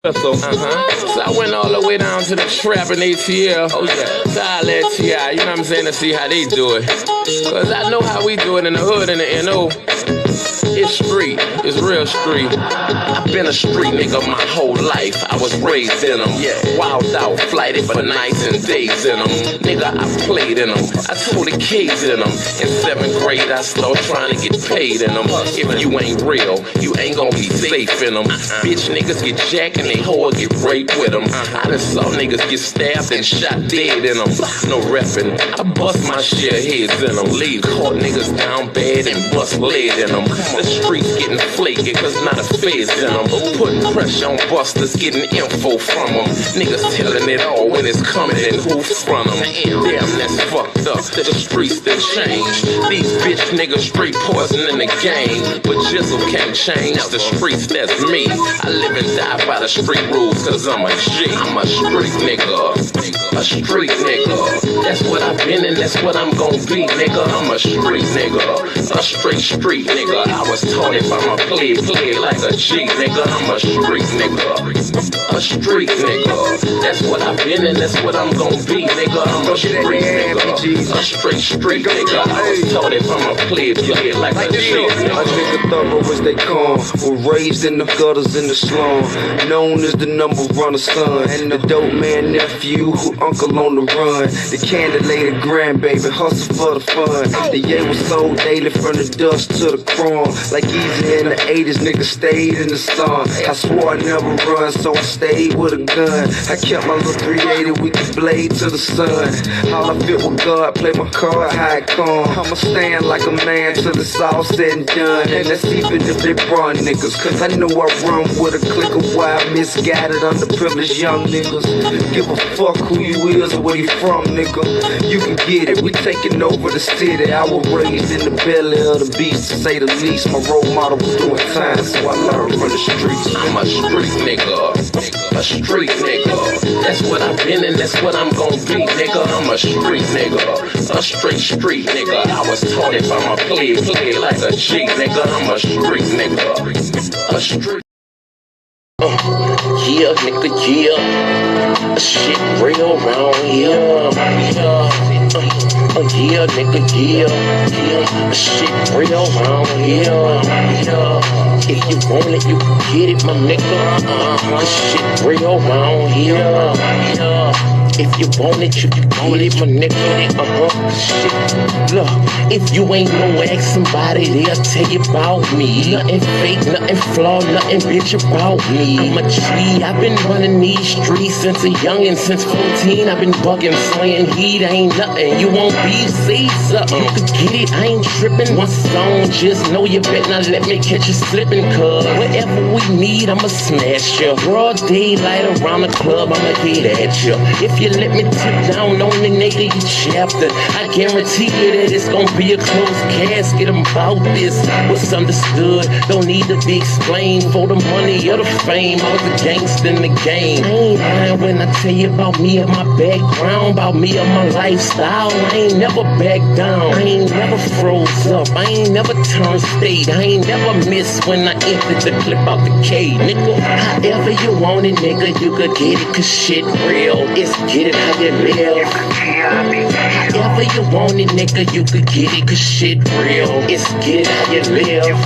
So I went all the way down to the trap in ATL. Oh yeah, so I let T.I., you know what I'm saying, to see how they do it. Cause I know how we do it in the hood and the N.O. It's street, it's real street. I've been a street nigga my whole life. I was raised in them, wild out, flighted for nights and days in them. Nigga, I played in them, I told the kids in them. In 7th grade, I started trying to get paid in them. If you ain't real, you ain't gonna be safe in them. Bitch niggas get jacked and they whore get raped with them. I done saw niggas get stabbed and shot dead in them. No reppin', I bust my share heads in them. Leave caught niggas down bad and bust lead in them. The streets getting flaky cause not a feds in them. Putting pressure on busters, getting info from them. Niggas telling it all when it's coming and who's from them. Damn, that's fucked up. The streets that change. These bitch niggas straight poison in the game. But Jizzle can't change the streets, that's me. I live and die by the street rules cause I'm a G. I'm a street nigga. A street nigga. That's what I've been and that's what I'm gon' be, nigga. I'm a street nigga. A straight street nigga. I was taught it by my play like a G, nigga. I'm a street nigga. A street nigga. That's what I've been and that's what I'm gon' be, nigga. I'm a street nigga. A straight street nigga. I was taught it by my play like a G, nigga. A nigga thorough as they come. Was raised in the gutters in the slum. Known as the number runner son. And the dope man nephew who uncle on the run. The candidate grandbaby hustle for the fun. The yeah was sold daily from the dust to the chrome. Like easy in the 80s, nigga stayed in the sun. I swore I'd never run, so I stayed with a gun. I kept my little 380 with the blade to the sun. All I fit with God, play my card, how it come. I'ma stand like a man till it's all said and done. And that's even if they run niggas, cause I know I run with a clique of wild, misguided, underprivileged young niggas. Give a fuck who you is or where you from, nigga. You can get it, we taking over the city. I was raised in the belly of the beast, to say the least. My role model was doing time, so I learned from the streets. I'm a street nigga. A street nigga. That's what I've been and that's what I'm gon' be, nigga. I'm a street nigga. A straight street nigga. I was taught it by my play like a G, nigga. I'm a street nigga. A street. Yeah, nigga, yeah. Shit real round here. Yeah, nigga, yeah. Shit real round here. If you want it, you can get it, my nigga. Shit real round here. If you want it, you can get it, my nigga. Shit. Look, if you ain't no ask somebody, they'll tell you about me. Nothing fake, nothing flawed, nothing bitch about me. I'm a G. I've been running these streets since a youngin'. Since 14, I've been bugging, slaying heat. Ain't nothing. You won't be, say something. You can get it, I ain't tripping. One song, just know you better not let me catch you slipping. Cause whatever we need, I'ma smash you. Broad daylight around the club, I'ma get at you. If you let me tip down on the nigga, you chapter. I guarantee you that it's gonna be a closed casket. I'm about this. What's understood don't need to be explained. For the money or the fame, I was a gangster in the game. I ain't lying when I tell you about me and my background, about me and my lifestyle. I ain't never backed down. I ain't never froze up. I ain't never turned state. I ain't never missed when I emptied the clip out the cage, nigga. However you want it, nigga, you could get it, cause shit real. It's get it how you live. However you want it, nigga, you could get it, cause shit real. It's get it how you live.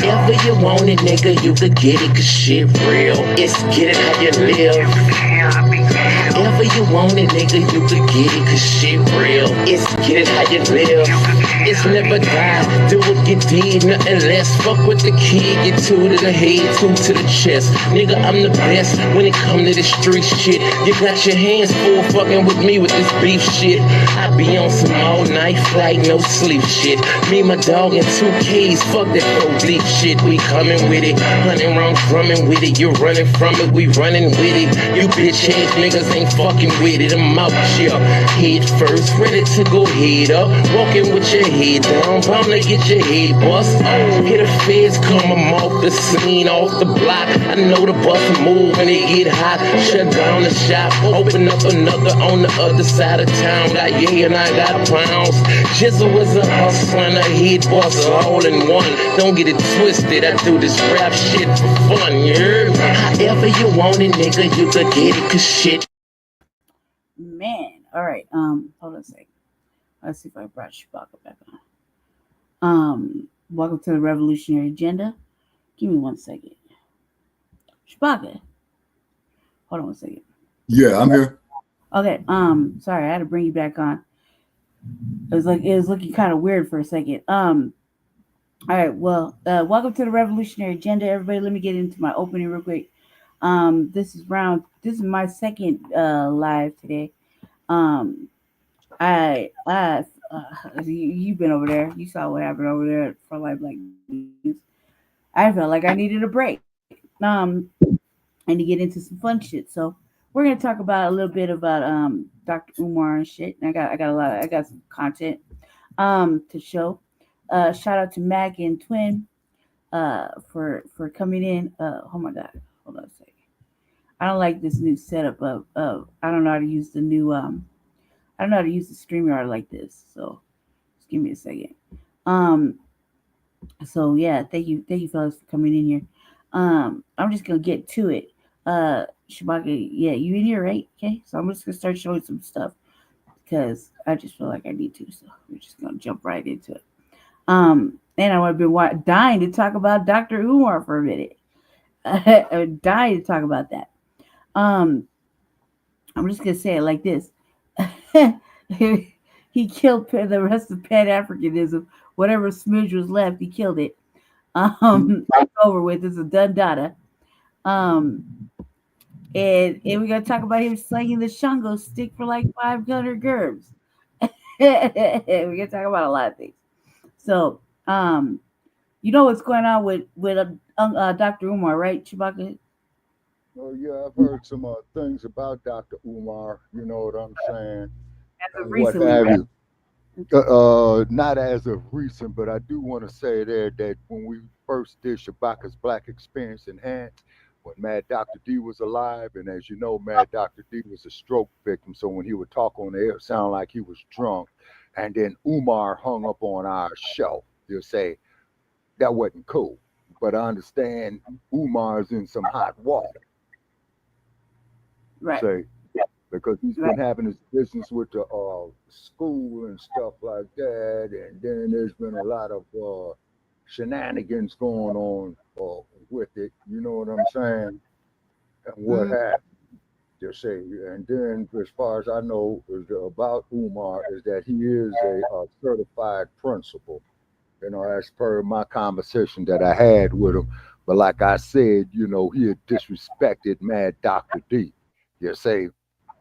However you want it, nigga, you could get it, cause shit real. It's get it how you live. However you want it, nigga, you could get it, cause shit real. It's get it how you live. It's never die, do what you did, nothing less. Fuck with the kid, get two to the head, two to the chest. Nigga, I'm the best when it come to the street shit. You got your hands full fucking with me with this beef shit. I be on some all night flight, no sleep shit. Me, my dog, and 2 Ks, fuck that police shit. We coming with it, 100 rounds drumming with it. You running from it, we running with it. You bitch ass niggas ain't fucking fucking with it, I'm out here. Head first, ready to go head up. Walking with your head down, bound to get your head bust. Hit the feds come, I'm off the scene, off the block. I know the bus move when it get hot. Shut down the shop, open up another on the other side of town. Got and I got pounds. Jizzle was a hustler and a head bust all in one. Don't get it twisted, I do this rap shit for fun, you heard? However you want it, nigga, you could get it, cause shit. Man, all right. Hold on a second. Let's see if I brought Chewbacca back on. Welcome to the Revolutionary Agenda. Give me 1 second. Chewbacca. Hold on 1 second. Yeah, I'm here. Okay. Sorry, I had to bring you back on. It was looking kind of weird for a second. All right. Well, welcome to the Revolutionary Agenda, everybody. Let me get into my opening real quick. This is my second live today. You've been over there. You saw what happened over there for Live Black News. I felt like I needed a break. And to get into some fun shit. So we're gonna talk about a little bit about Dr. Umar and shit. And I got some content to show. Shout out to Mac and Twin for coming in. Oh my god, hold on a second. I don't like this new setup of I don't know how to use the new I don't know how to use the StreamYard like this. So just give me a second. So yeah, thank you fellas for coming in here. I'm just gonna get to it. Chewbacca, yeah, you in here, right? Okay, so I'm just gonna start showing some stuff because I just feel like I need to. So we're just gonna jump right into it. And I would have been dying to talk about Dr. Umar for a minute. I'm dying to talk about that. I'm just gonna say it like this. He killed the rest of Pan-Africanism. Whatever smidge was left, he killed it. It's over with. It's a done data. And we're gonna talk about him slinging the Shango stick for like 500 gerbs. We're gonna talk about a lot of things. So, you know what's going on with Dr. Umar, right, Chewbacca? Oh yeah, I've heard some things about Dr. Umar. You know what I'm saying? As of What recently, have right? you? Not as of recent, but I do want to say there that when we first did Shabaka's Black Experience Enhanced, when Mad Dr. D was alive, and as you know, Mad Dr. D was a stroke victim, so when he would talk on the air, it sounded like he was drunk. And then Umar hung up on our show. You'll say that wasn't cool, but I understand Umar's in some hot water. Right. Say, because he's been having his business with the school and stuff like that, and then there's been a lot of shenanigans going on with it. You know what I'm saying? And what happened? Just say, and then as far as I know about Umar is that he is a certified principal. You know, as per my conversation that I had with him. But like I said, you know, he had disrespected Mad Dr. D. You say,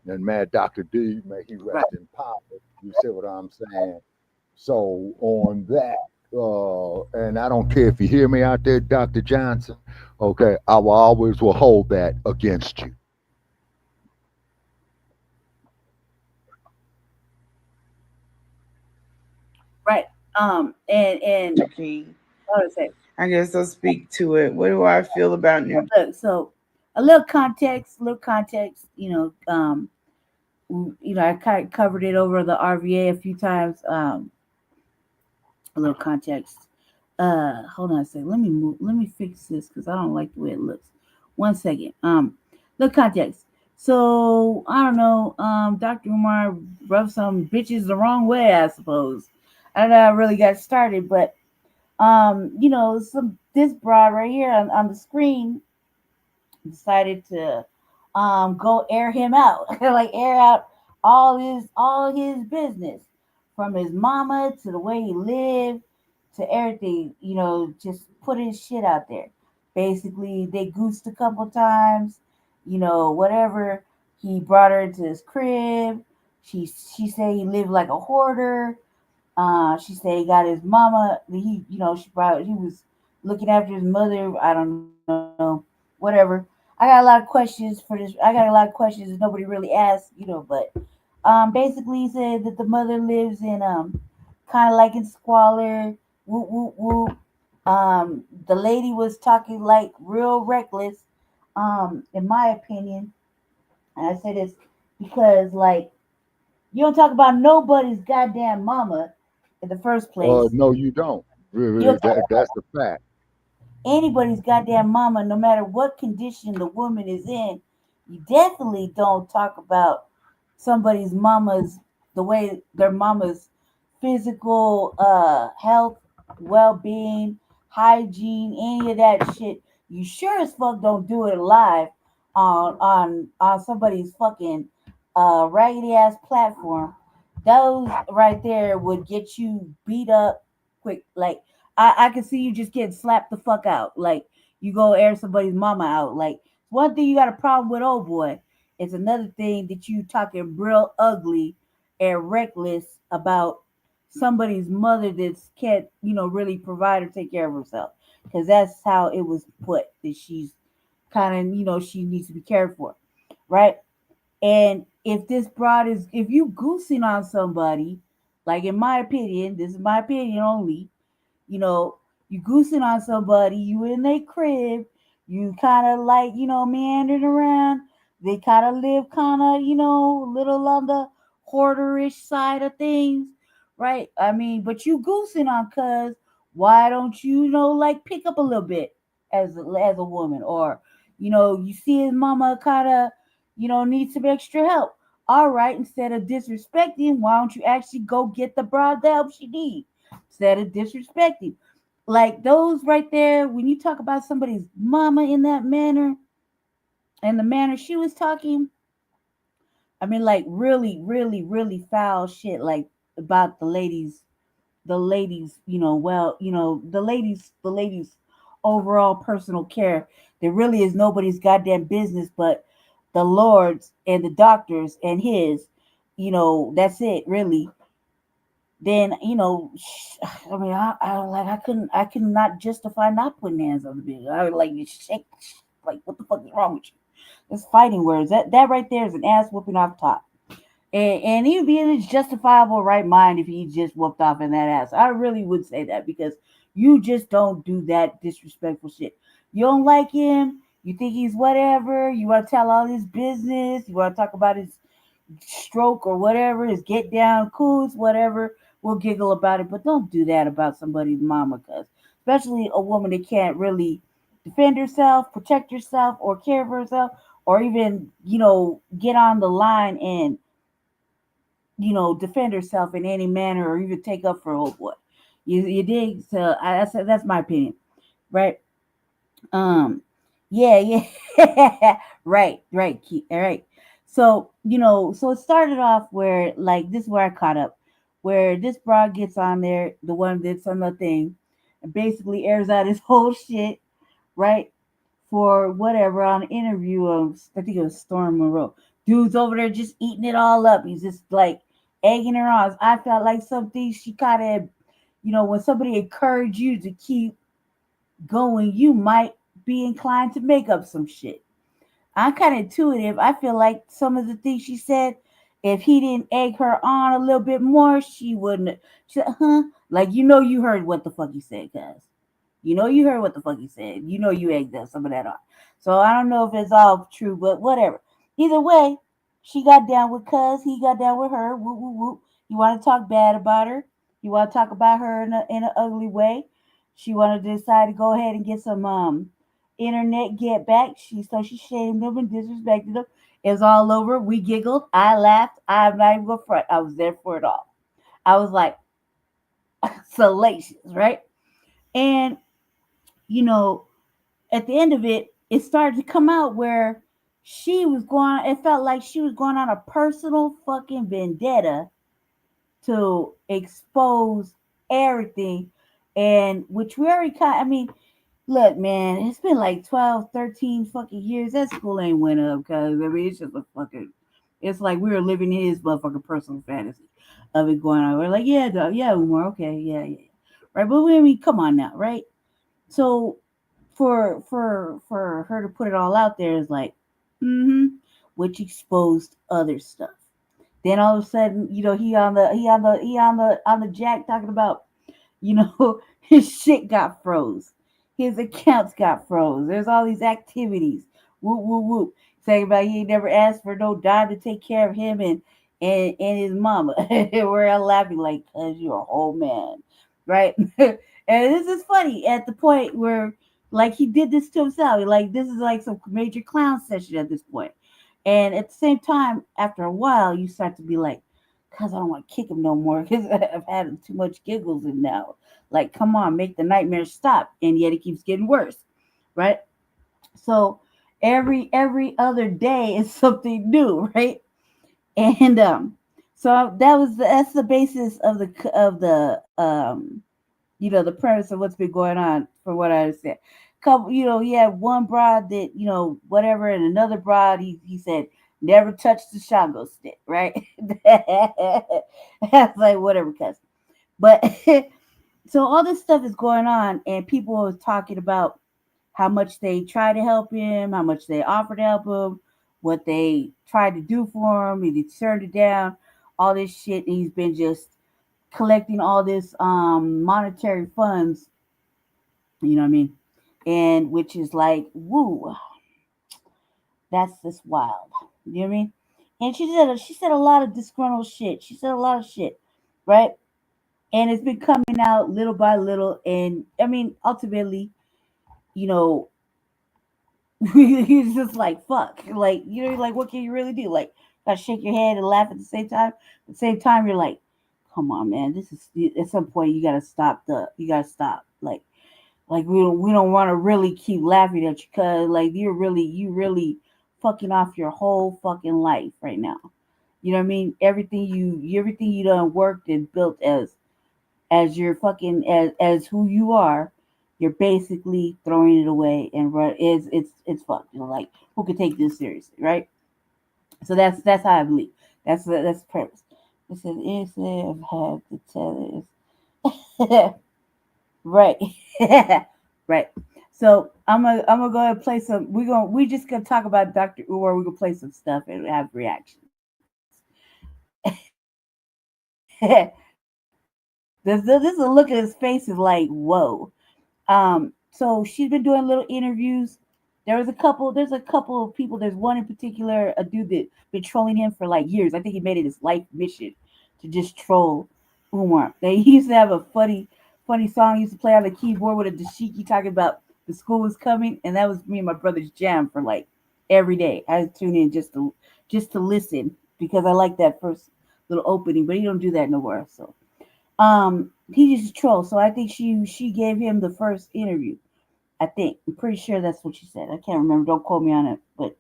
and Mad Dr. D, may he rest in power. You see what I'm saying? So on that, and I don't care if you hear me out there, Dr. Johnson, okay, I will always hold that against you. Right. And Okay. what was it? I guess I'll speak to it. What do I feel about new? Look, so a little context. You know, I kind of covered it over the RVA a few times. A little context. Hold on a second. Let me fix this because I don't like the way it looks. 1 second. Little context. So I don't know. Dr. Umar rubbed some bitches the wrong way, I suppose. I don't know how I really got started, but you know, this broad right here on the screen decided to go air him out, like air out all his business, from his mama to the way he lived to everything, you know, just put his shit out there. Basically, they goosed a couple times, you know, whatever. He brought her into his crib. She said he lived like a hoarder. She said he got his mama. He was looking after his mother. I don't know, whatever. I got a lot of questions for this. I got a lot of questions that nobody really asked, but basically he said that the mother lives in kind of like in squalor. Whoop whoop whoop. The lady was talking like real reckless. In my opinion, and I say this because like you don't talk about nobody's goddamn mama in the first place. No, you don't. You don't That's the fact. anybody's goddamn mama, no matter what condition the woman is in. You definitely don't talk about somebody's mama's the way their mama's physical health, well being, hygiene, any of that shit. You sure as fuck don't do it live on somebody's fucking raggedy ass platform. Those right there would get you beat up quick. Like I can see you just getting slapped the fuck out. Like you go air somebody's mama out. Like one thing you got a problem with, old boy. It's another thing that you talking real ugly and reckless about somebody's mother that's can't, really provide or take care of herself. Because that's how it was put that she's kind of, she needs to be cared for, right? And if you goosing on somebody, like in my opinion, this is my opinion only, you know, you goosing on somebody, you in their crib, you kind of like, meandering around. They kind of live kind of, a little on the hoarderish side of things, right? I mean, but you goosing on cuz why don't you, like pick up a little bit as a woman, or you see his mama kind of, need some extra help. All right, instead of disrespecting, why don't you actually go get the broad the help she needs? Instead of disrespecting. Like those right there, when you talk about somebody's mama in that manner and the manner she was talking, I mean, like really, really, really foul shit, like about the ladies, the ladies' overall personal care. There really is nobody's goddamn business but the Lord's and the doctors and his. That's it, really. Then I mean, I could not justify not putting hands on the bitch. I would like to shake, like what the fuck is wrong with you? That's fighting words. That right there is an ass whooping off top. And he would be in his justifiable right mind if he just whooped off in that ass. I really would say that because you just don't do that disrespectful shit. You don't like him. You think he's whatever. You want to tell all his business. You want to talk about his stroke or whatever, his get down, coos, whatever. We'll giggle about it, but don't do that about somebody's mama, cause especially a woman that can't really defend herself, protect herself, or care for herself, or even get on the line and defend herself in any manner, or even take up for old boy. You dig? So that's my opinion, right? Um, yeah, yeah, right, all right. So so it started off where like this is where I caught up, where this broad gets on there, the one that's on the thing, and basically airs out his whole shit, right? For whatever on an interview of I think it was Storm Monroe. Dude's over there just eating it all up. He's just like egging her on. I felt like something she kind of, when somebody encouraged you to keep going, you might be inclined to make up some shit. I'm kind of intuitive. I feel like some of the things she said, if he didn't egg her on a little bit more, she wouldn't. She said, huh? Like, you heard what the fuck he said, guys. You heard what the fuck he said. You egged that, some of that on. So I don't know if it's all true, but whatever. Either way, she got down with cuz, he got down with her. Whoop, whoop, whoop. You want to talk bad about her? You want to talk about her in an ugly way? She wanted to decide to go ahead and get some internet get back. She shamed him and disrespected him. It was all over. We giggled. I laughed. I'm not even gonna front. I was there for it all. I was like salacious, right? And you know, at the end of it, it started to come out where she was going. It felt like she was going on a personal fucking vendetta to expose everything, and which we already kind. I mean, look, man, it's been like 12, 13 fucking years. That school ain't went up because, I mean, it's just a fucking, it's like we were living his motherfucking personal fantasy of it going on. We're like, yeah, dog, yeah, Umar, okay, yeah, yeah. Right, but I mean, come on now, right? So for her to put it all out there is like, which exposed other stuff. Then all of a sudden, he on the jack talking about, his shit got froze, his accounts got froze. There's all these activities. Whoop whoop whoop. Saying about he ain't never asked for no dime to take care of him and his mama. We're all laughing like, cause you're a whole man, right? And this is funny at the point where like he did this to himself. Like this is like some major clown session at this point. And at the same time, after a while, you start to be like, cause I don't want to kick him no more because I've had too much giggles and now. Like, come on, make the nightmare stop. And yet it keeps getting worse, right? So every other day is something new, right? And so that's the basis of the the premise of what's been going on from what I understand. Couple, he had one broad that, whatever, and another broad he said never touch the shango stick, right? That's like whatever, cuz. But so all this stuff is going on, and people are talking about how much they try to help him, how much they offer to help him, what they tried to do for him, he turned it down, all this shit, and he's been just collecting all this monetary funds, you know what I mean? And which is like, woo, that's just wild. You know what I mean? And she said a lot of disgruntled shit. She said a lot of shit, right? And it's been coming out little by little. And I mean, ultimately, he's just like, fuck. Like, like, what can you really do? Like, gotta shake your head and laugh at the same time. At the same time, you're like, come on, man. This is at some point you gotta stop. Like we don't want to really keep laughing at you because like you really fucking off your whole fucking life right now. You know what I mean? Everything you done worked and built as your fucking as who you are, you're basically throwing it away and it's fucked. Like who could take this seriously, right? So that's how I believe. That's the premise. It says instead of have to tell it. Right. Right. So I'm gonna go ahead and play some. We just gonna talk about Dr. Uwer. We're gonna play some stuff and have reactions. this is a look at his face is like, whoa. So she's been doing little interviews. There's a couple of people. There's one in particular, a dude that been trolling him for like years. I think he made it his life mission to just troll Umar. He used to have a funny song he used to play on the keyboard with a dashiki talking about the school was coming, and that was me and my brother's jam for like every day. I would tune in just to listen because I like that first little opening, but he don't do that no more. So he just troll. So I think she gave him the first interview. I think I'm pretty sure that's what she said. I can't remember. Don't quote me on it, but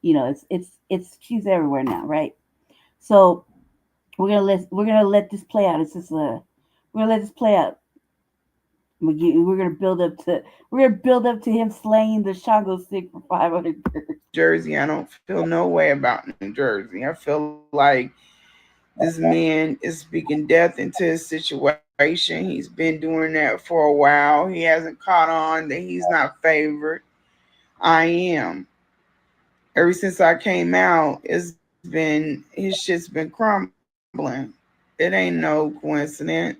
it's she's everywhere now, right? So we're gonna let this play out. We're gonna let this play out. We're gonna build up to him slaying the shango stick for 500 birds. Jersey, I don't feel no way about New Jersey. I feel like this man is speaking death into his situation. He's been doing that for a while. He hasn't caught on that he's not favored. I am. Ever since I came out, his shit's been crumbling. It ain't no coincidence.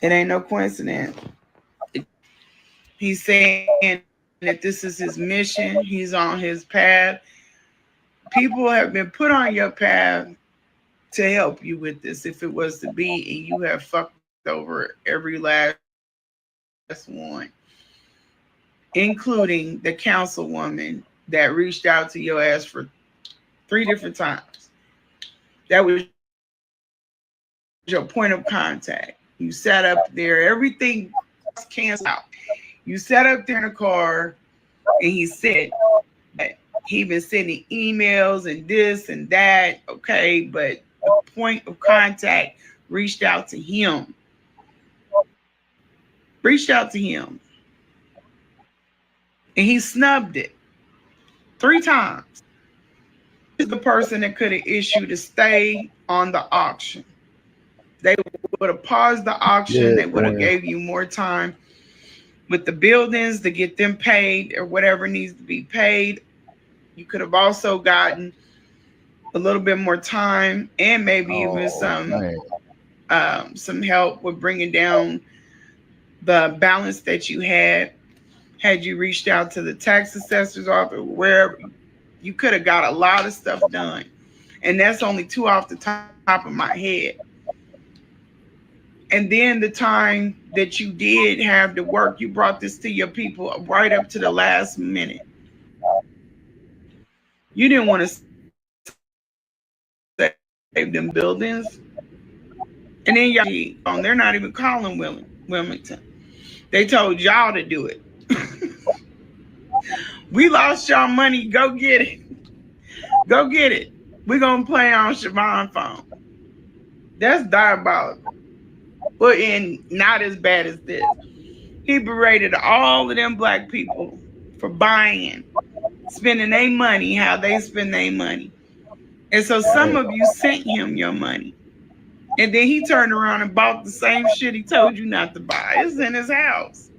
It ain't no coincidence. He's saying that this is his mission. He's on his path. People have been put on your path to help you with this if it was to be, and you have fucked over every last one, including the councilwoman that reached out to your ass for 3 different times. That was your point of contact. You sat up there, everything canceled out. You sat up there in a car, and he said that he been sending emails and this and that, okay, but the point of contact reached out to him. And he snubbed it 3 times. He's the person that could have issued a stay on the auction. They would have paused the auction. They would have gave you more time with the buildings to get them paid or whatever needs to be paid. You could have also gotten a little bit more time and maybe even some help with bringing down the balance that you had you reached out to the tax assessor's office, wherever. You could have got a lot of stuff done. And that's only two off the top of my head. And then the time that you did have to work, you brought this to your people right up to the last minute. You didn't want to save them buildings. And then y'all, they're not even calling Wilmington. They told y'all to do it. We lost y'all money. Go get it. Go get it. We're going to play on Siobhan's phone. That's diabolical. But not as bad as this. He berated all of them black people for buying, spending their money, how they spend their money. And so some of you sent him your money. And then he turned around and bought the same shit he told you not to buy. It's in his house.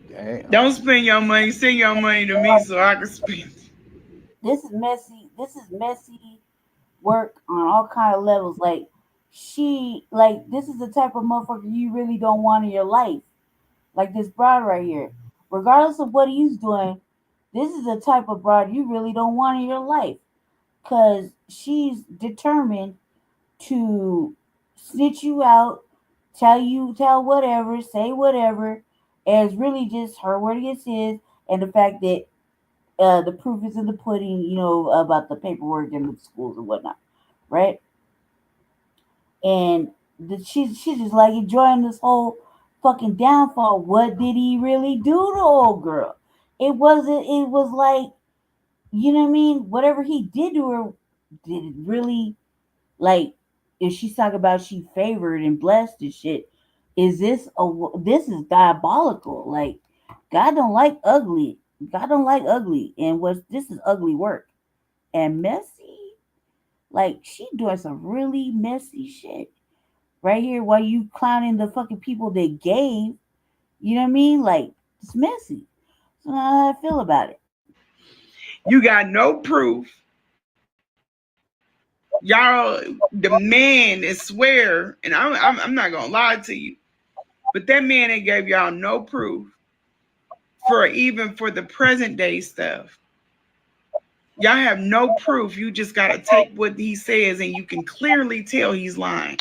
Damn. Don't spend your money. Send your money to me so I can spend it. This is messy. This is messy work on all kind of levels. Like, this is the type of motherfucker you really don't want in your life. Like this broad right here. Regardless of what he's doing, this is the type of broad you really don't want in your life. Because she's determined to snitch you out, tell whatever, say whatever. And it's really just her word against his, and the fact that the proof is in the pudding, about the paperwork and the schools and whatnot, right? And she's just like enjoying this whole fucking downfall. What did he really do to old girl? It was like, you know what I mean? Whatever he did to her, did it really, like, if she's talking about she favored and blessed and shit, this is diabolical. Like, God don't like ugly. God don't like ugly. And this is ugly work. And messy. Like, she doing some really messy shit. Right here while you clowning the fucking people that gave. You know what I mean? Like, it's messy. So how I feel about it. You got no proof. Y'all, the man is swear, and I'm not gonna lie to you, but that man ain't gave y'all no proof for the present day stuff. Y'all have no proof. You just gotta take what he says, and you can clearly tell he's lying.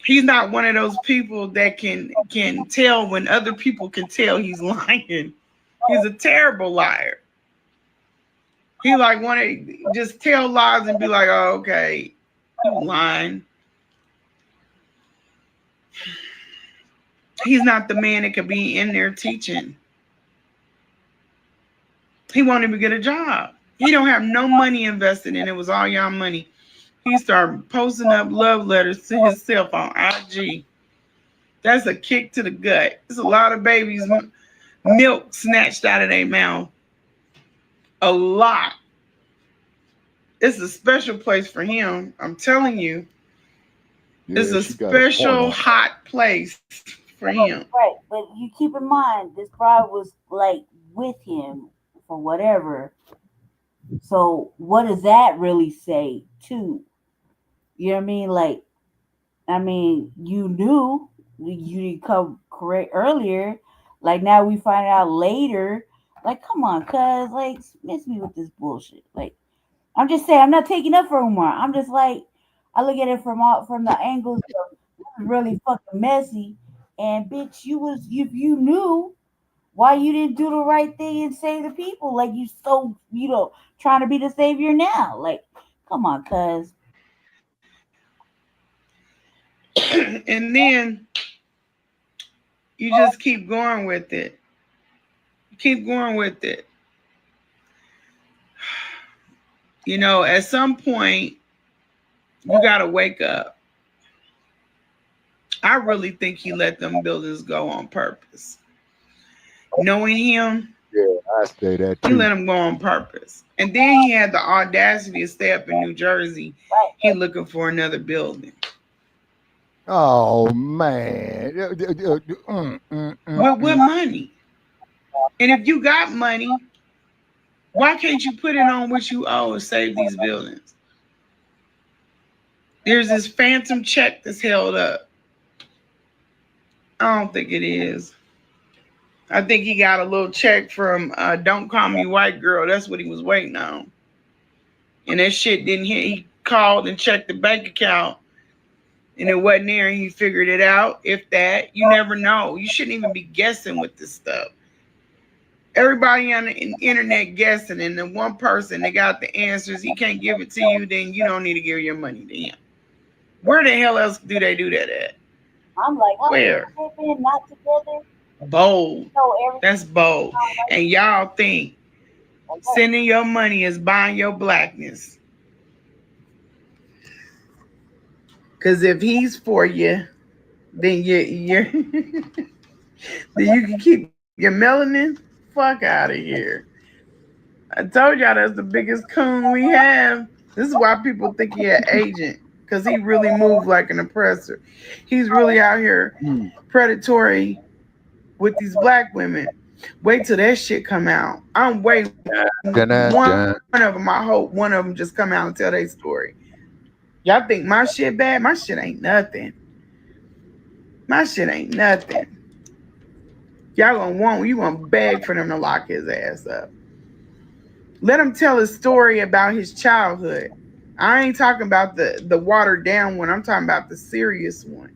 He's not one of those people that can tell when other people can tell he's lying. He's a terrible liar. He like want to just tell lies and be like, oh, okay, you lying. He's not the man that could be in there teaching. He won't even get a job. He don't have no money invested in it. It was all y'all money. He started posting up love letters to himself on IG. That's a kick to the gut. There's a lot of babies' milk snatched out of their mouth. A lot. It's a special place for him. I'm telling you. Yeah, it's a special hot place for him. Right, but you keep in mind, this bride was like with him for whatever. So what does that really say too? You know what I mean? Like, you knew you didn't come correct earlier. Like, now we find out later. Like, come on, cuz, like, miss me with this bullshit. Like, I'm just saying, I'm not taking up for Umar. I'm just like, I look at it from the angles of this is really fucking messy. And bitch, if you knew, why you didn't do the right thing and save the people? Like, you so, trying to be the savior now. Like, come on, cuz. And then you just keep going with it. Keep going with it. At some point, you got to wake up. I really think he let them buildings go on purpose. Knowing him, I say that He too. let him go on purpose. And then he had the audacity to stay up in New Jersey. He looking for another building. Oh man. With money. And if you got money, why can't you put it on what you owe and save these buildings? There's this phantom check that's held up. I don't think it is. I think he got a little check from Don't Call Me White Girl. That's what he was waiting on. And that shit didn't hit. He called and checked the bank account, and it wasn't there. And he figured it out. If that, you never know. You shouldn't even be guessing with this stuff. Everybody on the internet guessing, and the one person that got the answers, he can't give it to you, then you don't need to give your money to him. Where the hell else do they do that at? I'm like, where? Not together. Bold. That's bold. And y'all think sending your money is buying your blackness. Because if he's for you, then you're then you can keep your melanin. Fuck out of here. I told y'all that's the biggest coon we have. This is why people think he an agent. Because he really moved like an oppressor. He's really out here predatory with these black women. Wait till that shit come out. I'm waiting. One of them, I hope one of them just come out and tell their story. Y'all think my shit bad? My shit ain't nothing. My shit ain't nothing. Y'all gonna beg for them to lock his ass up. Let him tell his story about his childhood. I ain't talking about the watered down one. I'm talking about the serious one.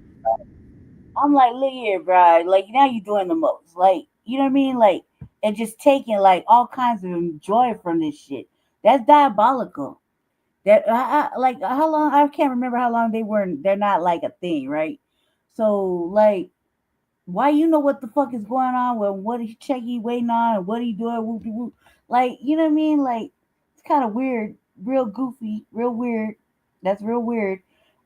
I'm like, look here, bro. Like, now you're doing the most. Like, you know what I mean? Like, and just taking like all kinds of joy from this shit. That's diabolical. That like how long, I can't remember how long they're not like a thing, right? So like, why you know what the fuck is going on? Well, what he check he waiting on and what he doing? Whoop, whoop. Like, you know what I mean? Like, it's kind of weird, real goofy, real weird. That's real weird.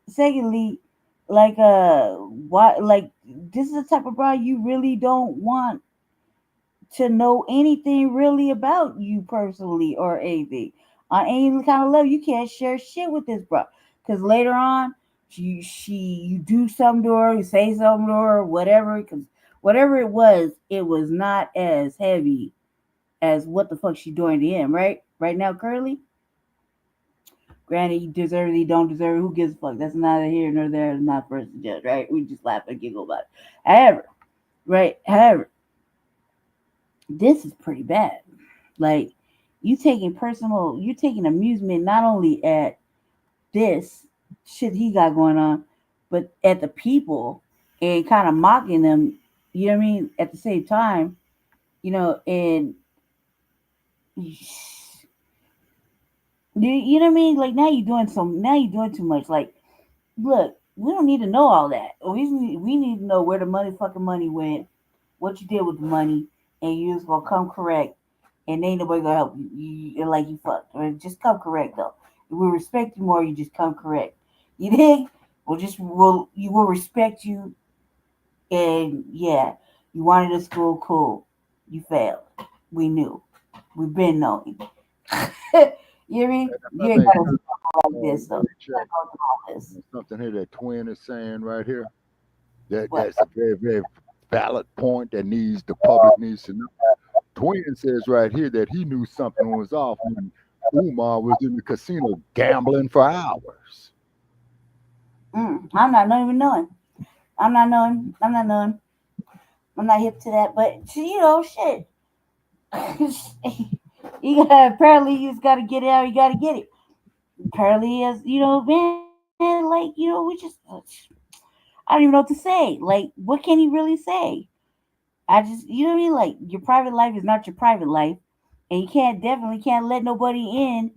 Secondly, like why, like, this is the type of bride you really don't want to know anything really about you personally or anything on any kind of level. You can't share shit with this bro, because later on you do something to her, you say something to her, whatever, because whatever it was not as heavy as what the fuck she doing to him, right now currently. Granted, you deserve it, you don't deserve it, who gives a fuck? That's neither here nor there, it's not for us to judge, right? We just laugh and giggle about it. However, this is pretty bad. Like, you taking amusement not only at this shit he got going on, but at the people, and kind of mocking them, you know what I mean, at the same time, you know, and you know what I mean? Like, now you're doing too much. Like, look, we don't need to know all that. We need to know where the fucking money went, what you did with the money, and you just gonna come correct, and ain't nobody gonna help you like you fucked. Or just come correct though. If we respect you more, you just come correct. You dig? We'll respect you, and yeah, you wanted a school, cool. You failed. We knew. We've been knowing. You know what I mean? You ain't gotta talk like this though. Something here that Twin is saying right here. That's a very, very valid point that the public needs to know. Twin says right here that he knew something was off when Umar was in the casino gambling for hours. I'm not even knowing. I'm not hip to that, but you know, shit. Apparently you just gotta get it out. You gotta get it. Apparently, as you know, man, like, you know, I don't even know what to say. Like, what can he really say? You know what I mean? Like, your private life is not your private life, and you definitely can't let nobody in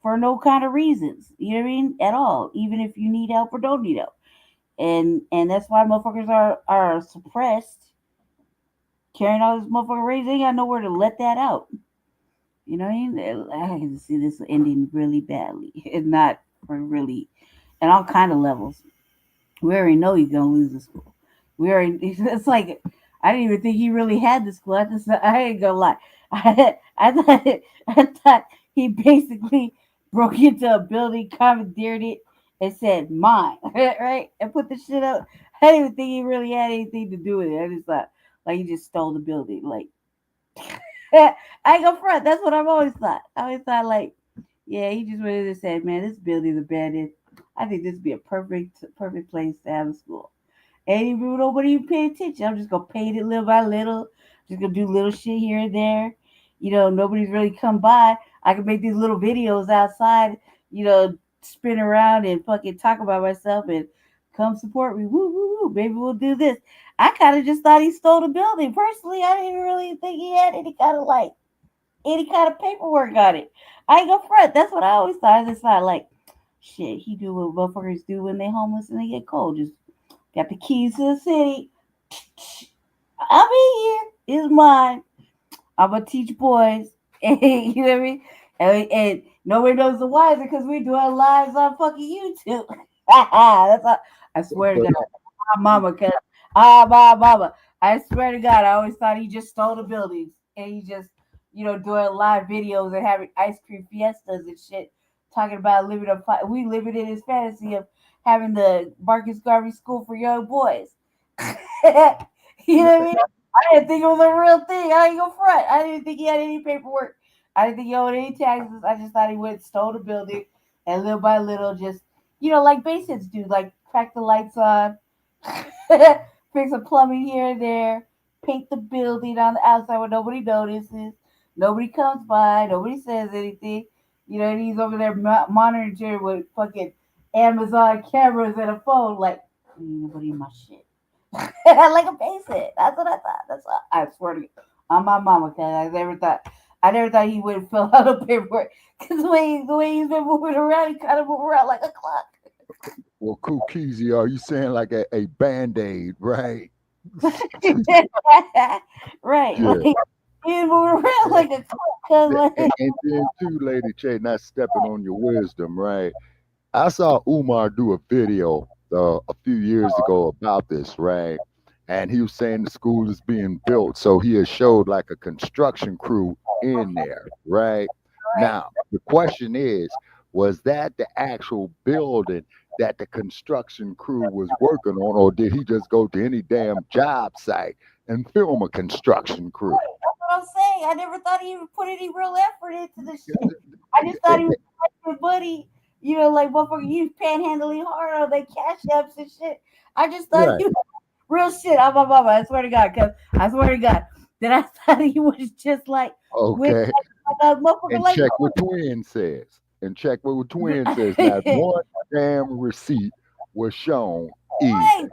for no kind of reasons. You know what I mean? At all, even if you need help or don't need help, and that's why motherfuckers are suppressed, carrying all this motherfucking rage. They ain't got nowhere to let that out. You know what I mean? I can see this ending really badly. It's not really, and all kind of levels. We already know he's gonna lose the school. It's like, I didn't even think he really had the school. I ain't gonna lie. I thought he basically broke into a building, commandeered it, and said mine, right? And put the shit up. I didn't even think he really had anything to do with it. I just thought like he just stole the building. Like I ain't gonna front. That's what I've always thought. I always thought like, yeah, he just went in and said, man, this building's abandoned. I think this would be a perfect place to have a school. And even nobody even pay attention. I'm just gonna paint it little by little. Just gonna do little shit here and there. Nobody's really come by. I can make these little videos outside. Spin around and fucking talk about myself and come support me. Woo woo woo. Maybe we'll do this. I kind of just thought he stole the building. Personally, I didn't really think he had any kind of paperwork on it. I ain't gonna front. That's what I always thought. I just thought like, shit, he do what motherfuckers do when they homeless and they get cold. Just got the keys to the city. I'll be here. It's mine. I'm gonna teach boys. You know what I mean? And nobody knows the wiser because we're doing lives on fucking YouTube. That's all, I swear to God. My mama. I swear to God, I always thought he just stole the buildings and he just, doing live videos and having ice cream fiestas and shit, talking about living in his fantasy of having the Marcus Garvey School for Young Boys. You know what I mean? I didn't think it was a real thing. I ain't gonna front. I didn't think he had any paperwork. I didn't think he owed any taxes. I just thought he went and stole the building and little by little just, like basics do, like crack the lights on, fix some plumbing here and there, paint the building on the outside where nobody notices. Nobody comes by. Nobody says anything. And he's over there monitoring with fucking Amazon cameras and a phone, like, ain't nobody in my shit. Like a basic. That's what I thought. That's what I swear to you. On my mama, cause I never thought he would fill out a paperwork. Cause the way he's been moving around, he kind of move around like a clock. Well, Kukizi, are you saying like a Band-Aid, right? Right. Yeah. Like, he's moving around like a clock. And then too, Lady Che, not stepping on your wisdom, right? I saw Umar do a video a few years ago about this, right? And he was saying the school is being built. So he has showed like a construction crew in there, right? Now, the question is, was that the actual building that the construction crew was working on, or did he just go to any damn job site and film a construction crew? That's what I'm saying. I never thought he even put any real effort into this shit. I just thought he was like buddy. Like motherfucker, you panhandling hard on their cash apps and shit. I just thought he was real shit. I'm my mama. I swear to God, cause I swear to God that I thought he was just like okay. And like check what Twin says. Not one damn receipt was shown. Right.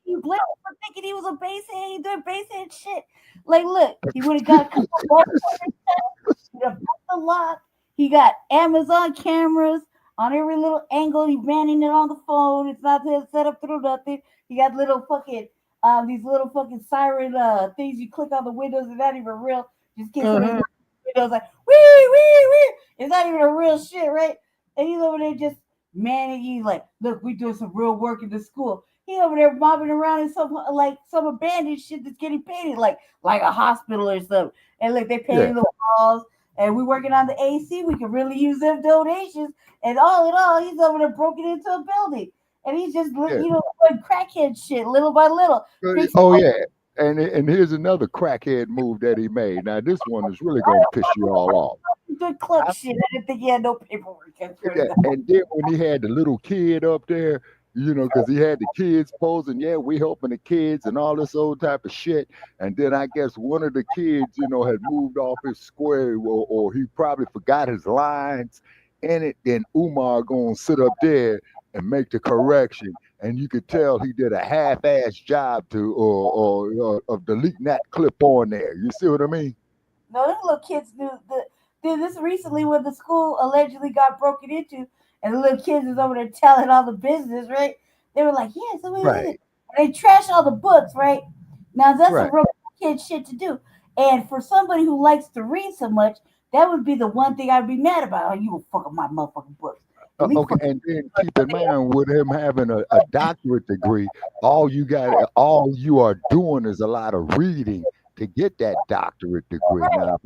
He blamed for thinking he was a basehead. He doing basehead shit. Like, look, he would have got a couple he got the lock. He got Amazon cameras on every little angle. He manning it on the phone. It's not set up through nothing. He got little fucking these little fucking siren things you click on the windows. They're not even real. Just kiss windows like wee wee wee. It's not even a real shit, right? And he's over there just manning. He's like, look, we doing some real work in the school. He over there mobbing around in some abandoned shit that's getting painted like a hospital or something. And look, they painting the walls. And we working on the AC. We can really use them donations. And all in all, he's over there broken into a building. And he's just, doing crackhead shit little by little. Oh, yeah. And here's another crackhead move that he made. Now, this one is really going to piss you all off. Good club shit. I didn't think he had no paperwork. And then when he had the little kid up there, because he had the kids posing, we helping the kids and all this old type of shit. And then I guess one of the kids, had moved off his square or he probably forgot his lines in it. Then Umar gonna sit up there and make the correction. And you could tell he did a half-ass job of deleting that clip on there. You see what I mean? No, those little kids did this recently when the school allegedly got broken into. And the little kids was over there telling all the business, right? They were like, yeah, so and they trash all the books, right? Now, that's a real kid shit to do. And for somebody who likes to read so much, that would be the one thing I'd be mad about. Oh, you gonna fuck up my motherfucking books. Okay, and then keep in mind with him having a doctorate degree, all you are doing is a lot of reading to get that doctorate degree. Now,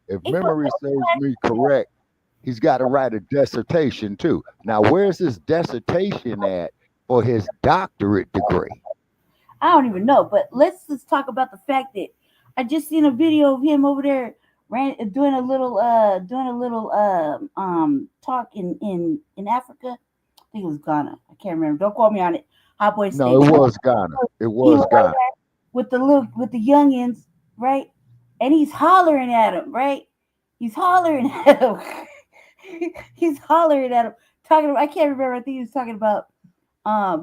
if memory serves me correct, he's got to write a dissertation too. Now, where's his dissertation at for his doctorate degree? I don't even know, but let's just talk about the fact that I just seen a video of him over there doing a little talk in Africa. I think it was Ghana. I can't remember. Don't quote me on it. Hot Boy State. No, it was Ghana. It was Ghana. With the youngins, right? And he's hollering at him, right? He's hollering at him. He's hollering at him. Talking about, I can't remember. I think he was talking about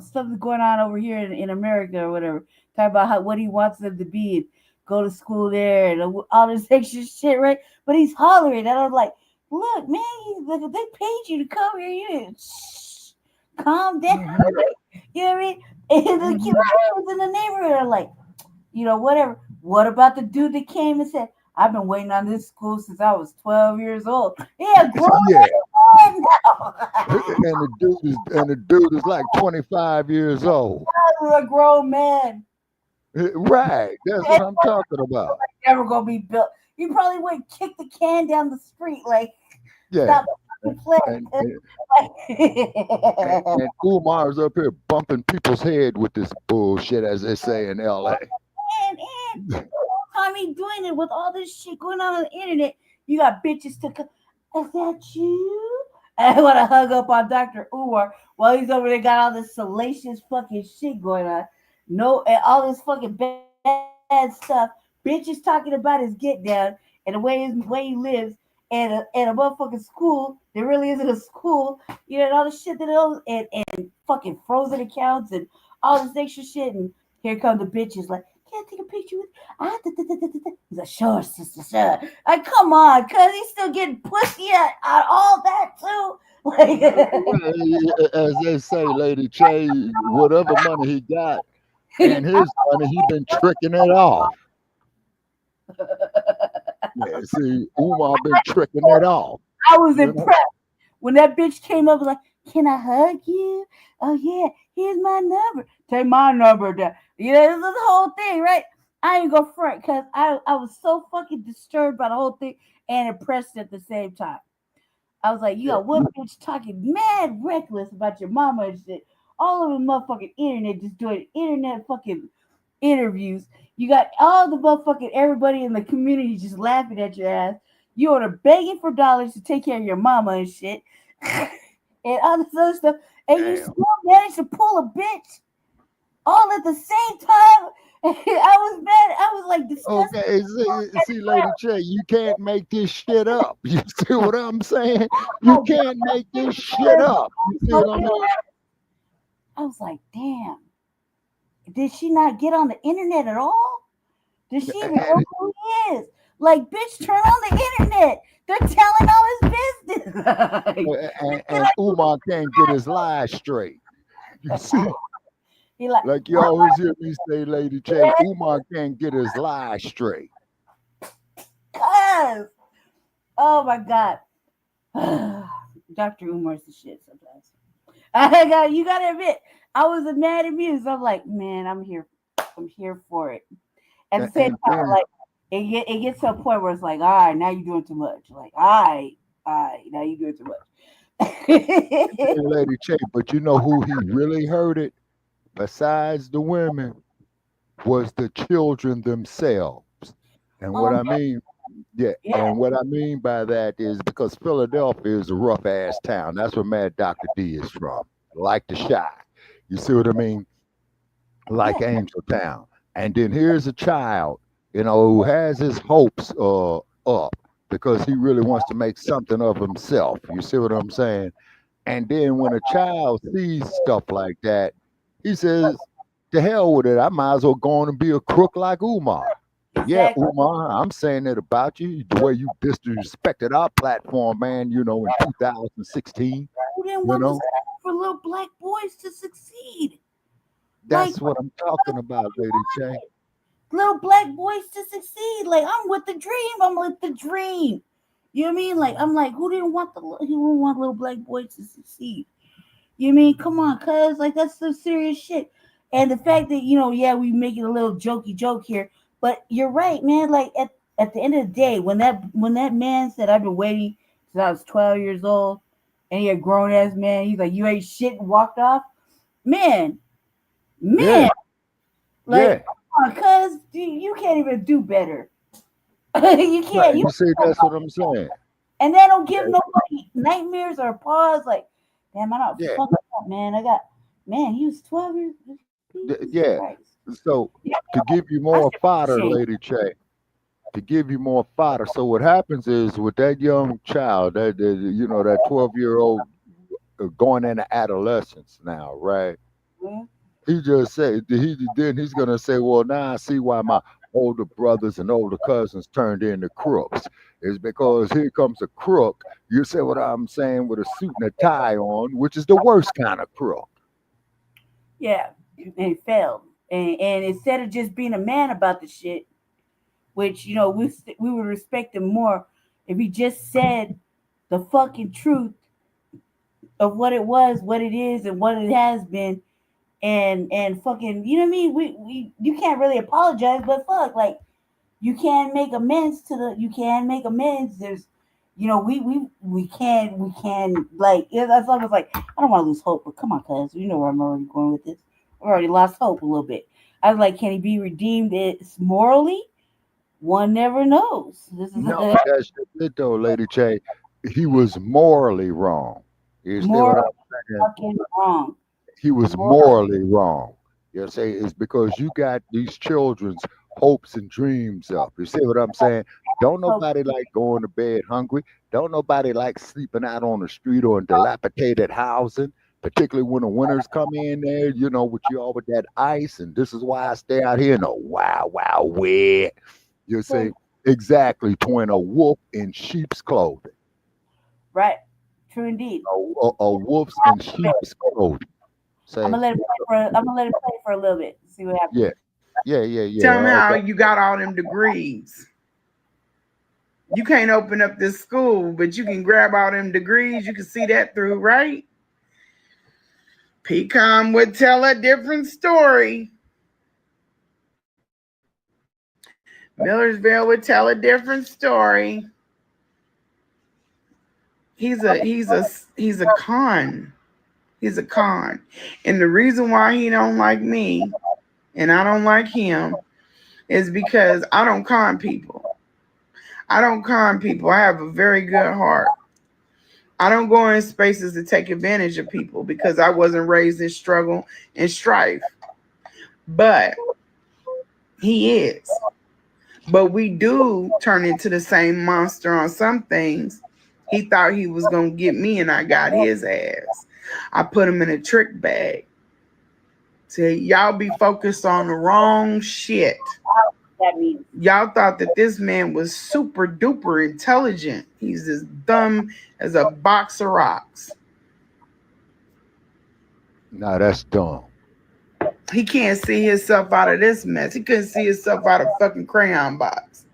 stuff that's going on over here in America or whatever. Talking about what he wants them to be and go to school there and all this extra shit, right? But he's hollering, and I'm like, look, man, they paid you to come here. You didn't calm down. You know what I mean? And the kids was in the neighborhood are like, whatever. What about the dude that came and said, I've been waiting on this school since I was 12 years old. Yeah, grown man now. And the dude is like 25 years old. A grown man. Right. That's what I'm talking about. Never gonna be built. You probably would kick the can down the street, like yeah. Stop and Umar's up here bumping people's head with this bullshit, as they say in LA. And time he doing it with all this shit going on the internet, you got bitches to come. Is that you? I want to hug up on Dr. Umar while he's over there got all this salacious fucking shit going on. No, and all this fucking bad stuff. Bitches talking about his get down and the way he lives, and a motherfucking school that really isn't a school, and all the shit that and fucking frozen accounts and all this extra shit. And here come the bitches like, can I take a picture with? He's like, sure, sister, sure. Like, come on, cuz he's still getting pussy out all that too. Like, as they say, Lady Che, whatever money he got and his money, he been tricking it off. Yeah, see, Umar been tricking it off. I was impressed when that bitch came up like, can I hug you? Oh yeah, here's my number. Take my number down. This is the whole thing, right? I ain't gonna front because I was so fucking disturbed by the whole thing and impressed at the same time. I was like, you got one bitch talking mad reckless about your mama and shit. All over the motherfucking internet just doing internet fucking interviews. You got all the motherfucking everybody in the community just laughing at your ass. You are begging for dollars to take care of your mama and shit. And all this other stuff. And you still managed to pull a bitch all at the same time. I was mad. I was like disgusted. Okay, see, Lady Che, you can't make this shit up. You see what I'm saying? You can't make this shit up. You see what I mean? I was like, damn. Did she not get on the internet at all? Did she even know who he is? Like, bitch, turn on the internet. They're telling all his business. and Umar can't get his lies straight. You see? Like you always hear me say, Lady Che, Umar can't get his lies straight. Cuz, oh my God. Dr. Umar's the shit sometimes. You gotta admit, I was mad amused. I'm like, man, I'm here for it. At the same time, like it gets to a point where it's like, all right, now you're doing too much. Like, all right, now you're doing too much. Hey, Lady Che, but you know who he really hurt it? Besides the women, was the children themselves. And what I mean, and what I mean by that is because Philadelphia is a rough ass town. That's where Mad Dr. D is from. Like the Shy. You see what I mean? Like Angel Town. And then here's a child, who has his hopes up because he really wants to make something of himself. You see what I'm saying? And then when a child sees stuff like that, he says, to hell with it. I might as well go on and be a crook like Umar. Yeah, Umar, I'm saying it about you. The way you disrespected our platform, man, in 2016. Who didn't want for little black boys to succeed? That's what I'm talking about, Lady Che. Little black boys to succeed. Like, I'm with the dream. You know what I mean? Like I'm like, who didn't want little black boys to succeed? You know what I mean? Come on, cuz like that's some serious shit. And the fact that yeah, we make it a little jokey joke here, but you're right, man. Like at the end of the day, when that man said, "I've been waiting since I was 12 years old," and he a grown ass man, he's like, "You ain't shit," and walked off. Man, Yeah, man, yeah. like, come on, cuz you can't even do better. You Right. can't. You You see, that's what I'm saying. and they don't give Yeah, nobody nightmares or pause. Like, damn, I don't yeah, fuck up, man. Man. He was 12 years. Jesus yeah. Christ. So Yeah, to give you I more said, fodder, shit. Lady Che, to give you more fodder. So what happens is with that young child, that 12-year-old going into adolescence now, right? Mhm. He just said he's gonna say, well, now I see why my older brothers and older cousins turned into crooks. Is because here comes a crook. You say what I'm saying with a suit and a tie on, which is the worst kind of crook. Yeah, and he failed. And instead of just being a man about the shit, which we would respect him more if he just said the fucking truth of what it was, what it is, and what it has been, and fucking, you know what I mean? We you can't really apologize, but fuck, like you can make amends. There's we can like that's almost like I don't want to lose hope, but come on, cuz you know where I'm already going with this. I've already lost hope a little bit. I was like, can he be redeemed? It's morally, one never knows. This is No, that's just it though, Lady Che. He was morally wrong. You see what more I'm saying? fucking wrong. He was More morally wrong. You say it's because you got these children's hopes and dreams up. You see what I'm saying? Don't hope. nobody like going to bed hungry. Don't nobody like sleeping out on the street or in dilapidated housing, particularly when the winters come in there, with you all with that ice. And this is why I stay out here in the wild, wild wet. You say exactly, twin, a wolf in sheep's clothing. Right. True indeed. A wolf's in sheep's clothing. I'm Say, gonna let it play for. I'm gonna let it play for a little bit. See what happens. yeah, yeah, yeah, yeah. Tell me how Okay. you got all them degrees. You can't open up this school, but you can grab all them degrees. You can see that through, right? Pecan would tell a different story. Millersville would tell a different story. He's a con. He's a con. And the reason why he don't like me and I don't like him is because I don't con people. I don't con people. I have a very good heart. I don't go in spaces to take advantage of people because I wasn't raised in struggle and strife. But he is. But we do turn into the same monster on some things. He thought he was going to get me and I got his ass. I put him in a trick bag. So y'all be focused on the wrong shit. That means Y'all thought that this man was super duper intelligent. He's as dumb as a box of rocks. Nah, that's dumb. He can't see himself out of this mess. He couldn't see himself out of fucking crayon box.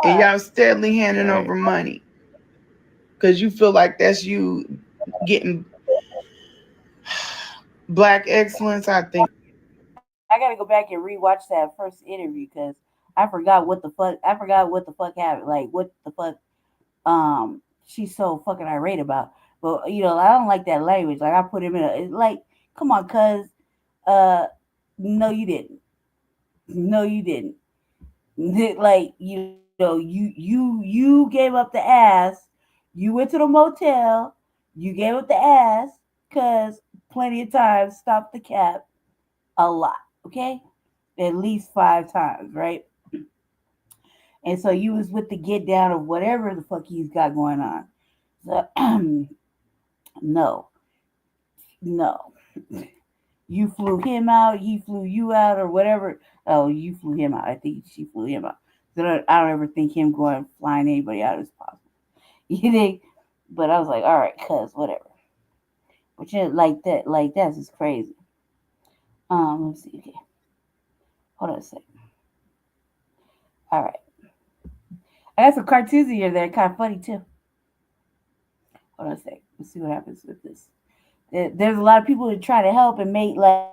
And y'all steadily handing Right. over money because you feel like that's you getting black excellence. I think I gotta go back and rewatch that first interview because I forgot what the fuck. I forgot what the fuck happened. Like what the fuck. She's so fucking irate about. But I don't like that language. Like I put him in like, come on, cuz. Uh, no, you didn't. No, you didn't. Like you gave up the ass. You went to the motel. You gave up the ass because plenty of times stop the cap a lot. Okay, at least 5 times, right? And so you was with the get down of whatever the fuck he's got going on. So no, no. You flew him out, he flew you out, or whatever. Oh, you flew him out. I think she flew him out. So I don't ever think him going flying anybody out is possible. You think? But I was like, all right, cuz whatever. But like that's just crazy. Let's see. Okay, hold on a second. All right. I got some cartoons in here that are kind of funny too. Hold on a sec. Let's see what happens with this. There's a lot of people that try to help and make try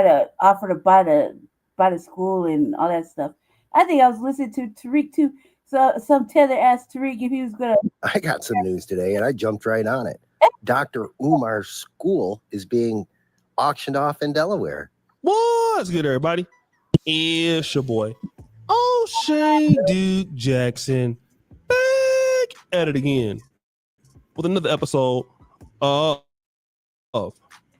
to offer to buy the school and all that stuff. I think I was listening to Tariq too. So some tether asked Tariq if he was gonna. I got some news today and I jumped right on it. Dr. Umar's school is being auctioned off in Delaware. What's good, everybody? It's your boy, O'Shea Duke Jackson, back at it again with another episode of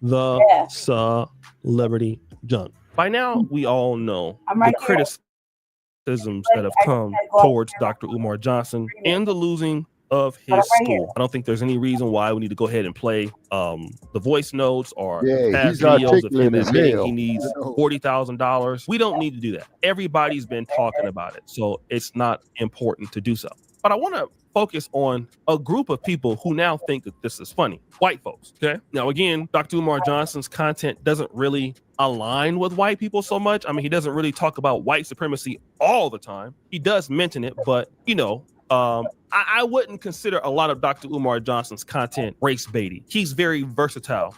the Celebrity Junk. By now, we all know the criticisms that have come towards Dr. Umar Johnson and the losing of his school. I don't think there's any reason why we need to go ahead and play the voice notes or past videos of him admitting he needs $40,000. We don't need to do that. Everybody's been talking about it, so it's not important to do so. But I want to focus on a group of people who now think that this is funny. White folks, okay? Now, again, Dr. Umar Johnson's content doesn't really align with white people so much. I mean, he doesn't really talk about white supremacy all the time. He does mention it, but, you know, I wouldn't consider a lot of Dr. Umar Johnson's content race baity. He's very versatile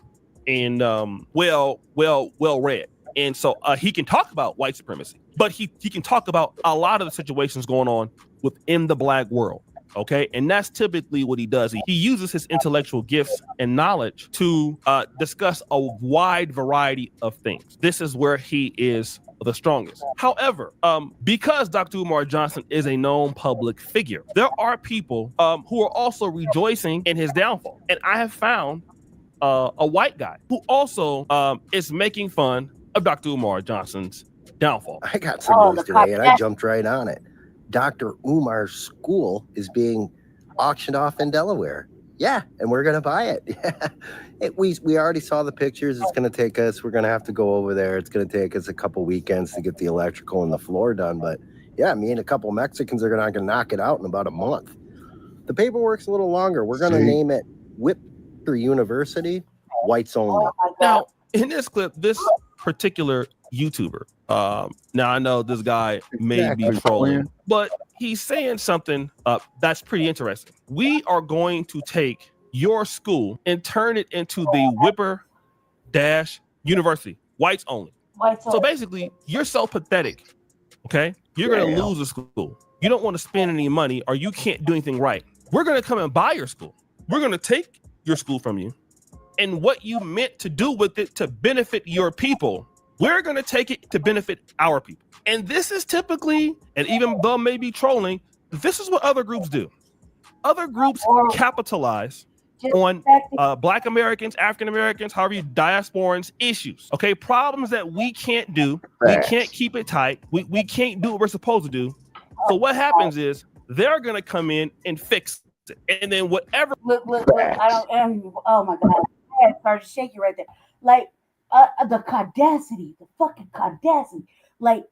and well read. And so he can talk about white supremacy, but he can talk about a lot of the situations going on within the Black world. Okay, and that's typically what he does. He uses his intellectual gifts and knowledge to discuss a wide variety of things. This is where he is the strongest. However, because Dr. Umar Johnson is a known public figure, there are people who are also rejoicing in his downfall. And I have found a white guy who also is making fun of Dr. Umar Johnson's downfall. I got some news today and I jumped right on it. Dr. Umar's school is being auctioned off in Delaware. Yeah, and we're gonna buy it. We already saw the pictures. It's gonna take us. We're gonna have to go over there. It's gonna take us a couple weekends to get the electrical and the floor done. But yeah, me and a couple Mexicans are gonna knock it out in about a month. The paperwork's a little longer. We're gonna name it Whipper University, whites only. Now, in this clip, this particular YouTuber. Now I know this guy may be trolling, but he's saying something that's pretty interesting. We are going to take your school and turn it into the Whipper University, whites only. So basically, you're so pathetic. Okay, you're going to lose a school. You don't want to spend any money, or you can't do anything right. We're going to come and buy your school. We're going to take your school from you, and what you meant to do with it to benefit your people, we're going to take it to benefit our people. And this is typically, and even though maybe trolling, this is what other groups do. Other groups capitalize on Black Americans, African Americans, however you diasporans issues. Okay, problems that we can't do. We can't keep it tight. We can't do what we're supposed to do. So what happens is they're going to come in and fix it. And then whatever. Look. Oh my God. My head started shaking right there. Like, the caudacity, the fucking caudacity. Like,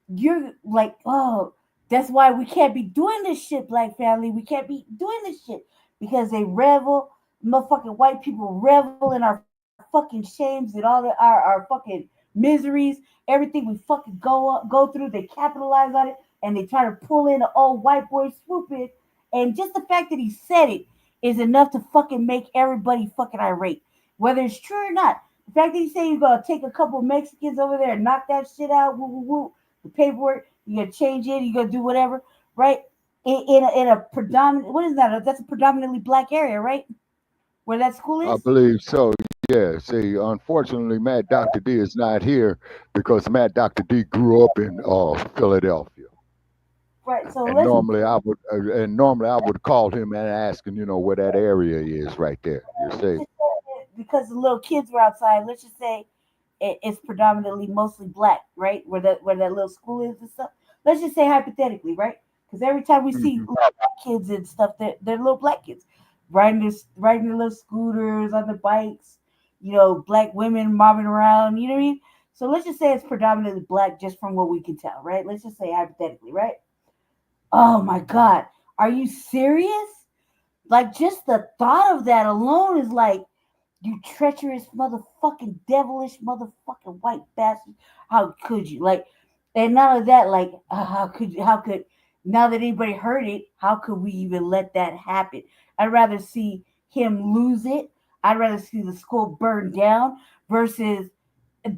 you're like, oh, that's why we can't be doing this shit, Black family. We can't be doing this shit because they revel, motherfucking white people revel in our fucking shames and all our fucking miseries, everything we fucking go through. They capitalize on it and they try to pull in the old white boy swoop in. And just the fact that he said it is enough to fucking make everybody fucking irate, whether it's true or not. The fact that he said you're gonna take a couple of Mexicans over there and knock that shit out, the paperwork, you're gonna change it, you're gonna do whatever, right? In a predominant, what is that? That's a predominantly Black area, right? Where that school is? I believe so. Yeah. See, unfortunately, Mad Dr. D is not here because Mad Dr. D grew up in Philadelphia. Right. So normally I would call him and ask him, where that area is right there. You see. Because the little kids were outside, let's just say it's predominantly mostly Black, right? Where that little school is and stuff. Let's just say hypothetically, right? Because every time we see Black kids and stuff, they're little Black kids riding their little scooters on the bikes, Black women mobbing around, you know what I mean? So let's just say it's predominantly Black just from what we can tell, right? Let's just say hypothetically, right? Oh my God. Are you serious? Like, just the thought of that alone is like, you treacherous motherfucking devilish motherfucking white bastard. How could you? Like, and not only that, like, how could now that anybody heard it, how could we even let that happen? I'd rather see him lose it. I'd rather see the school burn down versus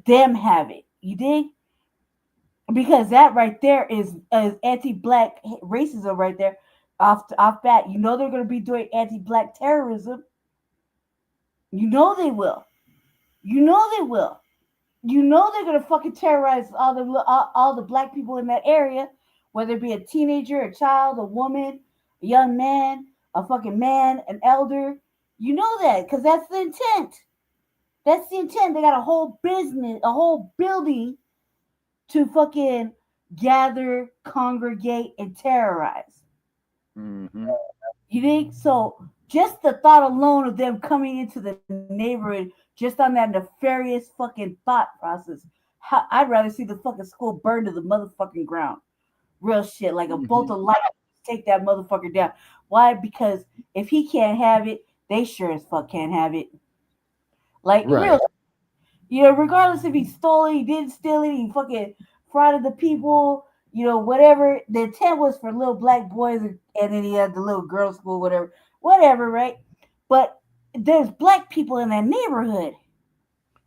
them have it. You dig? Because that right there is anti-black racism right there off bat. You know they're going to be doing anti-black terrorism. You know they will. You know they will. You know they're gonna fucking terrorize all the black people in that area, whether it be a teenager, a child, a woman, a young man, a fucking man, an elder. You know that because that's the intent. That's the intent. They got a whole business, a whole building to fucking gather, congregate, and terrorize. Mm-hmm. You think so? Just the thought alone of them coming into the neighborhood, just on that nefarious fucking thought process, I'd rather see the fucking school burn to the motherfucking ground. Real shit, like a bolt of light, take that motherfucker down. Why? Because if he can't have it, they sure as fuck can't have it. Like real, you know, regardless if he stole it, he didn't steal it, he fucking frauded the people. You know, whatever the intent was for little black boys, and then he had the little girls' school, whatever, right? But there's black people in that neighborhood.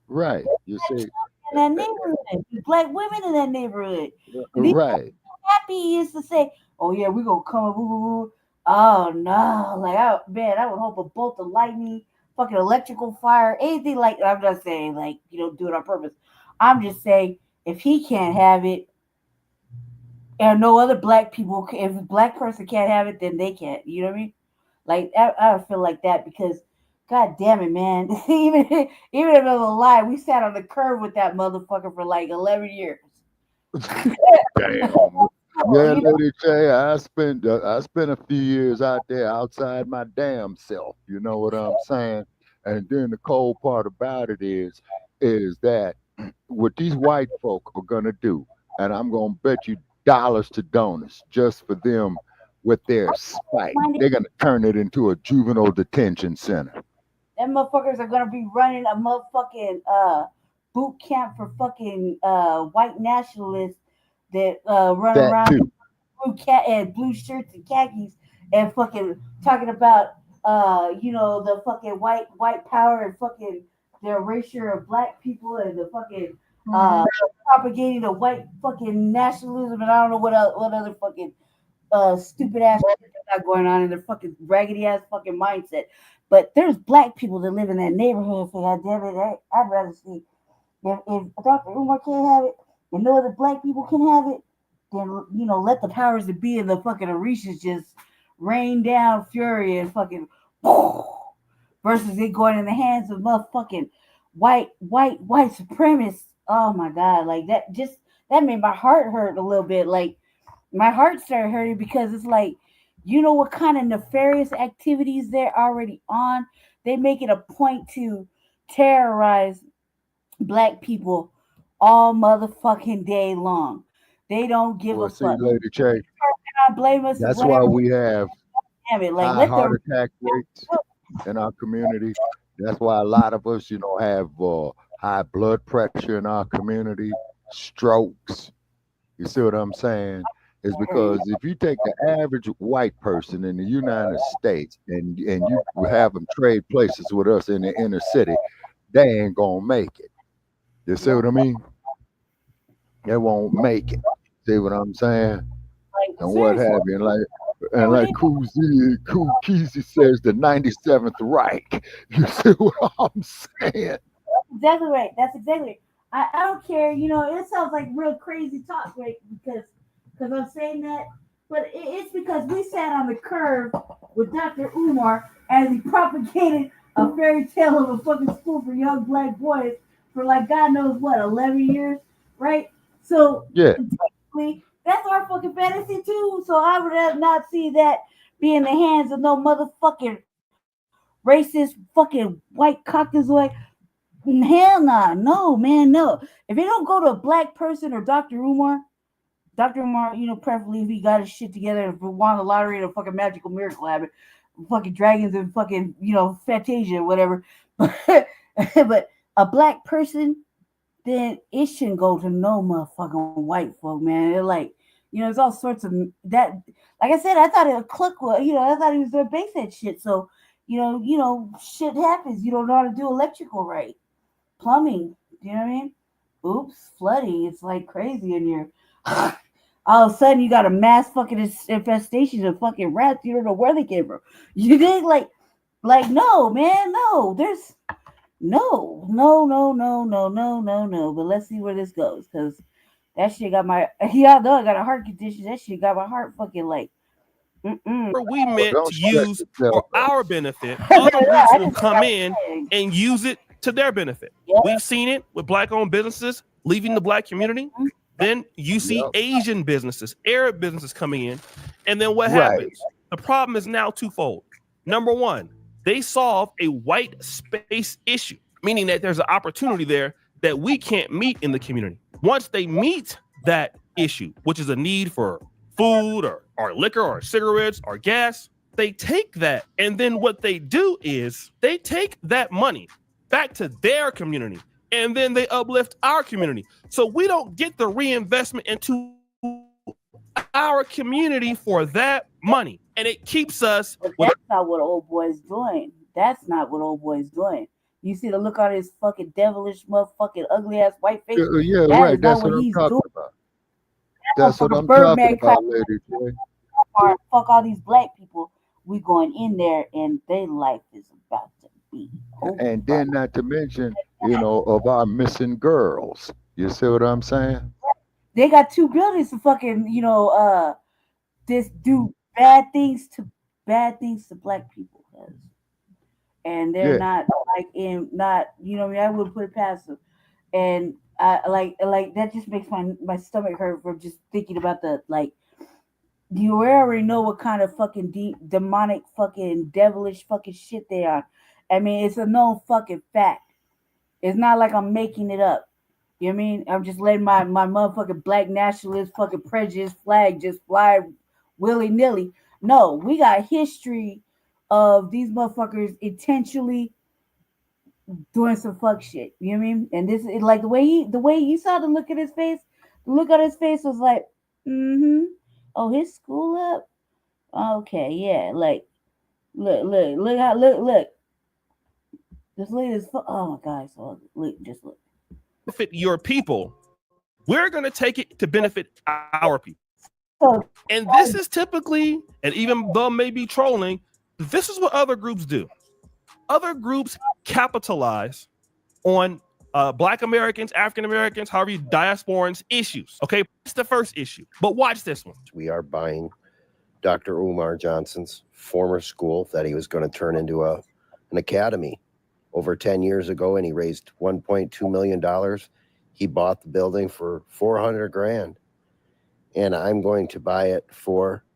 Right. You see, in that neighborhood, there's black women in that neighborhood. right. Happy he is to say, "Oh yeah, we gonna come." Oh no, like I would hope a bolt of lightning, fucking electrical fire, anything like. I'm not saying like do it on purpose. I'm just saying if he can't have it. And no other black people, if a black person can't have it, then they can't. You know what I mean? Like I feel like that because, god damn it, man. even if it was a lie, we sat on the curb with that motherfucker for like 11 years. Damn. Yeah, Lady J, I spent a few years out there outside my damn self. You know what I'm saying? And then the cold part about it is that what these white folk are gonna do, and I'm gonna bet you dollars to donuts just for them with their spite. They're gonna turn it into a juvenile detention center. Them motherfuckers are gonna be running a motherfucking boot camp for fucking white nationalists that run That around too. blue shirts and khakis and fucking talking about the fucking white power and fucking the erasure of black people and the fucking propagating the white fucking nationalism and I don't know what other fucking stupid ass shit they got going on in their fucking raggedy ass fucking mindset. But there's black people that live in that neighborhood. So goddamn it, I'd rather see if Dr. Umar can't have it and no other black people can have it, then let the powers that be in the fucking Orishas just rain down fury and fucking versus it going in the hands of motherfucking white supremacists. Oh my god, like that made my heart hurt a little bit. Like my heart started hurting because it's like, what kind of nefarious activities they're already on. They make it a point to terrorize black people all motherfucking day long. They don't give a fuck. Lady J, blame us. that's why we have damn it, like high heart attack rates in our community. That's why a lot of us, have high blood pressure in our community, strokes. You see what I'm saying? Is because if you take the average white person in the United States and you have them trade places with us in the inner city, they ain't gonna make it. You see what I mean? They won't make it. See what I'm saying? Like, and what have you? And like Cool Keezy says, the 97th Reich. You see what I'm saying? Exactly right. That's exactly right. I don't care. It sounds like real crazy talk, right? Because I'm saying that, but it's because we sat on the curb with Dr. Umar as he propagated a fairy tale of a fucking school for young black boys for like God knows what, 11 years, right? So yeah, technically, that's our fucking fantasy too. So I would not see that be in the hands of no motherfucking racist fucking white cockers like. Hell nah, no, man, no. If it don't go to a black person or Dr. Umar, preferably if he got his shit together and won the lottery and a fucking magical miracle habit, fucking dragons and fucking, Fantasia or whatever. But a black person, then it shouldn't go to no motherfucking white folk, man. They're like, You know, there's all sorts of that. Like I said, I thought it Cluck was, you know, I thought he was doing basehead shit. So, you know, shit happens. You don't know how to do electrical right, plumbing. You know what I mean? Oops, flooding. It's like crazy in here. All of a sudden, you got a mass fucking infestation of fucking rats. You don't know where they came from. You did like no, man, no. There's no. But let's see where this goes, because that shit got my I got a heart condition. That shit got my heart fucking like. We meant to use for our benefit. Other groups will come in and use it to their benefit. Yep. We've seen it with Black-owned businesses leaving the Black community. Then you see Asian businesses, Arab businesses coming in. And then what happens? The problem is now twofold. Number one, they solve a white space issue, meaning that there's an opportunity there that we can't meet in the community. Once they meet that issue, which is a need for food or liquor or cigarettes or gas, they take that. And then what they do is they take that money back to their community. And then they uplift our community. So we don't get the reinvestment into our community for that money. And it keeps us. But that's not what old boy's doing. That's not what old boy's doing. You see the look on his fucking devilish, motherfucking ugly ass white face. Yeah, that right. That's what I'm talking about. That's what I'm talking about, lady. Fuck all these Black people. We going in there and their life is about to be over. And then not to mention, you know, of our missing girls. You see what I'm saying? They got 2 buildings to fucking, you know, this do bad things to Black people, and they're not like not, you know, I wouldn't put it past them. And like that just makes my stomach hurt from just thinking about the like. You already know what kind of fucking demonic fucking devilish fucking shit they are. I mean, it's a known fucking fact. It's not like I'm making it up. You know what I mean? I'm just letting my motherfucking Black nationalist fucking prejudice flag just fly willy-nilly. No, we got history of these motherfuckers intentionally doing some fuck shit. You know what I mean? And this is like the way you saw the look at his face. The look on his face was like, oh, his school up? Okay, yeah. Like, look. Just look at this. Oh my God! So just look. Benefit your people. We're gonna take it to benefit our people. And this is typically, and even though maybe trolling, this is what other groups do. Other groups capitalize on Black Americans, African Americans, however you diasporans issues. Okay, it's the first issue. But watch this one. We are buying Dr. Umar Johnson's former school that he was going to turn into an academy over 10 years ago, and he raised $1.2 million. He bought the building for $400,000, and I'm going to buy it for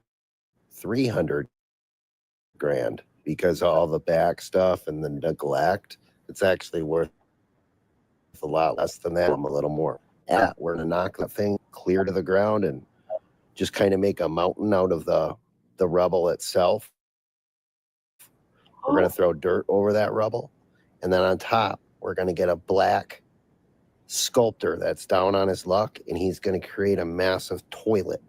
$300,000 because of all the back stuff and the neglect. It's actually worth a lot less than that. I'm a little more. Yeah, we're gonna knock the thing clear to the ground and just kind of make a mountain out of the rubble itself. We're gonna throw dirt over that rubble, and then on top we're gonna get a Black sculptor that's down on his luck, and he's gonna create a massive toilet.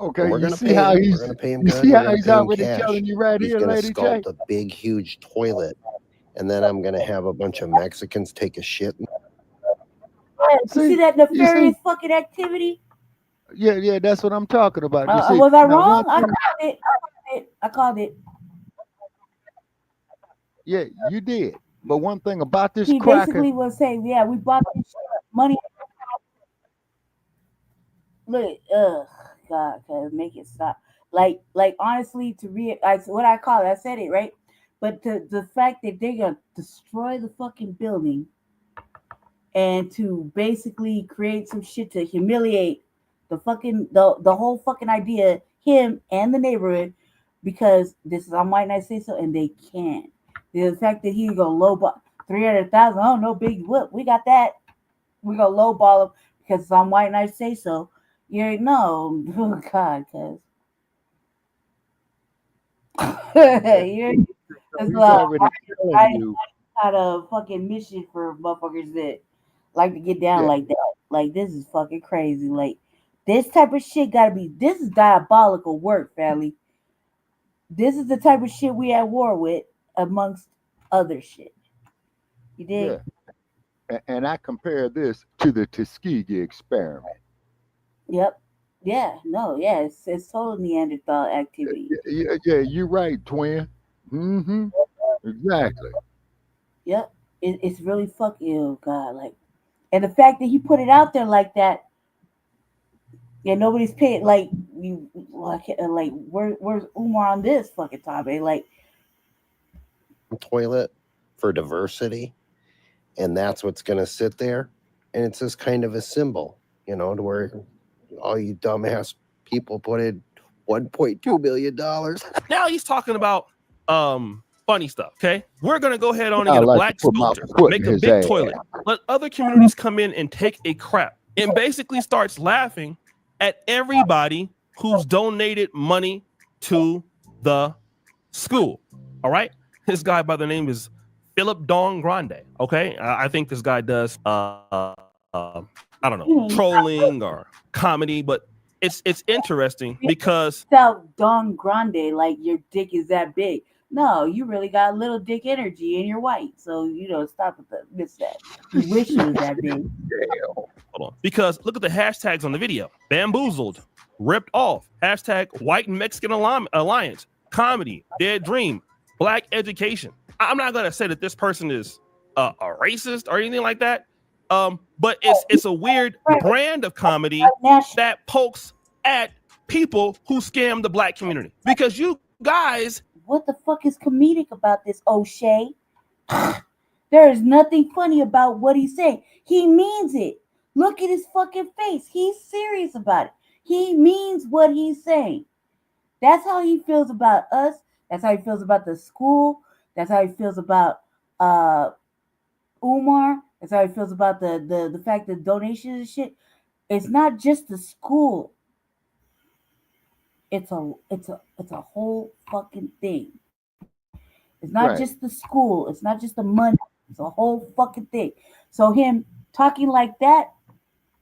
Okay, we're gonna pay him. We're gonna pay him. You see how he's already telling you right here, Lady J. He's gonna sculpt a big, huge toilet, and then I'm gonna have a bunch of Mexicans take a shit. See that nefarious fucking activity? Yeah, that's what I'm talking about. Was I wrong? I called it. Yeah, you did. But one thing about this he basically was saying, yeah, we bought this shit, money. Look, God, make it stop. Like honestly, what I call it, I said it right, but the fact that they're gonna destroy the fucking building and to basically create some shit to humiliate the whole fucking idea, him and the neighborhood, because this is on White Night Say So, and they can't. The fact that he's gonna lowball 300,000, oh no big whoop, we got that. We're gonna lowball him because it's on White Night Say So. You know, oh God, cause I had a fucking mission for motherfuckers that like to get down like that. Like this is fucking crazy. Like This type of shit gotta be. This is diabolical work, family. This is the type of shit we at war with, amongst other shit. You dig? Yeah. And I compare this to the Tuskegee experiment. Yep. Yeah. No. Yeah. It's total Neanderthal activity. Yeah, you're right, twin. Mm-hmm. Exactly. Yep. It's really fucking. Oh God. Like, and the fact that he put it out there like that. Yeah, nobody's paying. Like, you like where's Umar on this fucking topic? Like, toilet for diversity, and that's what's going to sit there, and it's just kind of a symbol, you know, to where all you dumbass people put in $1.2 million. Now he's talking about funny stuff. Okay, we're gonna go ahead on and get a black sculptor, make a big toilet, let other communities come in and take a crap, and basically starts laughing at everybody who's donated money to the school. All right, this guy by the name is Philip Don Grande. Okay, I think this guy does I don't know, trolling or comedy, but it's interesting because Don Grande, like your dick is that big. No, you really got little dick energy and you're white. So, you know, stop with the miss that. You wish it was that big. Hold on. Because look at the hashtags on the video. Bamboozled, ripped off, hashtag white and Mexican alliance, comedy, dead dream, black education. I'm not going to say that this person is a racist or anything like that. But it's a weird brand of comedy that pokes at people who scam the black community. Because you guys... What the fuck is comedic about this, O'Shea? There is nothing funny about what he's saying. He means it. Look at his fucking face. He's serious about it. He means what he's saying. That's how he feels about us. That's how he feels about the school. That's how he feels about Umar. That's how he feels about the fact that donations and shit. It's not just the school. It's a whole fucking thing. It's not just the school. It's not just the money. It's a whole fucking thing. So him talking like that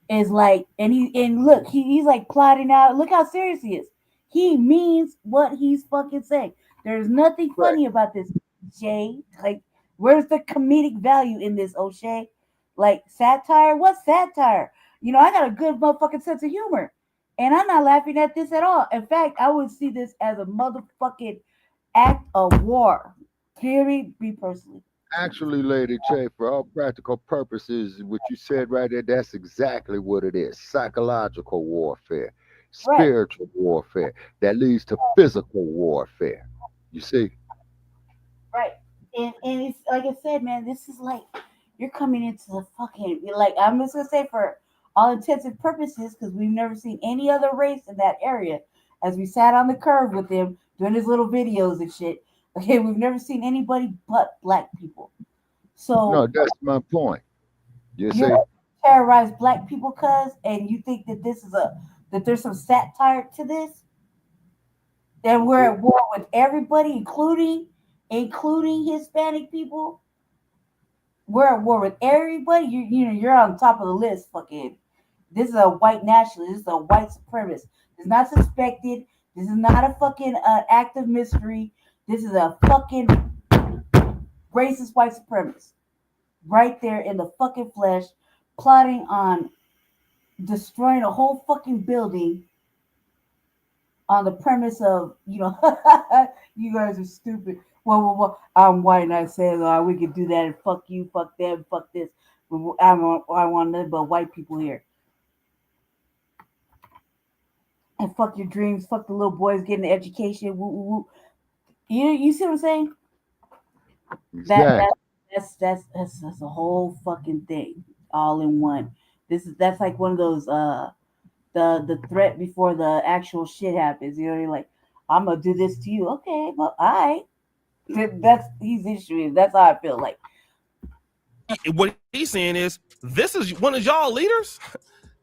is like, and look, he's like plotting out. Look how serious he is. He means what he's fucking saying. There's nothing funny about this, Jay. Like, where's the comedic value in this, O'Shea? Like, satire? What's satire? You know, I got a good motherfucking sense of humor. And I'm not laughing at this at all. In fact, I would see this as a motherfucking act of war. Hear me personally. Actually, Lady Che, for all practical purposes, what you said right there, that's exactly what it is. Psychological warfare, spiritual warfare that leads to physical warfare. You see? Right. And it's like I said, man, this is like you're coming into the fucking, like, I'm just gonna say for all intents and purposes, because we've never seen any other race in that area. As we sat on the curve with him doing his little videos and shit, okay, we've never seen anybody but black people. So no, that's my point. You see, terrorize black people, and you think that this is that there's some satire to this? That we're at war with everybody, including Hispanic people. We're at war with everybody. You're on top of the list, fucking. This is a white nationalist. This is a white supremacist. It's not suspected. This is not a fucking act of mystery. This is a fucking racist white supremacist. Right there in the fucking flesh, plotting on destroying a whole fucking building on the premise of, you guys are stupid. Well, I'm white and I say, we can do that and fuck you, fuck them, fuck this. I want nothing but white people here. And fuck your dreams, fuck the little boys getting the education. Woo, woo, woo. You see what I'm saying? Exactly. That's a whole fucking thing, all in one. That's like one of those the threat before the actual shit happens. You're like, I'm gonna do this to you. Okay, well, all right. That's he's issuing. That's how I feel like. What he's saying is, this is one of y'all leaders.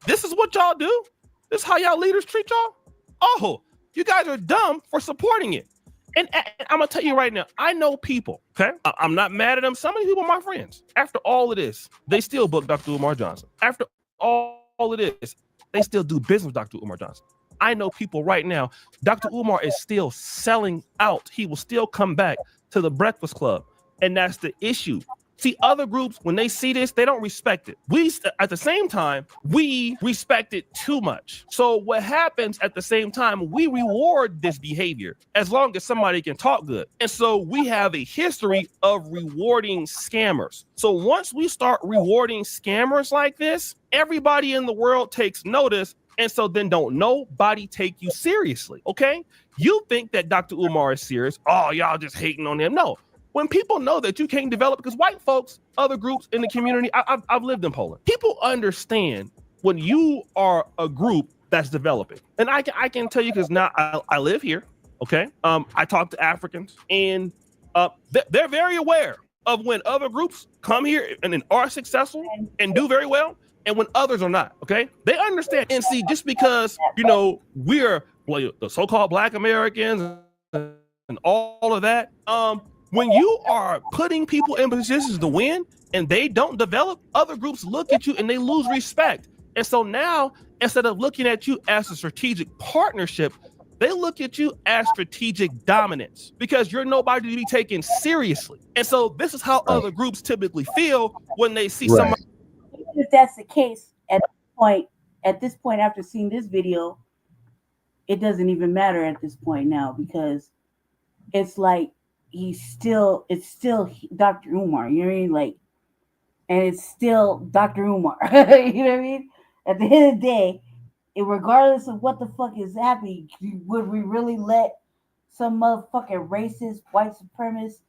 This is what y'all do. This is how y'all leaders treat y'all. Oh, you guys are dumb for supporting it. And I'm gonna tell you right now, I know people. Okay, I'm not mad at them. Some of these people are my friends. After all of this, they still book Dr. Umar Johnson. After all of this, they still do business with Dr. Umar Johnson. I know people right now, Dr. Umar is still selling out. He will still come back to the Breakfast Club. And that's the issue. See, other groups, when they see this, they don't respect it. We, at the same time, we respect it too much. So what happens at the same time, we reward this behavior as long as somebody can talk good. And so we have a history of rewarding scammers. So once we start rewarding scammers like this, everybody in the world takes notice. And so then don't nobody take you seriously, okay? You think that Dr. Umar is serious. Oh, y'all just hating on him. No. When people know that you can't develop, because white folks, other groups in the community, I've lived in Poland. People understand when you are a group that's developing. And I can tell you, because now I live here, okay? I talk to Africans, and they're very aware of when other groups come here and are successful and do very well, and when others are not, okay? They understand. And see, just because, you know, we're the so-called Black Americans and all of that, when you are putting people in positions to win and they don't develop, other groups look at you and they lose respect. And so now, instead of looking at you as a strategic partnership, they look at you as strategic dominance, because you're nobody to be taken seriously. And so this is how other groups typically feel when they see somebody. Even if that's the case, at this point, after seeing this video, it doesn't even matter at this point now, because it's like, it's still Dr. Umar, you know what I mean? Like, and it's still Dr. Umar, you know what I mean? At the end of the day, regardless of what the fuck is happening, would we really let some motherfucking racist, white supremacist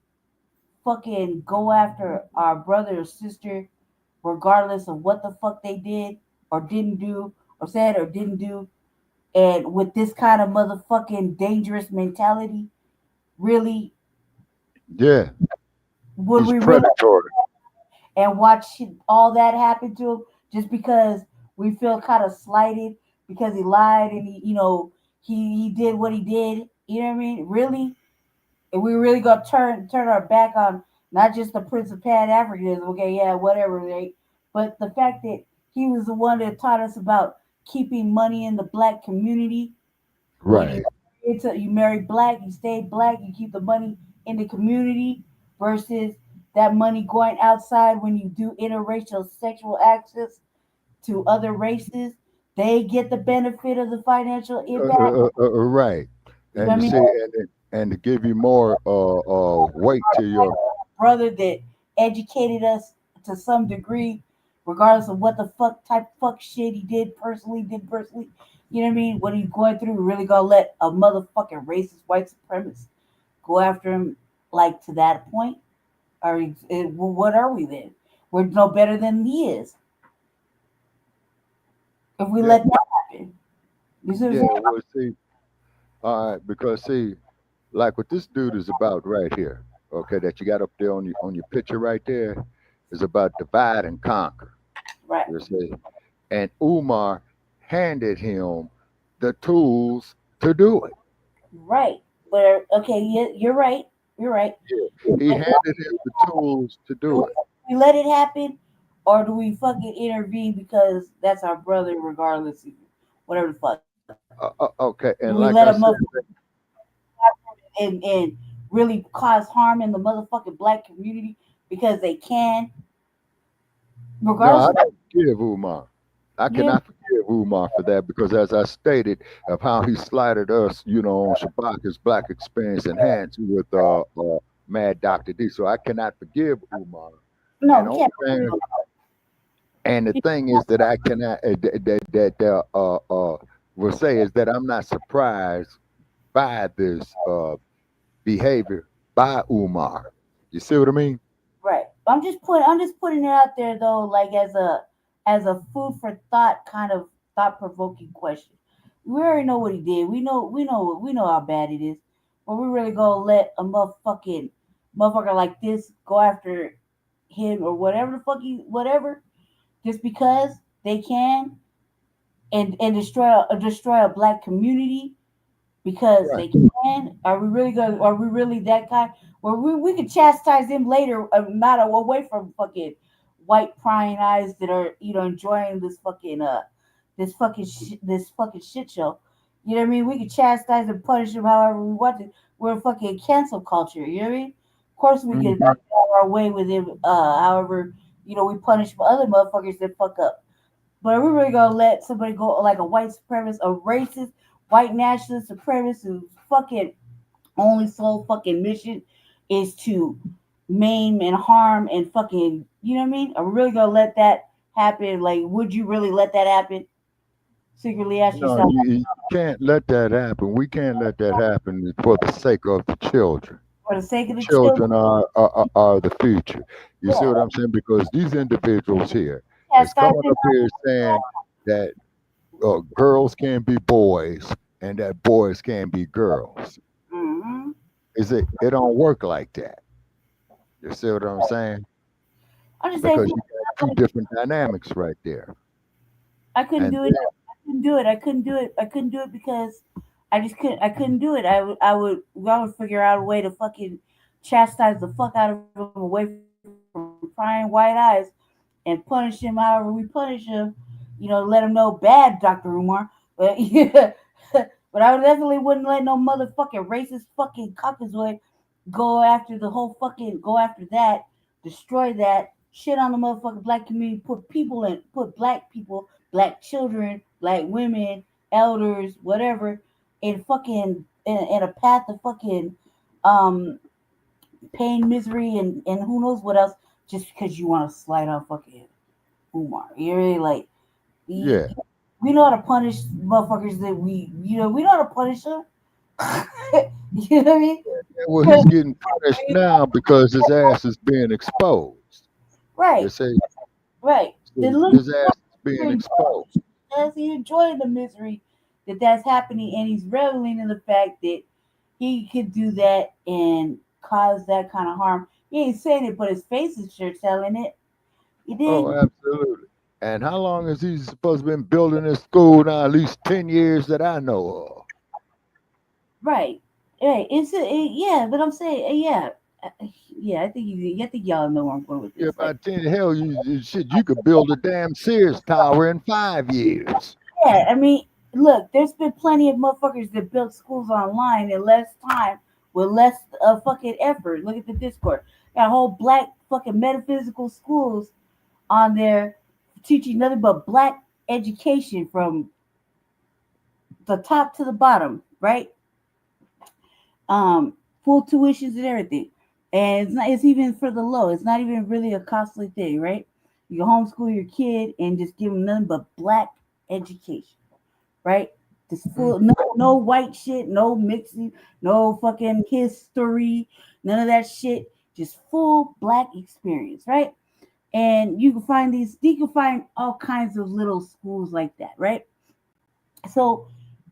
fucking go after our brother or sister, regardless of what the fuck they did or didn't do, or said or didn't do? And with this kind of motherfucking dangerous mentality, really? Yeah. Would He's we predatory. really and watch all that happen to him just because we feel kind of slighted because he lied and he did what he did? You know what I mean? Really? And we really gonna turn our back on not just the Prince of Pan Africanism, okay, yeah, whatever, right? But the fact that he was the one that taught us about keeping money in the Black community. Right. You marry Black, you stay Black, you keep the money in the community, versus that money going outside when you do interracial sexual access to other races. They get the benefit of the financial impact. Right. And You to see, and to give you more weight to your brother that educated us to some degree, regardless of what the fuck shit he did personally. You know what I mean? What he's going through, really gonna let a motherfucking racist white supremacist go after him like to that point? Or what are we then? We're no better than he is. If we let that happen. You see what I'm saying? Well, see, all right, because see, like what this dude is about right here, okay, that you got up there on your picture right there, is about divide and conquer. Right. You see, and Umar handed him the tools to do it. Right. But okay, you're right. You're right. Yeah. He handed him the tools to do it. We let it happen, or do we fucking intervene because that's our brother, regardless of whatever the fuck? Okay, and we like let I him said, and really cause harm in the motherfucking Black community because they can. Regardless, no, I don't forgive Umar. I cannot forgive Umar for that, because as I stated of how he slighted us, on Shabaka's Black Experience Enhanced with Mad Dr. D. So I cannot forgive Umar. No, and the thing is that I cannot will say is that I'm not surprised by this behavior by Umar. You see what I mean? Right. I'm just putting it out there though, like as a food for thought, kind of thought-provoking question. We already know what he did. We know how bad it is. But we really gonna let a motherfucker like this go after him or whatever the fuck whatever, just because they can, and destroy a Black community because they can? Are we really that kind? Well, we could chastise them later, not away from fucking white prying eyes that are enjoying this fucking this fucking shit show. You know what I mean? We can chastise and punish them however we want to. We're a fucking cancel culture. You know what I mean? Of course, we can have our way with it. However, you know, we punish other motherfuckers that fuck up. But are we really gonna let somebody go like a white supremacist, a racist, white nationalist supremacist whose fucking only sole fucking mission is to maim and harm and fucking, you know what I mean? Are we really gonna let that happen? Like, would you really let that happen? Secretly ask No, yourself. you can't let that happen. We can't let that happen for the sake of the children. For the sake of the Children are the future. You see what I'm saying? Because these individuals here is coming up here saying that girls can be boys and that boys can be girls. Mm-hmm. It don't work like that. You see what I'm saying? I'm just because saying, you got two different dynamics right there. I couldn't do it. I couldn't do it because I just couldn't. I couldn't do it. I would figure out a way to fucking chastise the fuck out of him away from prying white eyes and punish him however we punish him. You know, let him know bad, Dr. Umar. But yeah, but I definitely wouldn't let no motherfucking racist fucking caucasoid go after that, destroy that, shit on the motherfucking black community, put black people, black children, black women, elders, whatever, in a path of fucking pain, misery, and who knows what else, just because you want to slide on fucking Umar. You're really like, Yeah. we know how to punish motherfuckers that we know how to punish them. You know what I mean? Well, he's getting punished now because his ass is being exposed. Right. You see? Right. So his ass is being exposed. Does he enjoy the misery that's happening, and he's reveling in the fact that he could do that and cause that kind of harm. He ain't saying it, but his face is sure telling it. He did. Oh, absolutely. And how long has he supposed to been building this school now? At least 10 years that I know of. Right. Right. Yeah, but I'm saying, yeah. Yeah, I think y'all know where I'm going with this. Yeah, about 10, hell, you could build a damn Sears Tower in 5 years. Yeah, I mean, look, there's been plenty of motherfuckers that built schools online in less time with less fucking effort. Look at the Discord. Got whole black fucking metaphysical schools on there teaching nothing but black education from the top to the bottom, right? Full tuitions and everything. And it's even for the low. It's not even really a costly thing, right? You homeschool your kid and just give them nothing but black education, right? Just full, no white shit, no mixing, no fucking history, none of that shit. Just full black experience, right? And you can find all kinds of little schools like that, right? So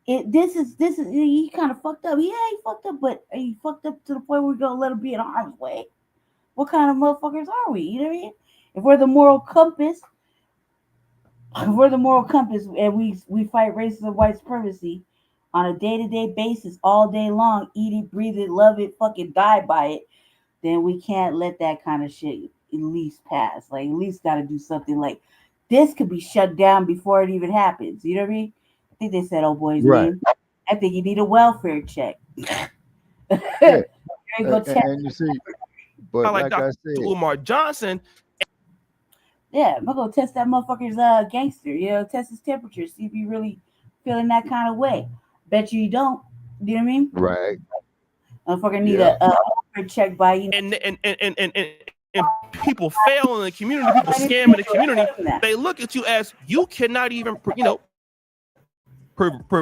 this is he kind of fucked up. Yeah, he fucked up, but he fucked up to the point where we're gonna let him be in harm's way. What kind of motherfuckers are we? You know what I mean? If we're the moral compass, and we fight racism, white supremacy on a day-to-day basis, all day long, eat it, breathe it, love it, fucking die by it, then we can't let that kind of shit at least pass. Like, at least got to do something like this could be shut down before it even happens. You know what I mean? I think they said, "Oh boy's name." I think you need a welfare check. Yeah. And you see, but like Dr. I said, Umar Johnson. Yeah, I'm gonna test that motherfucker's gangster. You know, test his temperature, see if you really feeling that kind of way. Bet you don't. You know what I mean? Right. Motherfucker need a check by you. And people fail in the community, people scam in the community. They look at you as you cannot even,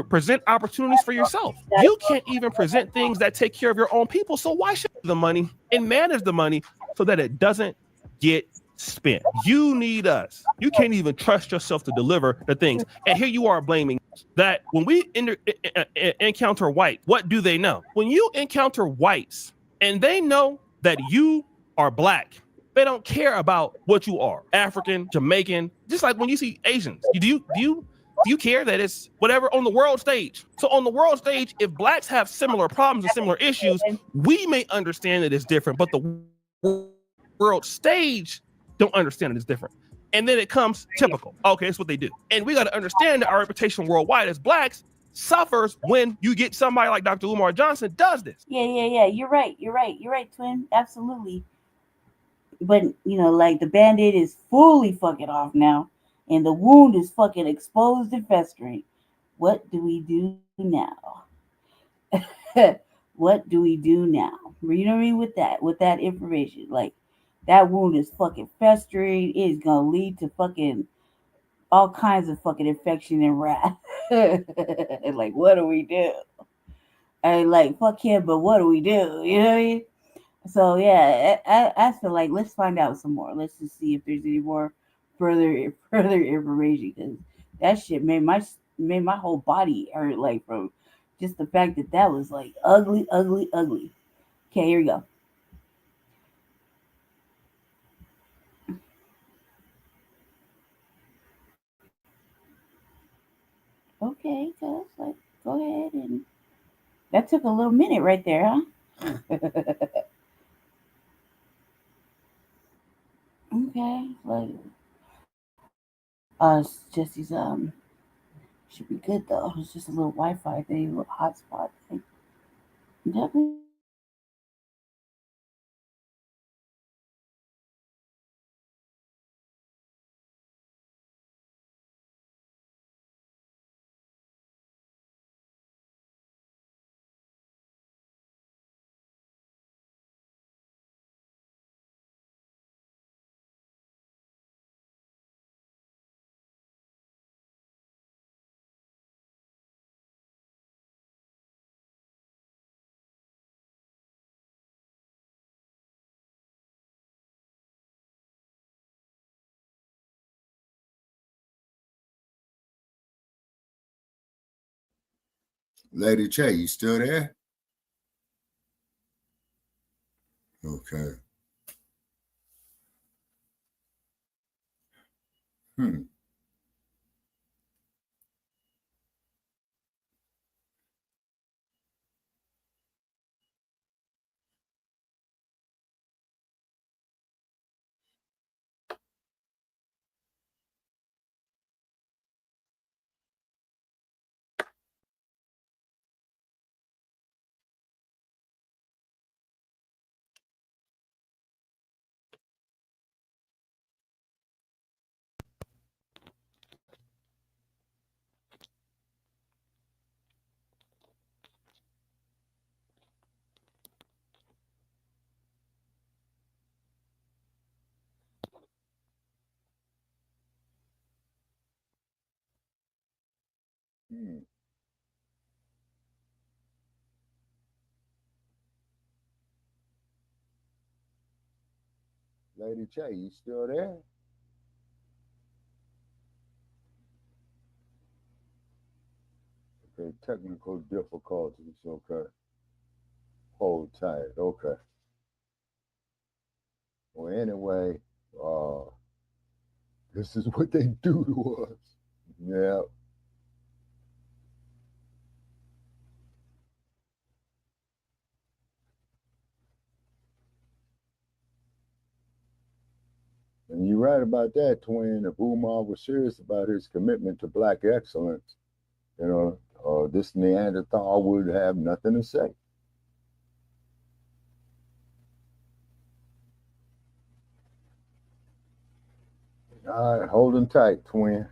present opportunities for yourself. You can't even present things that take care of your own people. So why should the money and manage the money so that it doesn't get spent? You need us. You can't even trust yourself to deliver the things. And here you are blaming that when we encounter white, what do they know? When you encounter whites and they know that you are black, they don't care about what you are, African, Jamaican, just like when you see Asians. Do you care that it's whatever on the world stage? So on the world stage, if blacks have similar problems and similar issues, we may understand that it's different, but the world stage don't understand it is different. and then it comes typical. Okay, that's what they do. And we got to understand that our reputation worldwide as blacks suffers when you get somebody like Dr. Umar Johnson does this. Yeah. You're right, twin. Absolutely. But like the band-aid is fully fucking off now, and the wound is fucking exposed and festering. What do we do now? What do we do now? You know what I mean? With that information, like that wound is fucking festering. It is gonna lead to fucking all kinds of fucking infection and wrath. And like, what do we do? And like, fuck him, but what do we do? You know what I mean? So yeah, I feel like let's find out some more. Let's just see if there's any more further information, because that shit made my whole body hurt, like from just the fact that was like ugly. Okay, here we go. Okay, cuz like go ahead, and that took a little minute right there, huh? Okay, like Jesse's should be good though. It's just a little Wi-Fi thing, a little hotspot thing. Definitely. Lady Che, you still there? Okay. Hmm. Lady Che, you still there? Okay, technical difficulties. Okay, hold tight. Okay. Well, anyway, this is what they do to us. Yeah. And you're right about that, twin. If Umar was serious about his commitment to black excellence, this Neanderthal would have nothing to say. All right, holding tight, twin.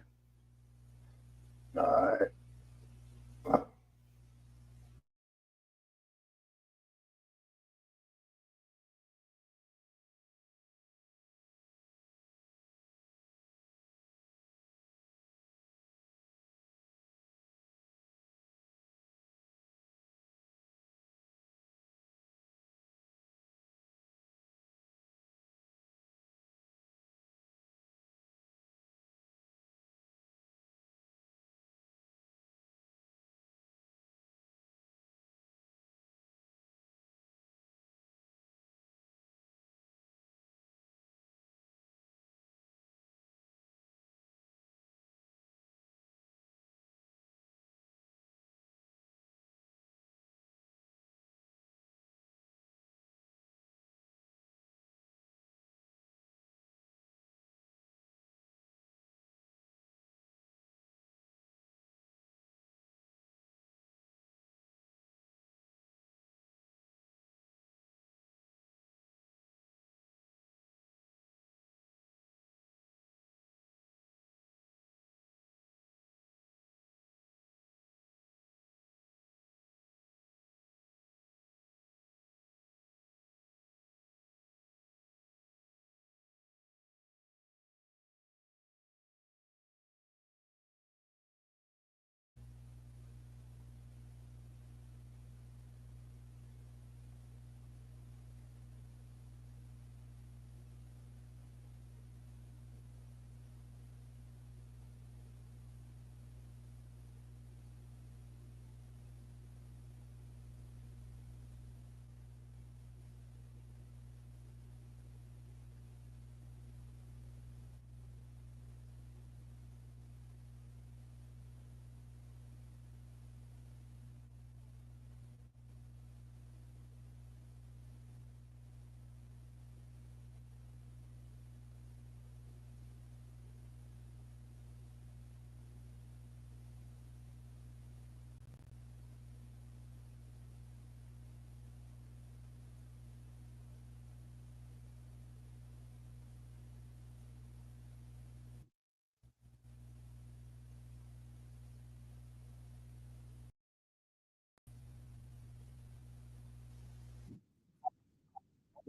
All right.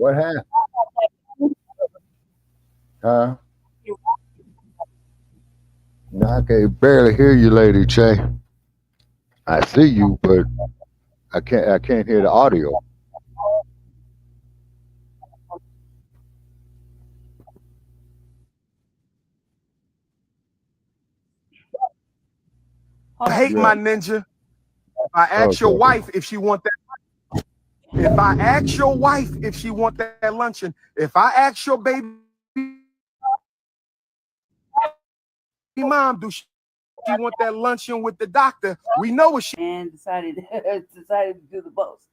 What happened? Huh? No, I can barely hear you, Lady Che. I see you, but I can't hear the audio. Hate Yeah. my ninja. If I ask your wife if she want that, if I ask your wife if she want that luncheon, if I ask your baby mom, do she want that luncheon with the doctor? We know what she and decided to do the most.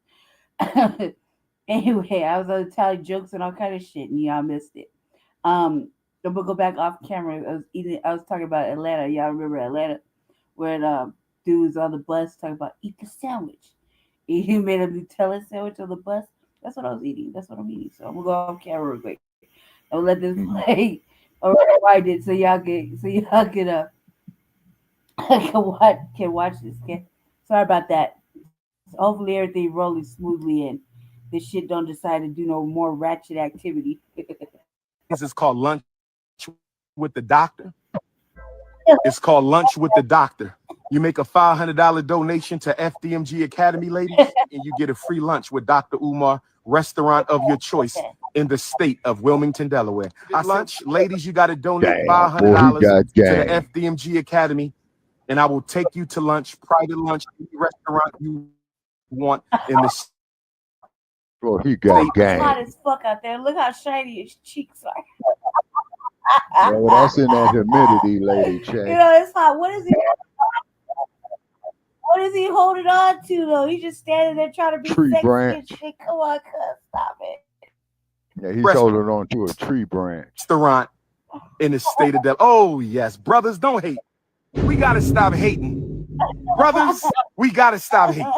Anyway, I was telling jokes and all kind of shit, and y'all missed it. I'm gonna go back off camera. I was talking about Atlanta. Y'all remember Atlanta, where the dude was on the bus talking about eat the sandwich. He made a Nutella sandwich on the bus. That's what I was eating. That's what I'm eating. So I'm gonna go off camera real quick. I'll let this play. Or I did so y'all can can watch this. Okay? Sorry about that. So hopefully everything rolling smoothly and this shit don't decide to do no more ratchet activity. This is called lunch with the doctor. It's called lunch with the doctor. You make a $500 donation to FDMG Academy, ladies, and you get a free lunch with Dr. Umar, restaurant of your choice in the state of Wilmington, Delaware. Lunch, ladies, you got to donate $500 to the FDMG Academy, and I will take you to lunch, private lunch, any restaurant you want in the state. Well, he got gang. It's hot as fuck out there. Look how shiny his cheeks are. Yeah, well, that's in that humidity, Lady Che. You know, it's hot. What is he holding on to though? He's just standing there trying to be tree sexy branch. and shit. Come on, cuz, stop it. Yeah, he's holding on to a tree branch. Restaurant in the state of Delaware. Oh yes, brothers, don't hate. We gotta stop hating. Brothers, we gotta stop hating.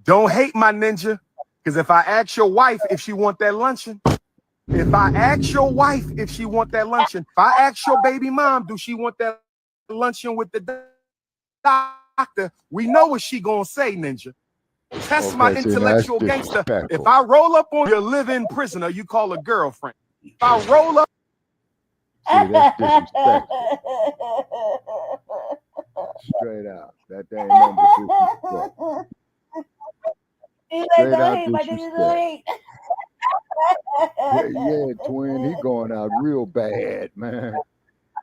Don't hate my ninja. Because if I ask your wife if she want that luncheon, if I ask your wife if she want that luncheon, if I ask your baby mom, do she want that luncheon with the doctor, we know what she gonna say, ninja. Test my intellectual gangster. If I roll up on your live-in prisoner, you call a girlfriend. If I roll up, see, that's disrespectful. Straight out. That ain't number disrespect. Straight out disrespect. Yeah, twin, he going out real bad, man.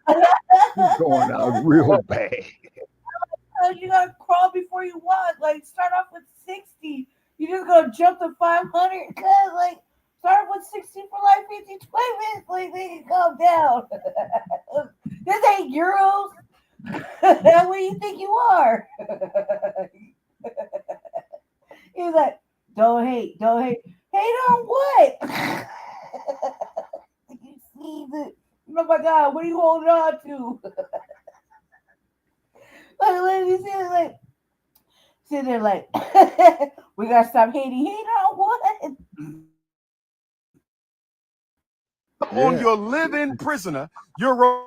He's going out real bad. You gotta crawl before you walk. Like, start off with 60. You just gonna jump to 500. Cause like, start with 60 for like 50, 20 minutes. Like, they can calm down. This ain't euros. What do you think you are? He's like, don't hate. Hate on what? You see the, oh my God, what are you holding on to? Let me see it, like, sitting there like, we gotta stop hating. Hate on what? on your live-in prisoner, your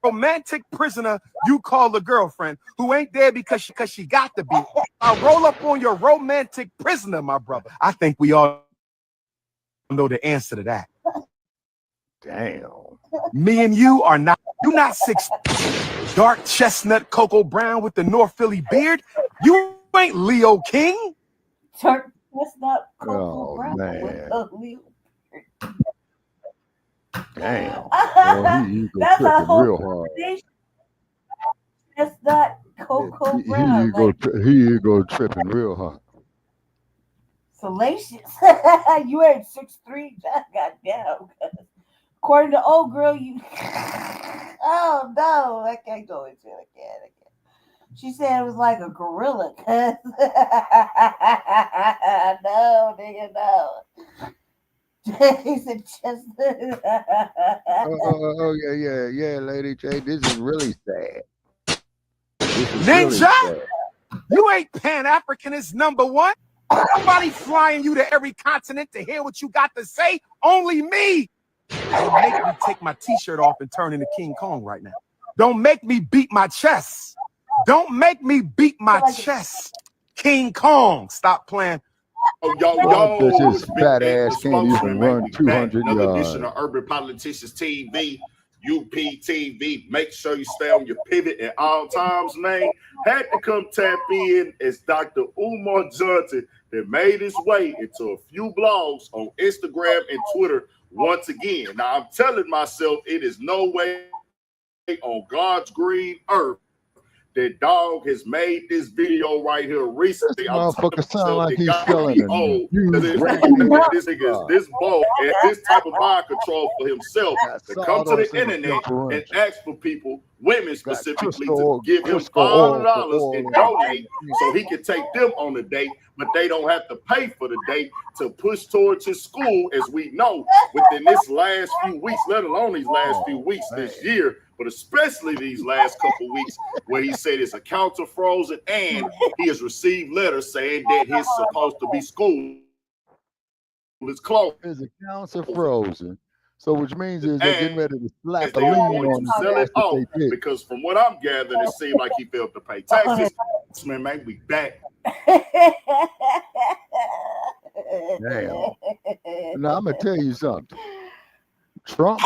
romantic prisoner, you call the girlfriend who ain't there because she got to be. I roll up on your romantic prisoner, my brother. I think we all know the answer to that. Damn. Me and you are not. You not 6 dark chestnut cocoa brown with the North Philly beard. You ain't Leo King. Dark chestnut cocoa brown man. with a Leo. Damn. Well, he that's a whole real hard. Chestnut cocoa brown. He go tripping real hard. Salacious. You ain't 6'3". Goddamn. According to old girl, you. Oh no, I can't go into it. I can't. She said it was like a gorilla. No, nigga, no. He said chestnut. Oh yeah, Lady J. This is really sad. Ninja, you ain't Pan-Africanist #1. Nobody flying you to every continent to hear what you got to say. Only me. Don't make me take my t-shirt off and turn into King Kong right now. Don't make me beat my chest. Don't make me beat my chest. King Kong. Stop playing. Fuck that his Big fat Ed, ass the can't even spokesman, man. run We back. 200 Another edition yards. of Urban Politicians TV, UPTV. Make sure you stay on your pivot at all times, man. Had to come tap in as Dr. Umar Johnson that made his way into a few blogs on Instagram and Twitter once again. Now, I'm telling myself it is no way on God's green earth that dog has made this video right here recently. This I'm motherfucker sound myself, like it he's got selling me a old huge because this nigga is this bold and this type of mind control for himself to come to the internet and ask for people, women specifically, to give him $500 and donate so he can take them on a date, but they don't have to pay for the date to push towards his school, as we know, within this last few weeks, let alone these last few weeks this year, but especially these last couple weeks where he said his accounts are frozen and he has received letters saying that his supposed to be school is closed. His accounts are frozen. So which means is they're getting ready to slap a lien on his sell it ass off if they did. because from what I'm gathering, it seemed like he failed to pay taxes. Man, we back. Damn. Now I'm gonna tell you something. Trump.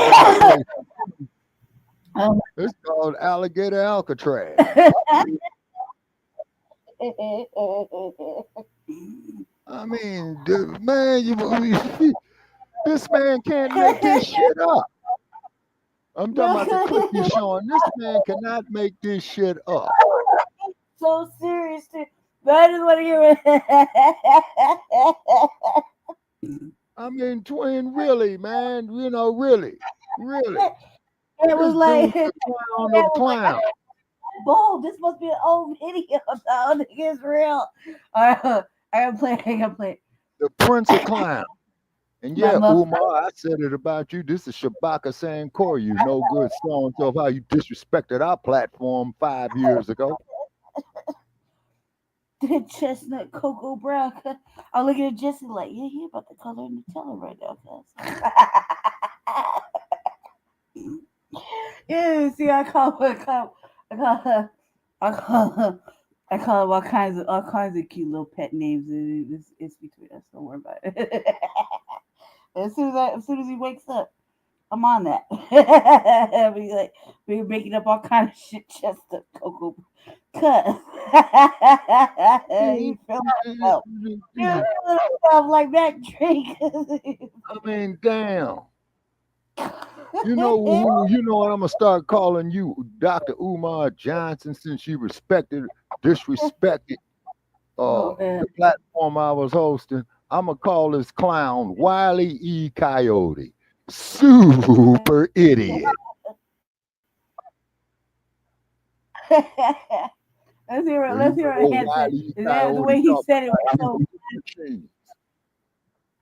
It's called alligator Alcatraz. I mean, dude, man, this man can't make this shit up. I'm talking about the clip he's showing. This man cannot make this shit up. So serious, too. But I just want to hear it. I mean, twin, really, man. You know, really. It was like clown. Boom, this must be an old video. No, it's real. All right, I gotta play. The Prince of Clown. And yeah, Umar, I said it about you. This is Shabaka Sankor, you no good so-and-so of how you disrespected our platform 5 years ago. The chestnut cocoa brown. I'm looking at Jesse like, yeah, he about to color Nutella right now, cuz. Yeah, see, I call her all kinds of cute little pet names. It's between us. Don't worry about it. As soon as he wakes up, I'm on that. We're making up all kind of shit just to cocoa cut. You feel myself. You feel myself like that drink. I mean, damn. You know what? I'm gonna start calling you Dr. Umar Johnson, since you disrespected the platform I was hosting. I'm gonna call this clown Wiley E. Coyote. Super idiot. Let's hear it. Is that the way he said it? So...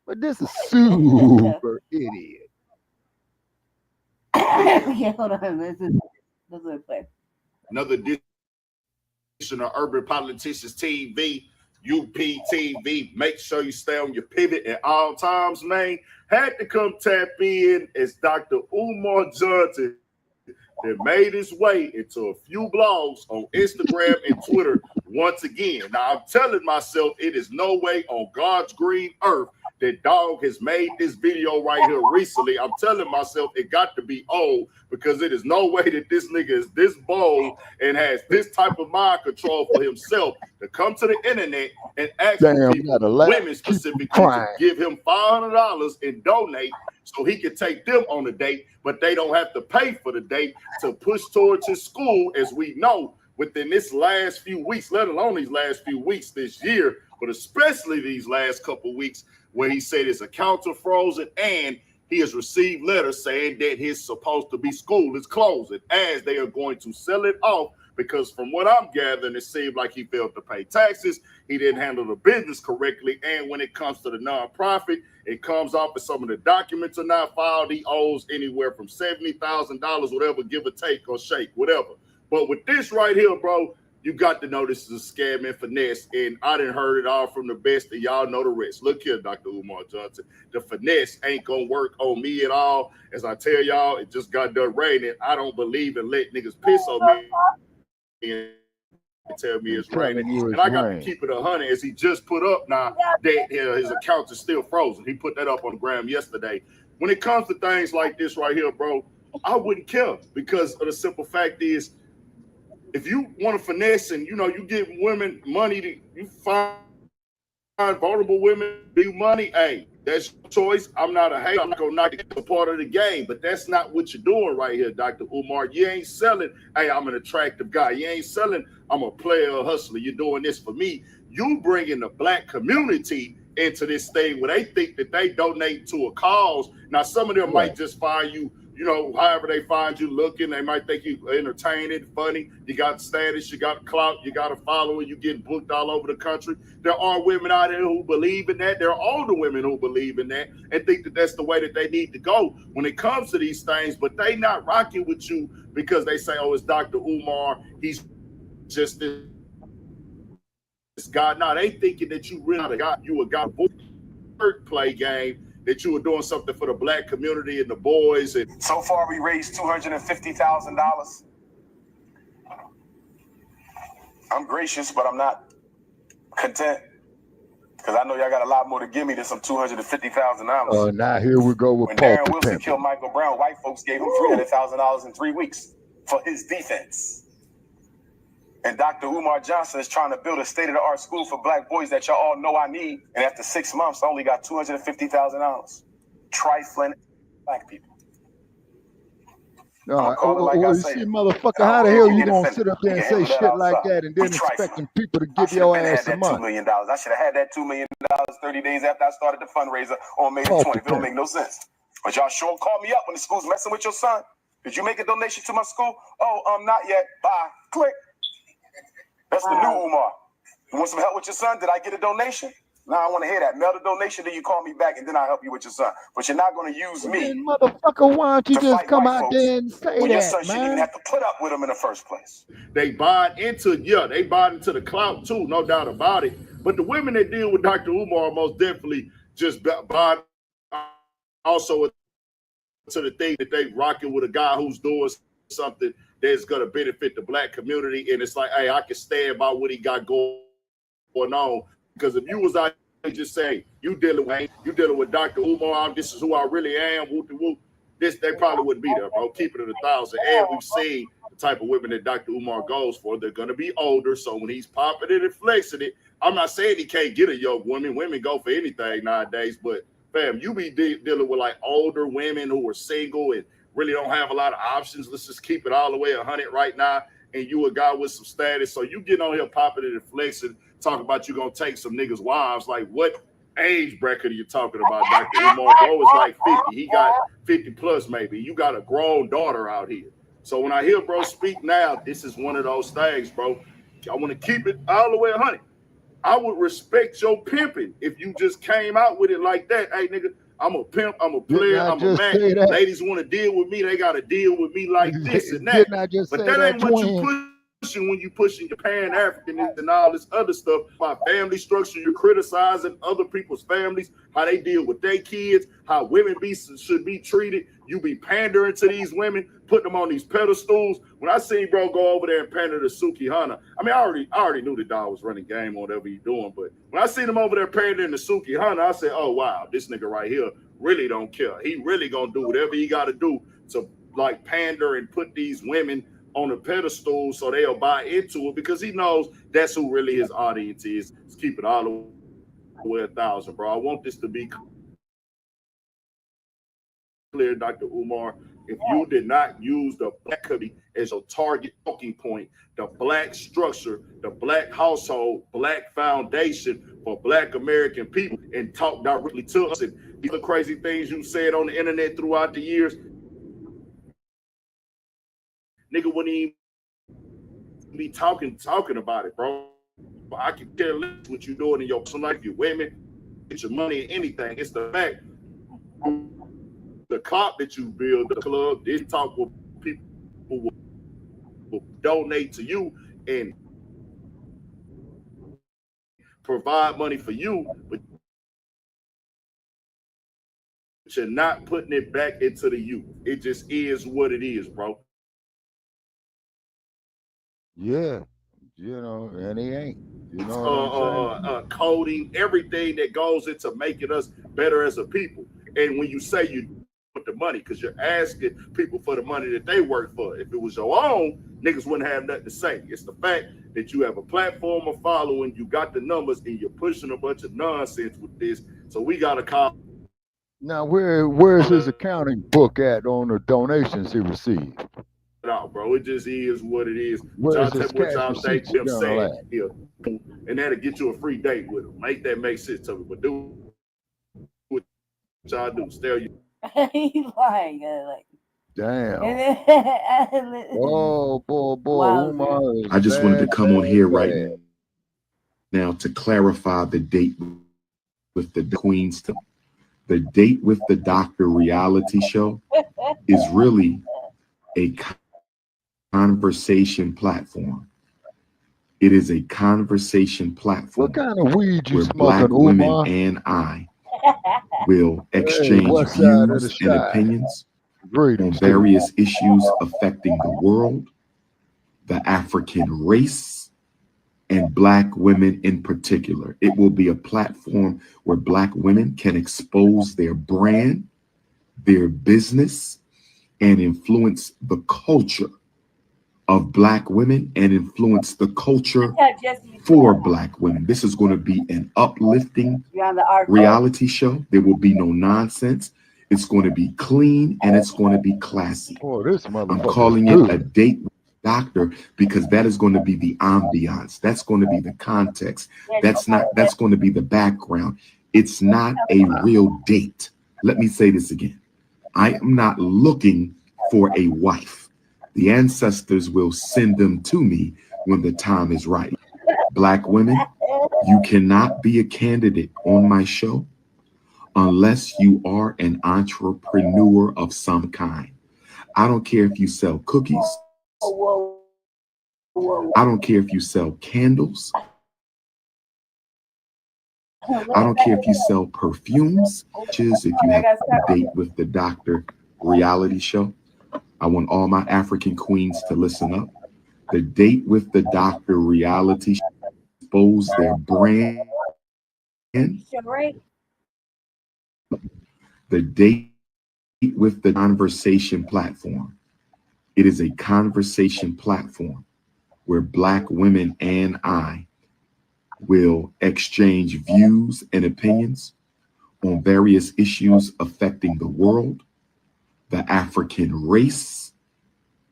But this is super idiot. Okay, hold on. Let's play. Another edition of Urban Politicians TV, UPTV. Make sure you stay on your pivot at all times, man. Had to come tap in as Dr. Umar Johnson that made his way into a few blogs on Instagram and Twitter once again. Now, I'm telling myself it is no way on God's green earth that dog has made this video right here recently. I'm telling myself it got to be old because it is no way that this nigga is this bold and has this type of mind control for himself to come to the internet and ask people, women specifically, to give him $500 and donate so he can take them on a date, but they don't have to pay for the date to push towards his school, as we know, within this last few weeks, let alone these last few weeks this year, but especially these last couple weeks, where he said his accounts are frozen and he has received letters saying that his supposed to be school is closing, as they are going to sell it off, because from what I'm gathering, it seemed like he failed to pay taxes, he didn't handle the business correctly, and when it comes to the nonprofit, it comes off as some of the documents are not filed. He owes anywhere from $70,000, whatever, give or take or shake, whatever. But with this right here, bro, you got to know this is a scam and finesse, and I done heard it all from the best, and y'all know the rest. Look here, Dr. Umar Johnson. The finesse ain't gonna work on me at all. As I tell y'all, it just got done raining. I don't believe in letting niggas piss on me and tell me it's telling raining. you And it's I got to rain. keep it 100 as he just put up now that his account is still frozen. He put that up on the gram yesterday. When it comes to things like this right here, bro, I wouldn't care because of the simple fact is, if you want to finesse and, you know, you give women money to, you find vulnerable women do money, hey, that's your choice. I'm not a hater. I'm not going to knock it. It's a part of the game, but that's not what you're doing right here, Dr. Umar. You ain't selling, hey, I'm an attractive guy. You ain't selling, I'm a player, a hustler. You're doing this for me. You bringing the black community into this thing where they think that they donate to a cause. Now, some of them might just find you, you know, however they find you looking, they might think you entertaining, funny. You got status, you got clout, you got a following, you getting booked all over the country. There are women out there who believe in that. There are older women who believe in that and think that that's the way that they need to go when it comes to these things, but they not rocking with you because they say, oh, it's Dr. Umar. He's just this guy. Now, they thinking that you really got you a guy play game, that you were doing something for the black community and the boys. And so far, we raised $250,000. I'm gracious, but I'm not content because I know y'all got a lot more to give me than some $250,000. Now here we go with when Paul Darren Wilson killed Michael Brown, white folks gave him $300,000 in 3 weeks for his defense. And Dr. Umar Johnson is trying to build a state-of-the-art school for black boys that y'all all know I need. And after 6 months, I only got $250,000. Trifling black people. You see, motherfucker, how the hell you gonna sit up there and say shit like that and then expecting people to give your ass some money? $2 million. I should have had that $2 million 30 days after I started the fundraiser on May the 20th. It don't make no sense. But y'all sure call me up when the school's messing with your son. Did you make a donation to my school? Oh, not yet. Bye. Click. That's the new Umar. You want some help with your son? Did I get a donation? No, I want to hear that. Mail the donation, then you call me back, and then I'll help you with your son. But you're not going to use me. Man, motherfucker, why don't you just come out there and say when that, your son shouldn't even man? have to put up with him in the first place. They buy into, they buy into the clout too, no doubt about it. But the women that deal with Dr. Umar most definitely just buy also to the thing that they rocking with a guy who's doing something that's going to benefit the black community. And it's like, hey, I can stand by what he got going on. Because if you was out there just saying, you dealing with Dr. Umar, this is who I really am, whoop-de-whoop, they probably wouldn't be there, bro. Keep it at 1,000. And we've seen the type of women that Dr. Umar goes for. They're going to be older. So when he's popping it and flexing it, I'm not saying he can't get a young woman. Women go for anything nowadays. But, fam, you be dealing with, like, older women who are single and really don't have a lot of options. Let's just keep it all the way 100 right now. And you a guy with some status. So you get on here popping it and flexing, talking about you going to take some niggas' wives. Like, what age bracket are you talking about, Dr. Umar? Bro is like 50. He got 50 plus maybe. You got a grown daughter out here. So when I hear bro speak now, this is one of those things, bro. I want to keep it all the way 100. I would respect your pimping if you just came out with it like that. Hey, nigga, I'm a pimp, I'm a player, I'm a man. Ladies want to deal with me, they got to deal with me like this and that. But that ain't what you pushing when you pushing your Pan-Africanism and all this other stuff. My family structure, you're criticizing other people's families, how they deal with their kids, how women should be treated. You be pandering to these women, putting them on these pedestals. When I seen bro go over there and pander to Suki Hana, I mean, I already knew the dog was running game or whatever he's doing, but when I seen him over there pandering to Suki Hana, I said, oh, wow, this nigga right here really don't care. He really gonna do whatever he got to do to, like, pander and put these women on a pedestal so they'll buy into it because he knows that's who really his audience is. Let's keep it all the way 1,000, bro. I want this to be clear, Dr. Umar. If you did not use the black community as your target talking point, the black structure, the black household, black foundation for black American people, and talk directly to us and these are crazy things you said on the internet throughout the years, nigga wouldn't even be talking about it, bro. I can care less what you're doing in your personal life, your women, get your money, anything. It's the fact, the clock that you build, the club, this talk with people who will donate to you and provide money for you, but you're not putting it back into the youth. It just is what it is, bro. Yeah, you know, and he ain't. You know what I'm saying? Coding, everything that goes into making us better as a people. And when you say you with the money, because you're asking people for the money that they work for. If it was your own, niggas wouldn't have nothing to say. It's the fact that you have a platform of following, you got the numbers, and you're pushing a bunch of nonsense with this. So we got to call. Now, where's his accounting book at on the donations he received? Out, bro. It just is what it is. Where's Y'all his what cash y'all think receipts him journal at? saying here, and that'll get you a free date with him. Make that make sense to me. But do what y'all do. Stay you. He's lying. Damn. Oh, boy. wow, Umar is I just wanted to bad, come on here bad. right now to clarify the date with the Queens. The Date with the Doctor reality show is really a conversation platform. It is a conversation platform. What kind of weed you where smoking, Black women Umar? and I will exchange what side of the views and side? opinions on Greetings to you. various issues affecting the world, the African race, and Black women in particular. It will be a platform where Black women can expose their brand, their business, and influence the culture of Black women and influence the culture for Black women. This is going to be an uplifting reality show. There will be no nonsense. It's going to be clean and it's going to be classy. Boy, this I'm motherfucker's calling it good. a date with the doctor because that is going to be the ambiance. That's going to be the context. That's going to be the background. It's not a real date. Let me say this again. I am not looking for a wife. The ancestors will send them to me when the time is right. Black women, you cannot be a candidate on my show unless you are an entrepreneur of some kind. I don't care if you sell cookies. I don't care if you sell candles. I don't care if you sell perfumes. If you have a Date with the Doctor reality show, I want all my African queens to listen up. The Date with the Doctor reality show expose their brand. The Date with the Conversation platform. It is a conversation platform where Black women and I will exchange views and opinions on various issues affecting the world, the African race,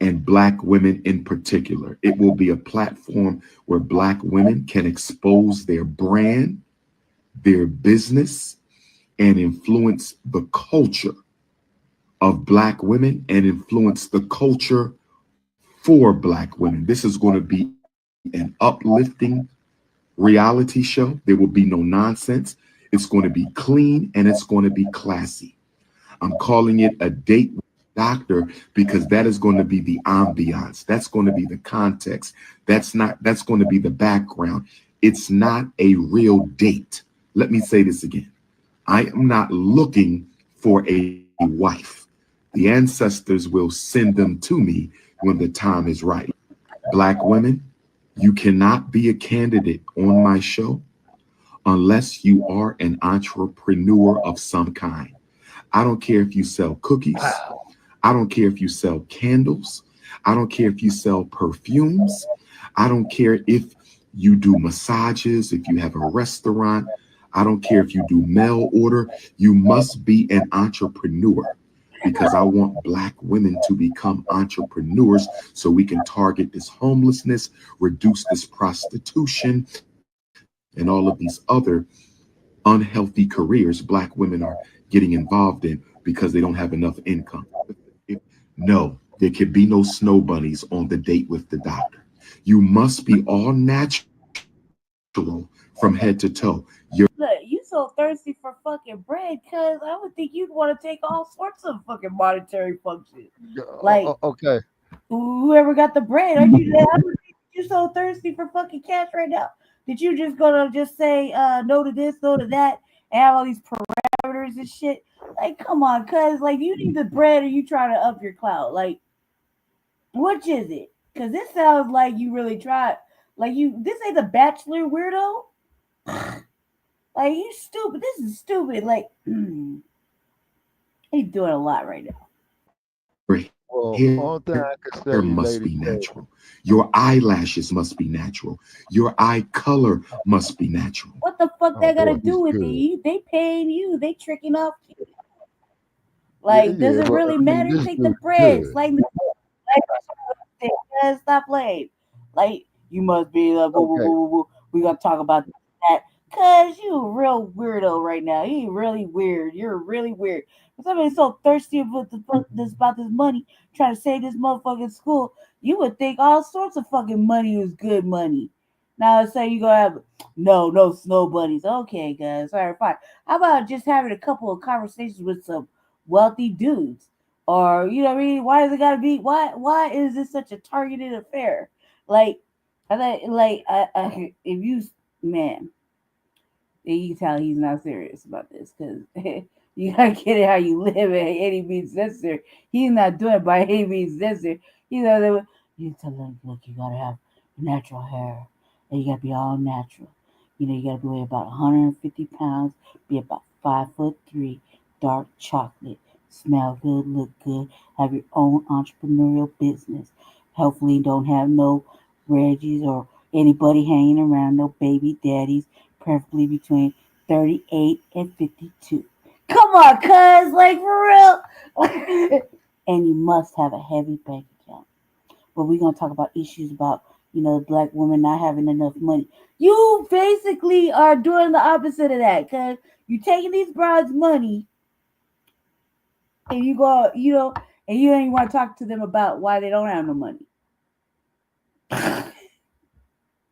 and Black women in particular. It will be a platform where Black women can expose their brand, their business, and influence the culture of Black women and influence the culture for Black women. This is going to be an uplifting reality show. There will be no nonsense. It's going to be clean and it's going to be classy. I'm calling it a date with the doctor because that is going to be the ambiance. That's going to be the context. That's going to be the background. It's not a real date. Let me say this again. I am not looking for a wife. The ancestors will send them to me when the time is right. Black women, you cannot be a candidate on my show unless you are an entrepreneur of some kind. I don't care if you sell cookies. I don't care if you sell candles. I don't care if you sell perfumes. I don't care if you do massages, if you have a restaurant. I don't care if you do mail order. You must be an entrepreneur because I want Black women to become entrepreneurs so we can target this homelessness, reduce this prostitution, and all of these other unhealthy careers Black women are getting involved in because they don't have enough income. No, there can be no snow bunnies on the Date with the Doctor. You must be all natural from head to toe. Look, you so thirsty for fucking bread, cuz I would think you'd want to take all sorts of fucking monetary functions. Like, okay, whoever got the bread, I would think you're so thirsty for fucking cash right now. Did you just gonna just say no to this, no to that, and have all these parameters and shit? Like, come on, cuz like you need the bread or you trying to up your clout. Like, which is it? Cause this sounds like you really tried. Like this ain't The Bachelor, weirdo. Like you stupid. This is stupid. Like he's doing a lot right now. Well, all thing I can say, must be natural. Your eyelashes must be natural. Your eye color must be natural. What the fuck they gotta do with it? They paying you. They tricking off you. Like, does it really matter? Take the breaks. Like stop playing. Like, you must be like, we gonna talk about that. Cause you a real weirdo right now. You really weird. You're really weird. Somebody's so thirsty about this money, trying to save this motherfucking school. You would think all sorts of fucking money was good money. Now say you gonna have no snow bunnies. Okay, guys, all right, fine. How about just having a couple of conversations with some wealthy dudes? Or you know what I mean? Why does it gotta be? Why is this such a targeted affair? Like, if you man. You can tell he's not serious about this because you gotta get it how you live at any means necessary. He's not doing it by any means necessary. You know, you tell them, look, you gotta have natural hair and you gotta be all natural. You know, you gotta weigh about 150 pounds, be about 5'3", dark chocolate, smell good, look good, have your own entrepreneurial business. Hopefully, don't have no Reggies or anybody hanging around, no baby daddies. Preferably between 38 and 52. Come on, cuz, like for real. And you must have a heavy bank account. But we're gonna talk about issues about, you know, black women not having enough money. You basically are doing the opposite of that, cuz you're taking these brides' money and you go, you know, and you ain't want to talk to them about why they don't have no money.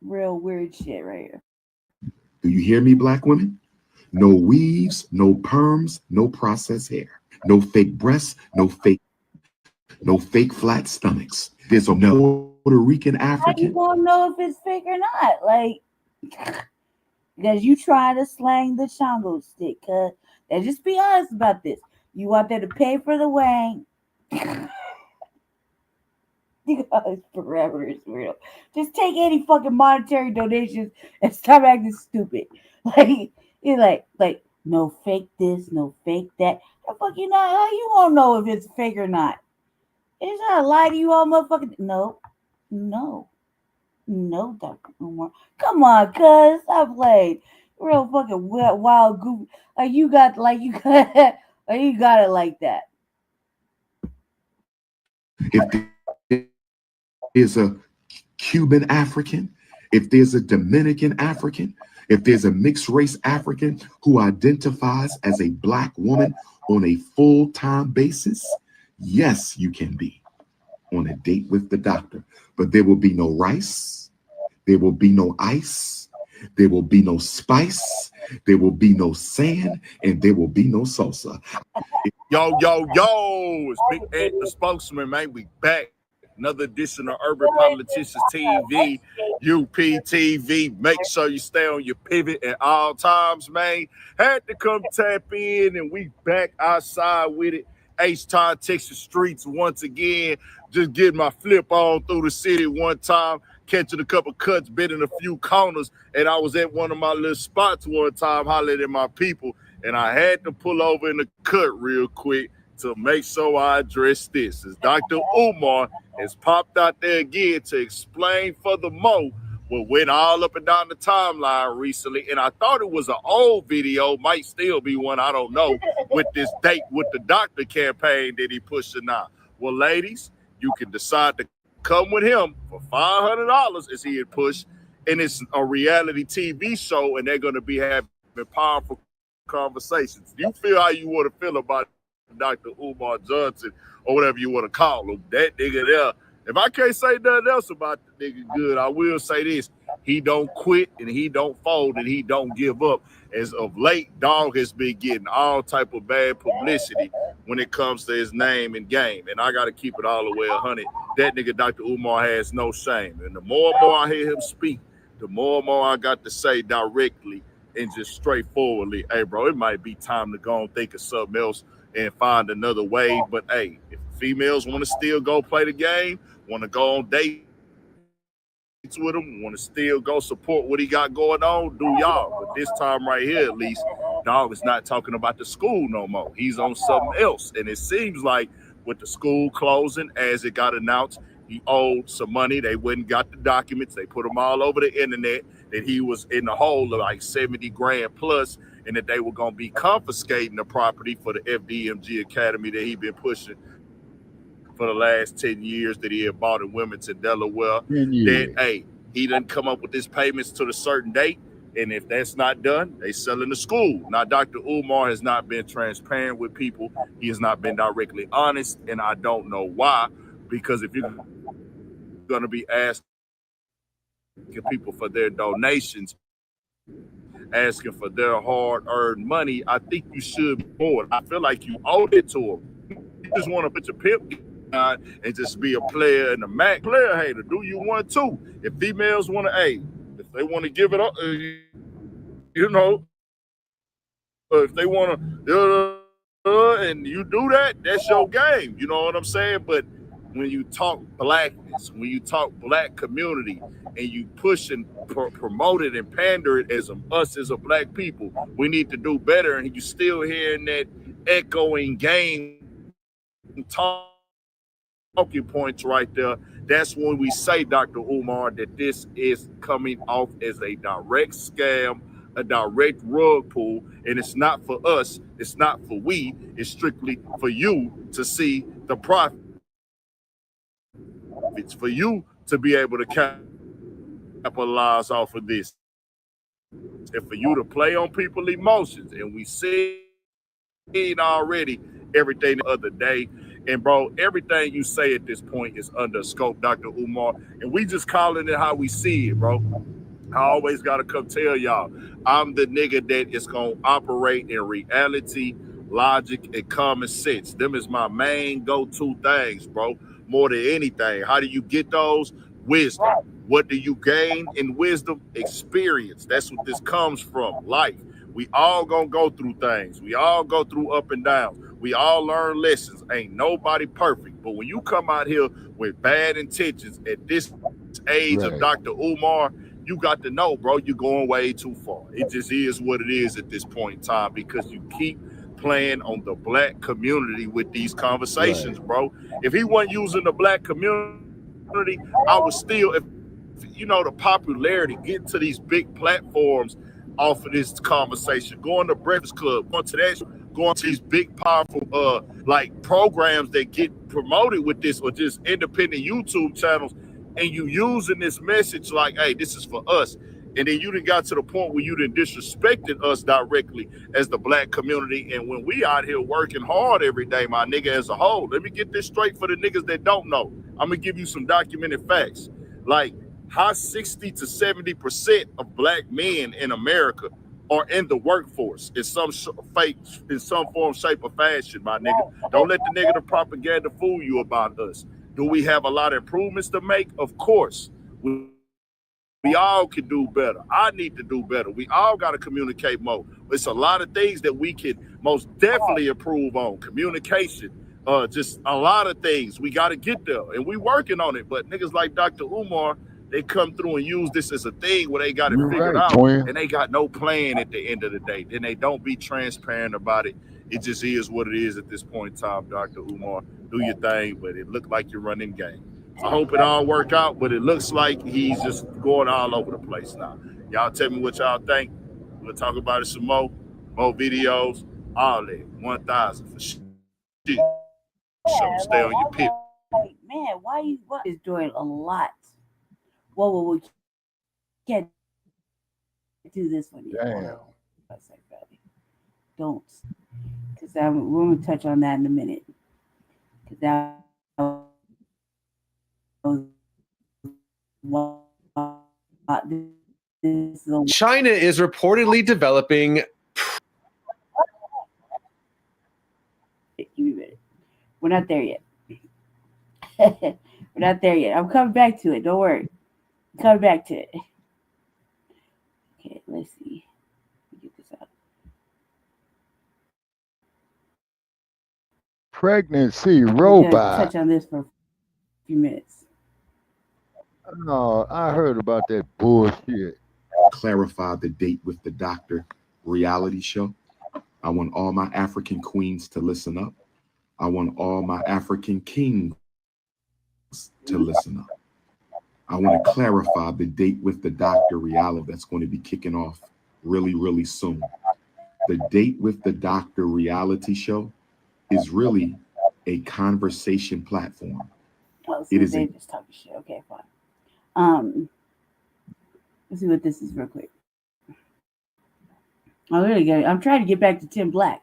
Real weird shit right here. Do you hear me, black women? No weaves, no perms, no processed hair, no fake breasts, no fake flat stomachs. There's a Puerto Rican African. You won't know if it's fake or not, like because you try to slang the Shango stick. Cause and just be honest about this. You want them to pay for the wang. You got these parameters real. Just take any fucking monetary donations and stop acting stupid. Like you're like no fake this, no fake that. How fuck you not? How you won't know if it's fake or not? It's not a lie to you all, motherfucking. No, Dr. Umar. Come on, cuz stop playing. Real fucking wild goofy. Like you got it like that. If there's a Cuban African, if there's a Dominican African, if there's a mixed race African who identifies as a black woman on a full-time basis, yes, you can be on a date with the doctor. But there will be no rice, there will be no ice, there will be no spice, there will be no sand, and there will be no salsa. Yo, it's Big Ed, the spokesman, man. We back. Another edition of Urban Politicians TV, UPTV. Make sure you stay on your pivot at all times, man. Had to come tap in, and we back outside with it. H-Town, Texas streets once again. Just getting my flip on through the city one time, catching a couple cuts, bidding a few corners, and I was at one of my little spots one time, hollering at my people, and I had to pull over in the cut real quick to make sure I address this. As Dr. Umar has popped out there again to explain furthermore what went all up and down the timeline recently, and I thought it was an old video, might still be one, I don't know, with this date with the doctor campaign that he pushing now. Well, ladies, you can decide to come with him for $500 as he had pushed, and it's a reality TV show, and they're going to be having powerful conversations. You feel how you want to feel about Dr. Umar Johnson or whatever you want to call him. That nigga there, if I can't say nothing else about the nigga good, I will say this. He don't quit and he don't fold and he don't give up. As of late, dog has been getting all type of bad publicity when it comes to his name and game. And I got to keep it all the way 100. That nigga, Dr. Umar, has no shame. And the more and more I hear him speak, the more and more I got to say directly and just straightforwardly, hey, bro, it might be time to go and think of something else and find another way. But, hey, if females want to still go play the game, want to go on dates with him, want to still go support what he got going on, do y'all. But this time right here, at least, dog is not talking about the school no more. He's on something else. And it seems like with the school closing, as it got announced, he owed some money. They went and got the documents. They put them all over the internet that he was in the hole of like 70 grand plus, and that they were going to be confiscating the property for the FDMG Academy that he been pushing for the last 10 years that he had bought in Wilmington, Delaware. That, hey, he didn't come up with his payments to a certain date. And if that's not done, they sell in the school. Now, Dr. Umar has not been transparent with people. He has not been directly honest. And I don't know why, because if you're going to be asking people for their donations, asking for their hard-earned money, I think you should be more. I feel like you owe it to them. You just want to put your pimp and just be a player and a Mac player hater. Do you want to? If females want to, hey, if they want to give it up, you know, if they want to, and you do that, that's your game. You know what I'm saying? But when you talk blackness, when you talk black community, and you push and promote it and pander it as us as a black people, we need to do better. And you still hearing that echoing game talking points right there. That's when we say, Dr. Umar, that this is coming off as a direct scam, a direct rug pull, and it's not for us, it's not for we, it's strictly for you to see the profit. It's for you to be able to capitalize off of this, and for you to play on people's emotions. And we seen already everything the other day. And bro, everything you say at this point is under scope, Dr. Umar, and we just calling it how we see it, bro. I always gotta come tell y'all, I'm the nigga that is gonna operate in reality, logic, and common sense. Them is my main go-to things, bro. More than anything. How do you get those? Wisdom. What do you gain in wisdom? Experience. That's what this comes from. Life. We all gonna go through things. We all go through up and down. We all learn lessons. Ain't nobody perfect. But when you come out here with bad intentions at this age of Dr. Umar, you got to know, bro, you're going way too far. It just is what it is at this point in time, because you keep playing on the black community with these conversations, bro. If he wasn't using the black community, I would still, if you know, the popularity, getting to these big platforms off of this conversation, going to Breakfast Club, going to that, going to these big, powerful, like programs that get promoted with this, or just independent YouTube channels, and you using this message like, hey, this is for us. And then you done got to the point where you done disrespected us directly as the black community. And when we out here working hard every day, my nigga, as a whole, let me get this straight for the niggas that don't know. I'm gonna give you some documented facts. Like, how 60 to 70% of black men in America are in the workforce in some form, shape, or fashion, my nigga. Don't let the negative propaganda fool you about us. Do we have a lot of improvements to make? Of course. We all can do better. I need to do better. We all got to communicate more. It's a lot of things that we can most definitely improve on. Communication, just a lot of things. We got to get there, and we working on it. But niggas like Dr. Umar, they come through and use this as a thing where they got it figured out, and they got no plan at the end of the day. Then they don't be transparent about it. It just is what it is at this point in time, Dr. Umar. Do your thing, but it looked like you're running game. I hope it all work out, but it looks like he's just going all over the place now. Y'all tell me what y'all think. We'll talk about it some more videos, all that. 1,000 for shit. So stay on your pit. Man, what is doing a lot? Whoa, we can't do this one. Damn. Don't. Because we're going to touch on that in a minute. Because that China is reportedly developing. We're not there yet. We're not there yet. I'm coming back to it. Don't worry. I'm coming back to it. Okay, let's see. Let me get this out. Pregnancy robot. Touch on this for a few minutes. No, I heard about that bullshit. Clarify the date with the doctor reality show. I want all my African queens to listen up. I want all my African kings to listen up. I want to clarify the date with the Dr. Reality that's going to be kicking off really, really soon. The date with the Dr. reality show is really a conversation platform. Well, It is they just talking shit. Okay, fine. Let's see what this is real quick. Oh, there you go. I'm trying to get back to Tim Blacc.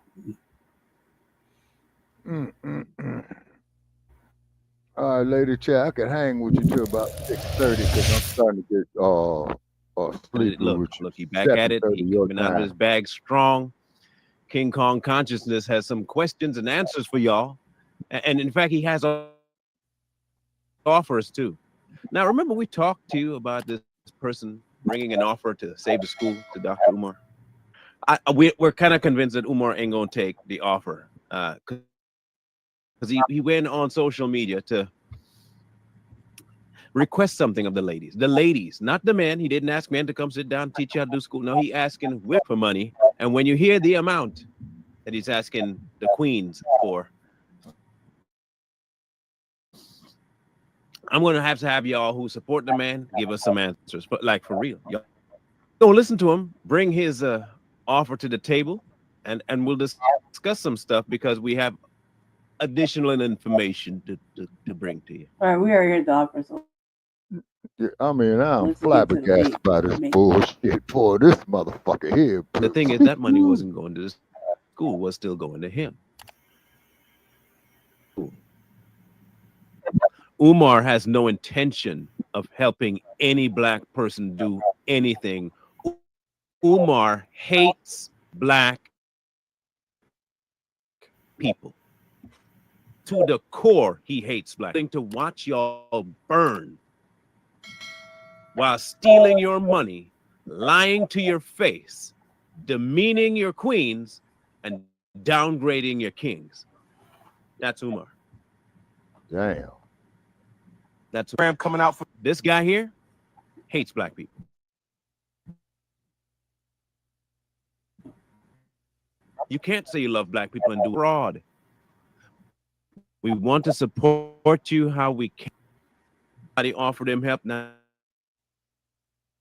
All right, Lady Chat, I could hang with you till about 6:30 because I'm starting to get sleepy with you. Look, he back at it. He coming out of his bag strong. King Kong Consciousness has some questions and answers for y'all. And in fact, he has offers too. Now, remember we talked to you about this person bringing an offer to save the school to Dr. Umar? We're kind of convinced that Umar ain't going to take the offer because he went on social media to request something of the ladies, not the men. He didn't ask men to come sit down and teach you how to do school. No, he asking whip for money. And when you hear the amount that he's asking the queens for, I'm going to have y'all who support the man give us some answers, but like for real, y'all don't listen to him. Bring his offer to the table, and we'll discuss some stuff because we have additional information to bring to you. All right, we already heard the offer. So. I mean, I'm flabbergasted by this bullshit for this motherfucker here. The thing is, that money wasn't going to the school; was still going to him. Umar has no intention of helping any black person do anything. Umar hates black people. To the core, he hates black people. To watch y'all burn while stealing your money, lying to your face, demeaning your queens, and downgrading your kings. That's Umar. Damn. That's coming out for this guy here. Hates black people. You can't say you love black people and do fraud. We want to support you how we can. Somebody offered him help. Now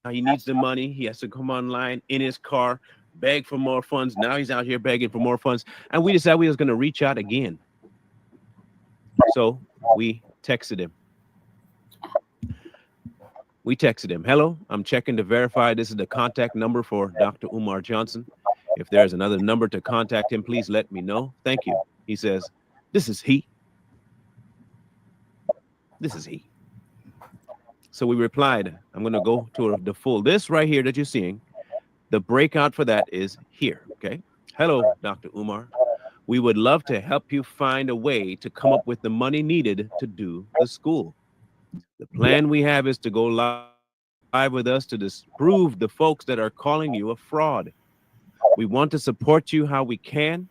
he needs the money. He has to come online in his car, beg for more funds. Now he's out here begging for more funds. And we decided we was going to reach out again. So we texted him. Hello, I'm checking to verify this is the contact number for Dr. Umar Johnson. If there's another number to contact him, please let me know. Thank you. He says, this is he. This is he. So we replied, I'm going to go to the full. This right here that you're seeing, the breakout for that is here, okay? Hello, Dr. Umar. We would love to help you find a way to come up with the money needed to do the school. The plan we have is to go live with us to disprove the folks that are calling you a fraud. We want to support you how we can,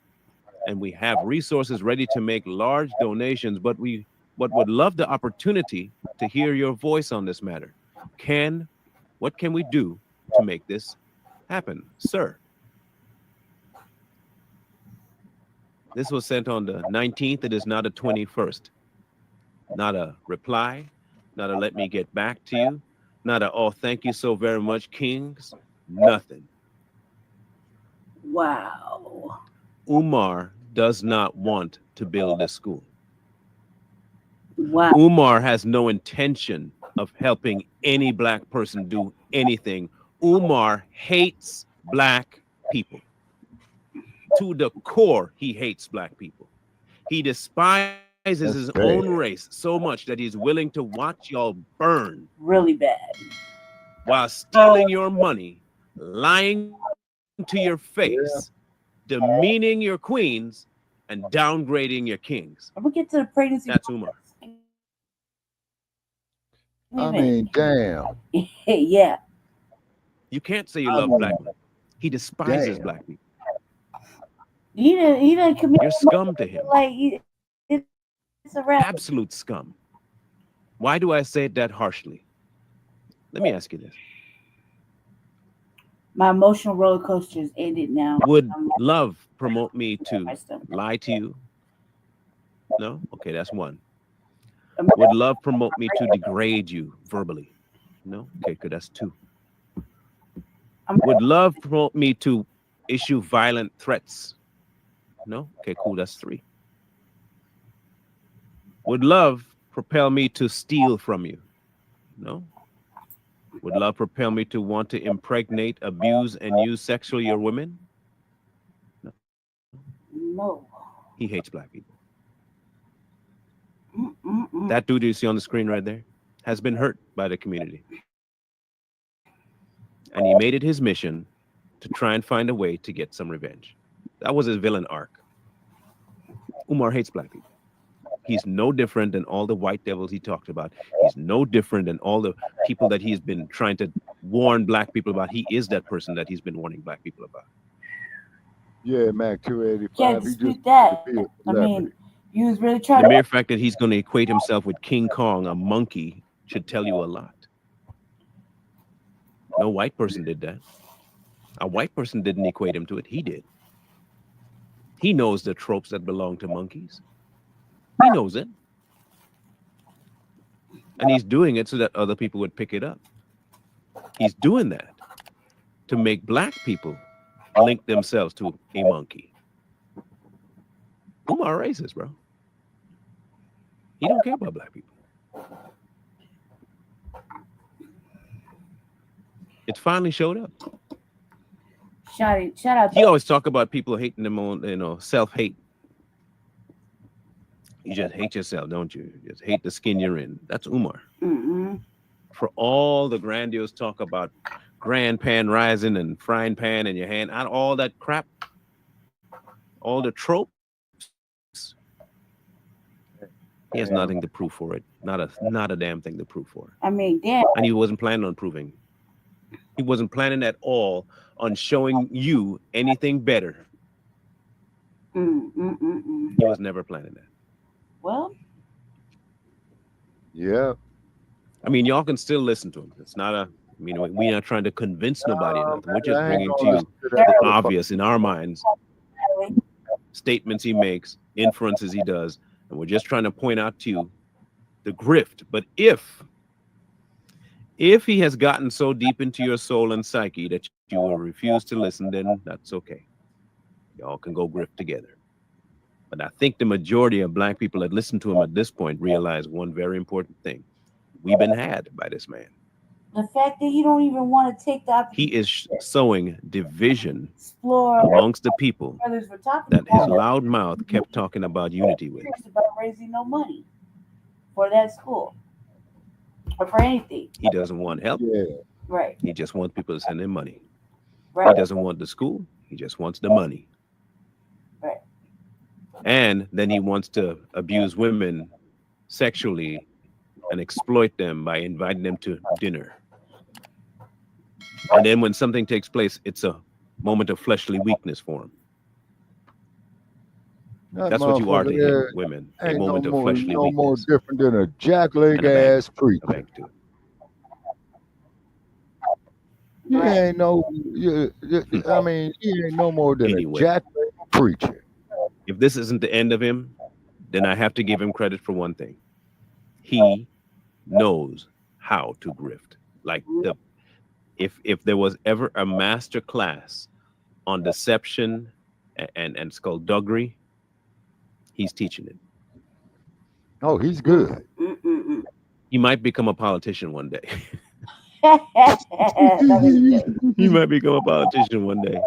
and we have resources ready to make large donations, but we would love the opportunity to hear your voice on this matter. What can we do to make this happen, sir? This was sent on the 19th. It is now the 21st. Not a reply, not a let me get back to you, not a oh, thank you so very much, kings, nothing. Wow. Umar does not want to build a school. Wow. Umar has no intention of helping any black person do anything. Umar hates black people. To the core, he hates black people. He despises his own race so much that he's willing to watch y'all burn. Really bad. While stealing your money, lying to your face, demeaning your queens, and downgrading your kings. I'm gonna get to the pregnancy. That's Umar. I mean, damn. Yeah. You can't say you love black people. He despises black people. He didn't commit. You're scum to him. Like it's a rap. Absolute scum. Why do I say it that harshly? Let me ask you this. My emotional roller coaster is ended now. Would love promote me to lie to you? No? Okay, that's one. Would love promote me to degrade you verbally? No? Okay, good. That's two. Would love promote me to issue violent threats? No? Okay, cool. That's three. Would love propel me to steal from you? No? Would love propel me to want to impregnate, abuse, and use sexually your women? No. No. He hates black people. That dude you see on the screen right there has been hurt by the community. And he made it his mission to try and find a way to get some revenge. That was his villain arc. Umar hates black people. He's no different than all the white devils he talked about. He's no different than all the people that he's been trying to warn black people about. He is that person that he's been warning black people about. Yeah, Mac 285. Can't dispute that. I mean, you was really trying The to. mere fact that he's going to equate himself with King Kong, a monkey, should tell you a lot. No white person did that. A white person didn't equate him to it. He did. He knows the tropes that belong to monkeys. He knows it. And he's doing it so that other people would pick it up. He's doing that to make black people link themselves to a monkey. Umar racist, bro. He don't care about black people. It finally showed up. Shout out. He always talk about people hating them on, self-hate. You just hate yourself, don't you? You just hate the skin you're in. That's Umar. For all the grandiose talk about grand pan rising and frying pan in your hand, all that crap, all the tropes, he has nothing to prove for it. Not a damn thing to prove for it. I mean, damn. And he wasn't planning on proving. He wasn't planning at all on showing you anything better. He was never planning that. Well, yeah. I mean, y'all can still listen to him. It's not we're not trying to convince nobody or nothing. We're just bringing to you the obvious in our minds, statements he makes, inferences he does, and we're just trying to point out to you the grift. But if he has gotten so deep into your soul and psyche that you will refuse to listen, then that's okay. Y'all can go grift together. But I think the majority of black people that listen to him at this point realize one very important thing. We've been had by this man. The fact that you don't even want to take the opportunity. He is sowing division amongst the people that his loud mouth kept talking about unity with. About raising no money for that school or for anything. He doesn't want help. Yeah. Right. He just wants people to send him money. Right. He doesn't want the school. He just wants the money. Right. And then he wants to abuse women sexually and exploit them by inviting them to dinner. And then when something takes place, it's a moment of fleshly weakness for him. That's what you are to him, women. A moment of fleshly weakness. No more different than a jackleg ass preacher. He ain't no more than a jackleg preacher. If this isn't the end of him, then I have to give him credit for one thing. He knows how to grift. Like if there was ever a master class on deception and skullduggery, he's teaching it. Oh, he's good. He might become a politician one day. He might become a politician one day.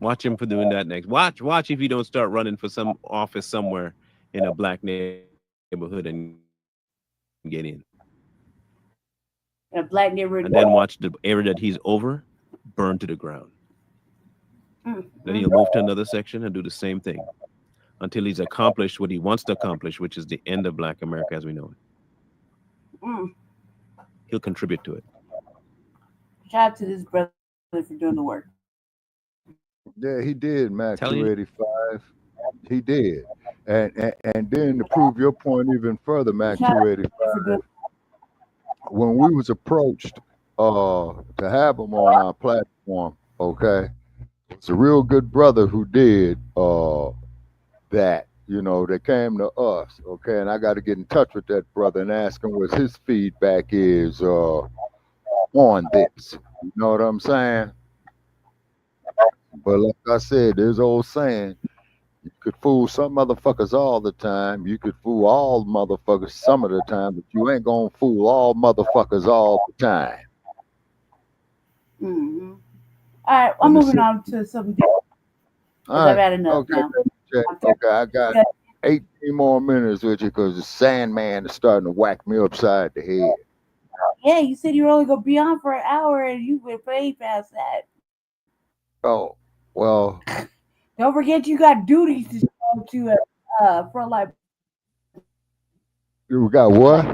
Watch him for doing that next. Watch if you don't start running for some office somewhere in a black neighborhood and get in. A black neighborhood. And then watch the area that he's over burn to the ground. Then he'll move to another section and do the same thing until he's accomplished what he wants to accomplish, which is the end of Black America as we know it. He'll contribute to it. Shout out to this brother for doing the work. Yeah, he did, Mac 285. He did. And then to prove your point even further, Mac 285, when we was approached to have him on our platform, okay, it's a real good brother who did that. That came to us, okay, and I got to get in touch with that brother and ask him what his feedback is on this. You know what I'm saying? But like I said, there's old saying, you could fool some motherfuckers all the time. You could fool all motherfuckers some of the time, but you ain't gonna fool all motherfuckers all the time. Mm-hmm. All right, I'm moving on to something different. All right. I've had enough Okay, now. okay, I got 18 more minutes with you because the Sandman is starting to whack me upside the head. Yeah, you said you were only gonna be on for an hour, and you went way past that. Oh, well. Don't forget you got duties to show to for like. You got what?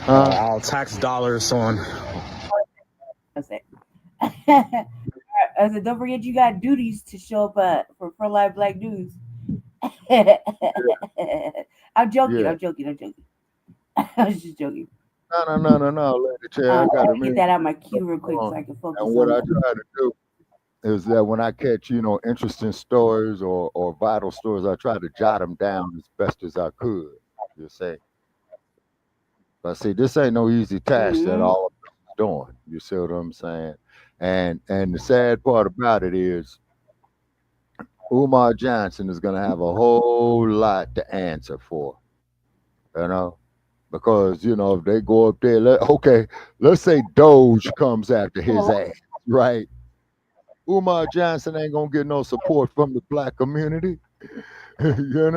All tax dollars on. I said, don't forget you got duties to show up for Live Black News. I'm joking. Yeah. I'm joking. I was just joking. No, Lady Chair. I gotta get that out of my queue real quick so I can focus. And what I try to do is that when I catch, interesting stories or vital stories, I try to jot them down as best as I could. You see. But see, this ain't no easy task that all of us is doing. You see what I'm saying? And the sad part about it is Umar Johnson is gonna have a whole lot to answer for. Because if they go up there, let's say Doge comes after his ass, right? Umar Johnson ain't gonna get no support from the black community, And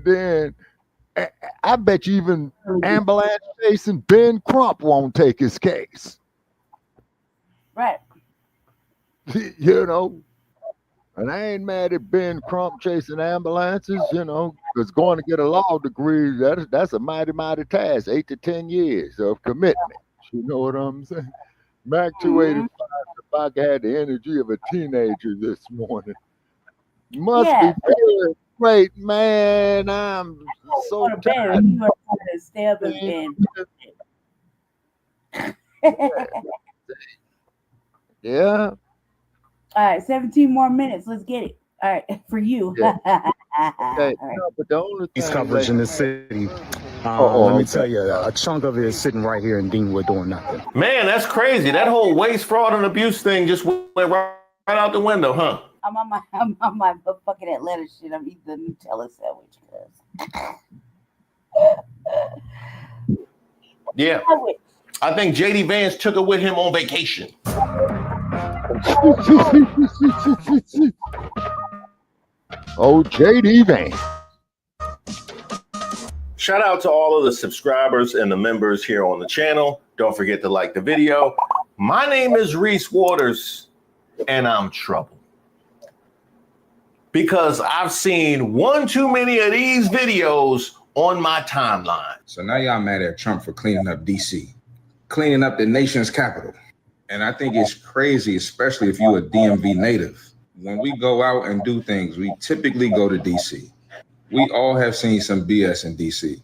then I bet you even ambulance chasing Ben Crump won't take his case, right? And I ain't mad at Ben Crump chasing ambulances, because going to get a law degree, that's a mighty, mighty task, 8 to 10 years of commitment. You know what I'm saying? Mac 285, if I had the energy of a teenager this morning. Must be feeling great, man. I'm so tired. You are going to stay up in bed. Yeah. All right, 17 more minutes. Let's get it. All right, for you. Yeah. Okay. All right. No, but the only These thing coverage in the city. Let me tell you, a chunk of it is sitting right here in Deanwood doing nothing. Man, that's crazy. That whole waste, fraud, and abuse thing just went right out the window, huh? I'm on my fucking Atlanta shit. I'm eating the Nutella sandwich, Yeah. I think JD Vance took it with him on vacation. Oh, JD Vance. Shout out to all of the subscribers and the members here on the channel. Don't forget to like the video. My name is Reese Waters, and I'm trouble. Because I've seen one too many of these videos on my timeline. So now y'all mad at Trump for cleaning up DC, cleaning up the nation's capital. And I think it's crazy, especially if you're a DMV native. When we go out and do things, we typically go to DC. We all have seen some BS in DC.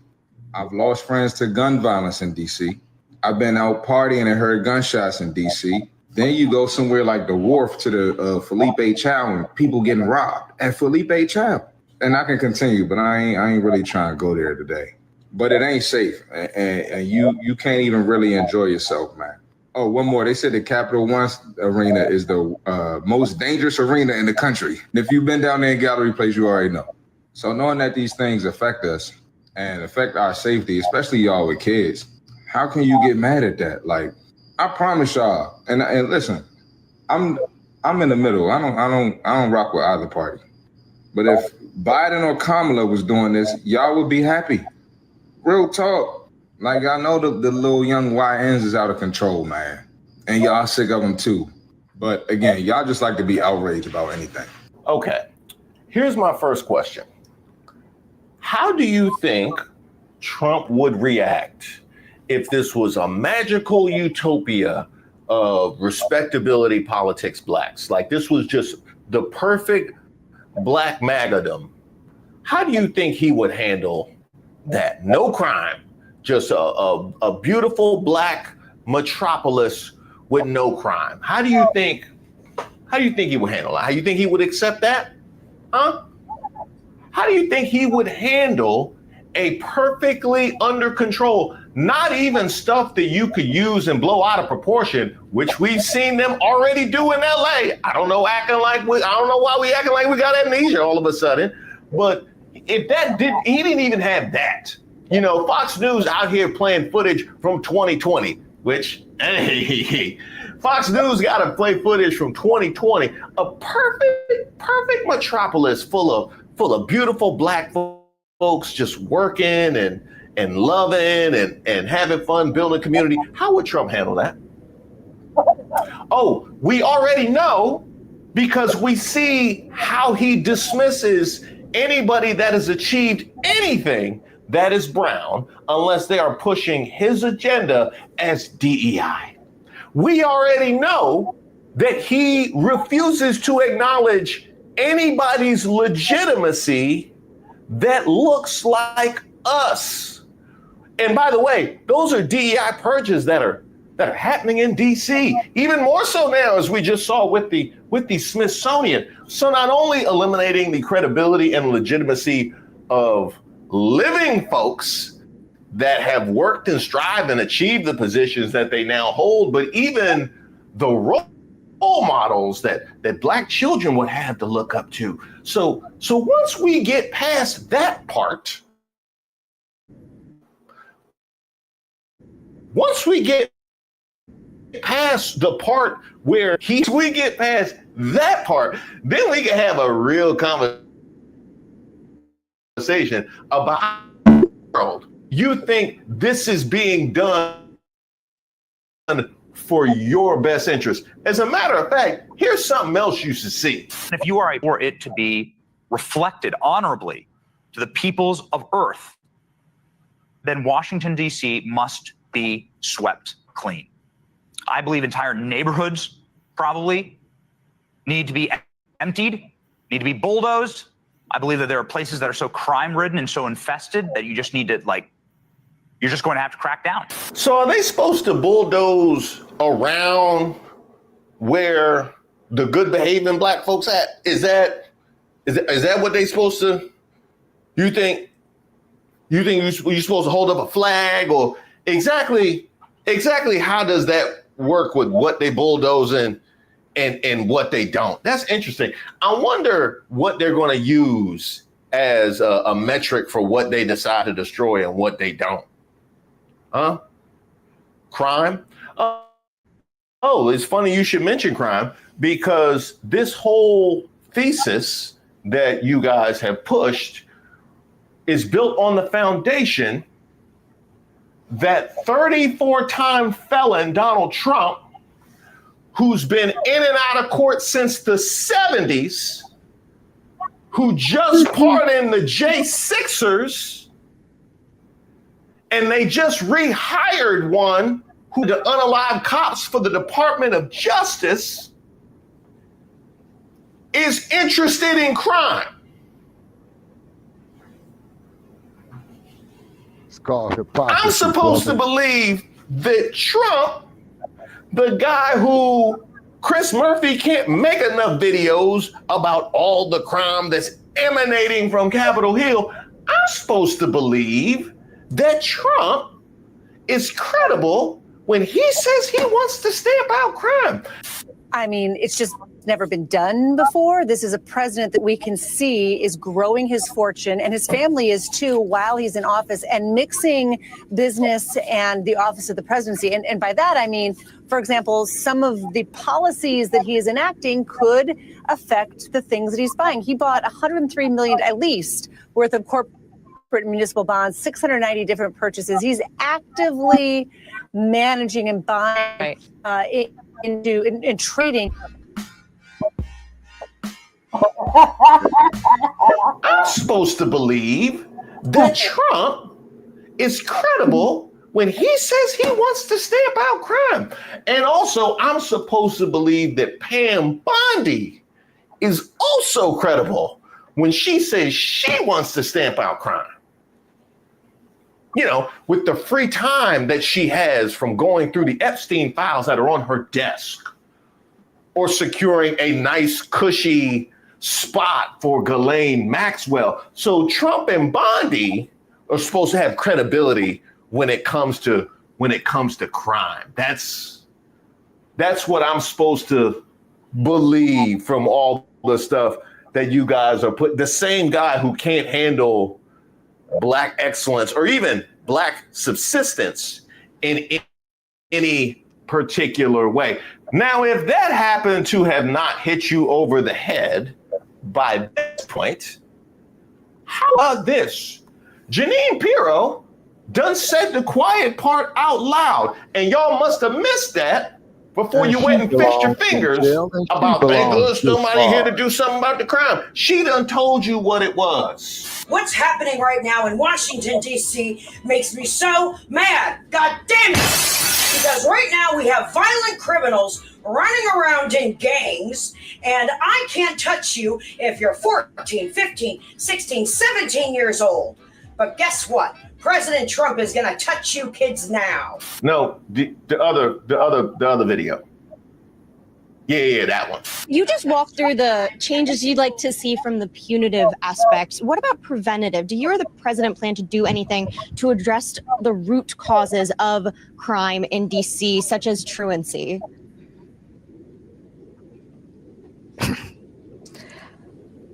I've lost friends to gun violence in DC. I've been out partying and heard gunshots in DC. Then you go somewhere like the Wharf to the Felipe Chow and people getting robbed at Felipe Chow. And I can continue, but I ain't really trying to go there today. But it ain't safe, and you can't even really enjoy yourself, man. Oh, one more. They said the Capital One Arena is the most dangerous arena in the country. And if you've been down there in Gallery Place, you already know. So knowing that these things affect us and affect our safety, especially y'all with kids, how can you get mad at that? Like, I promise y'all, and listen, I'm in the middle. I don't rock with either party. But if Biden or Kamala was doing this, y'all would be happy. Real talk. Like, I know the little young YNs is out of control, man. And y'all sick of them too. But again, y'all just like to be outraged about anything. Okay. Here's my first question. How do you think Trump would react if this was a magical utopia of respectability politics blacks? Like, this was just the perfect black magadom. How do you think he would handle that? No crime, just a beautiful black metropolis with no crime. How do you think he would handle that? How do you think he would accept that? Huh? How do you think he would handle a perfectly under control, not even stuff that you could use and blow out of proportion, which we've seen them already do in LA. I don't know why we acting like we got amnesia all of a sudden, but if he didn't even have that. You know, Fox News out here playing footage from 2020, which, hey, Fox News got to play footage from 2020, a perfect metropolis full of beautiful black folks just working and loving and having fun, building community. How would Trump handle that? Oh, we already know, because we see how he dismisses anybody that has achieved anything that is brown, unless they are pushing his agenda as DEI. We already know that he refuses to acknowledge anybody's legitimacy that looks like us. And by the way, those are DEI purges that are happening in DC, even more so now, as we just saw with the Smithsonian. So not only eliminating the credibility and legitimacy of living folks that have worked and strived and achieved the positions that they now hold, but even the role models that Black children would have to look up to. So once we get past that part, once we get past the part where we get past that part, then we can have a real conversation about the world. You think this is being done for your best interest? As a matter of fact, here's something else you should see. If you are for it to be reflected honorably to the peoples of Earth, then Washington, D.C. must be swept clean. I believe entire neighborhoods probably need to be emptied, need to be bulldozed. I believe that there are places that are so crime-ridden and so infested that you just need to, you're just going to have to crack down. So are they supposed to bulldoze around where the good behaving Black folks at? Is that what they supposed to? You think you're supposed to hold up a flag, or exactly how does that work with what they bulldoze and what they don't? That's interesting. I wonder what they're going to use as a metric for what they decide to destroy and what they don't. Huh? Crime? Oh, it's funny you should mention crime, because this whole thesis that you guys have pushed is built on the foundation that 34-time felon Donald Trump, who's been in and out of court since the 70s, who just pardoned the J6ers, and they just rehired one who the unalived cops for the Department of Justice, is interested in crime. I'm supposed to believe that Trump, the guy who Chris Murphy can't make enough videos about all the crime that's emanating from Capitol Hill, I'm supposed to believe that Trump is credible when he says he wants to stamp out crime. I mean, it's just never been done before. This is a president that we can see is growing his fortune, and his family is too, while he's in office, and mixing business and the office of the presidency. And by that, I mean, for example, some of the policies that he is enacting could affect the things that he's buying. He bought $103 million at least worth of corporate municipal bonds, 690 different purchases. He's actively managing and buying into trading. I'm supposed to believe that Trump is credible when he says he wants to stamp out crime. And also, I'm supposed to believe that Pam Bondi is also credible when she says she wants to stamp out crime. you know, with the free time that she has from going through the Epstein files that are on her desk, or securing a nice cushy spot for Ghislaine Maxwell. So Trump and Bondi are supposed to have credibility when it comes to crime. That's what I'm supposed to believe from all the stuff that you guys are putting. The same guy who can't handle Black excellence or even Black subsistence in any particular way. Now, if that happened to have not hit you over the head by this point, how about this? Janine Pirro done said the quiet part out loud, and y'all must have missed that before you went and fished your fingers about thank goodness somebody here to do something about the crime. She done told you what it was. What's happening right now in Washington, D.C. makes me so mad. God damn it! Because right now we have violent criminals running around in gangs, and I can't touch you if you're 14, 15, 16, 17 years old. But guess what? President Trump is gonna touch you kids now. No, the other video. Yeah, that one. You just walked through the changes you'd like to see from the punitive aspect. What about preventative? Do you or the president plan to do anything to address the root causes of crime in DC, such as truancy?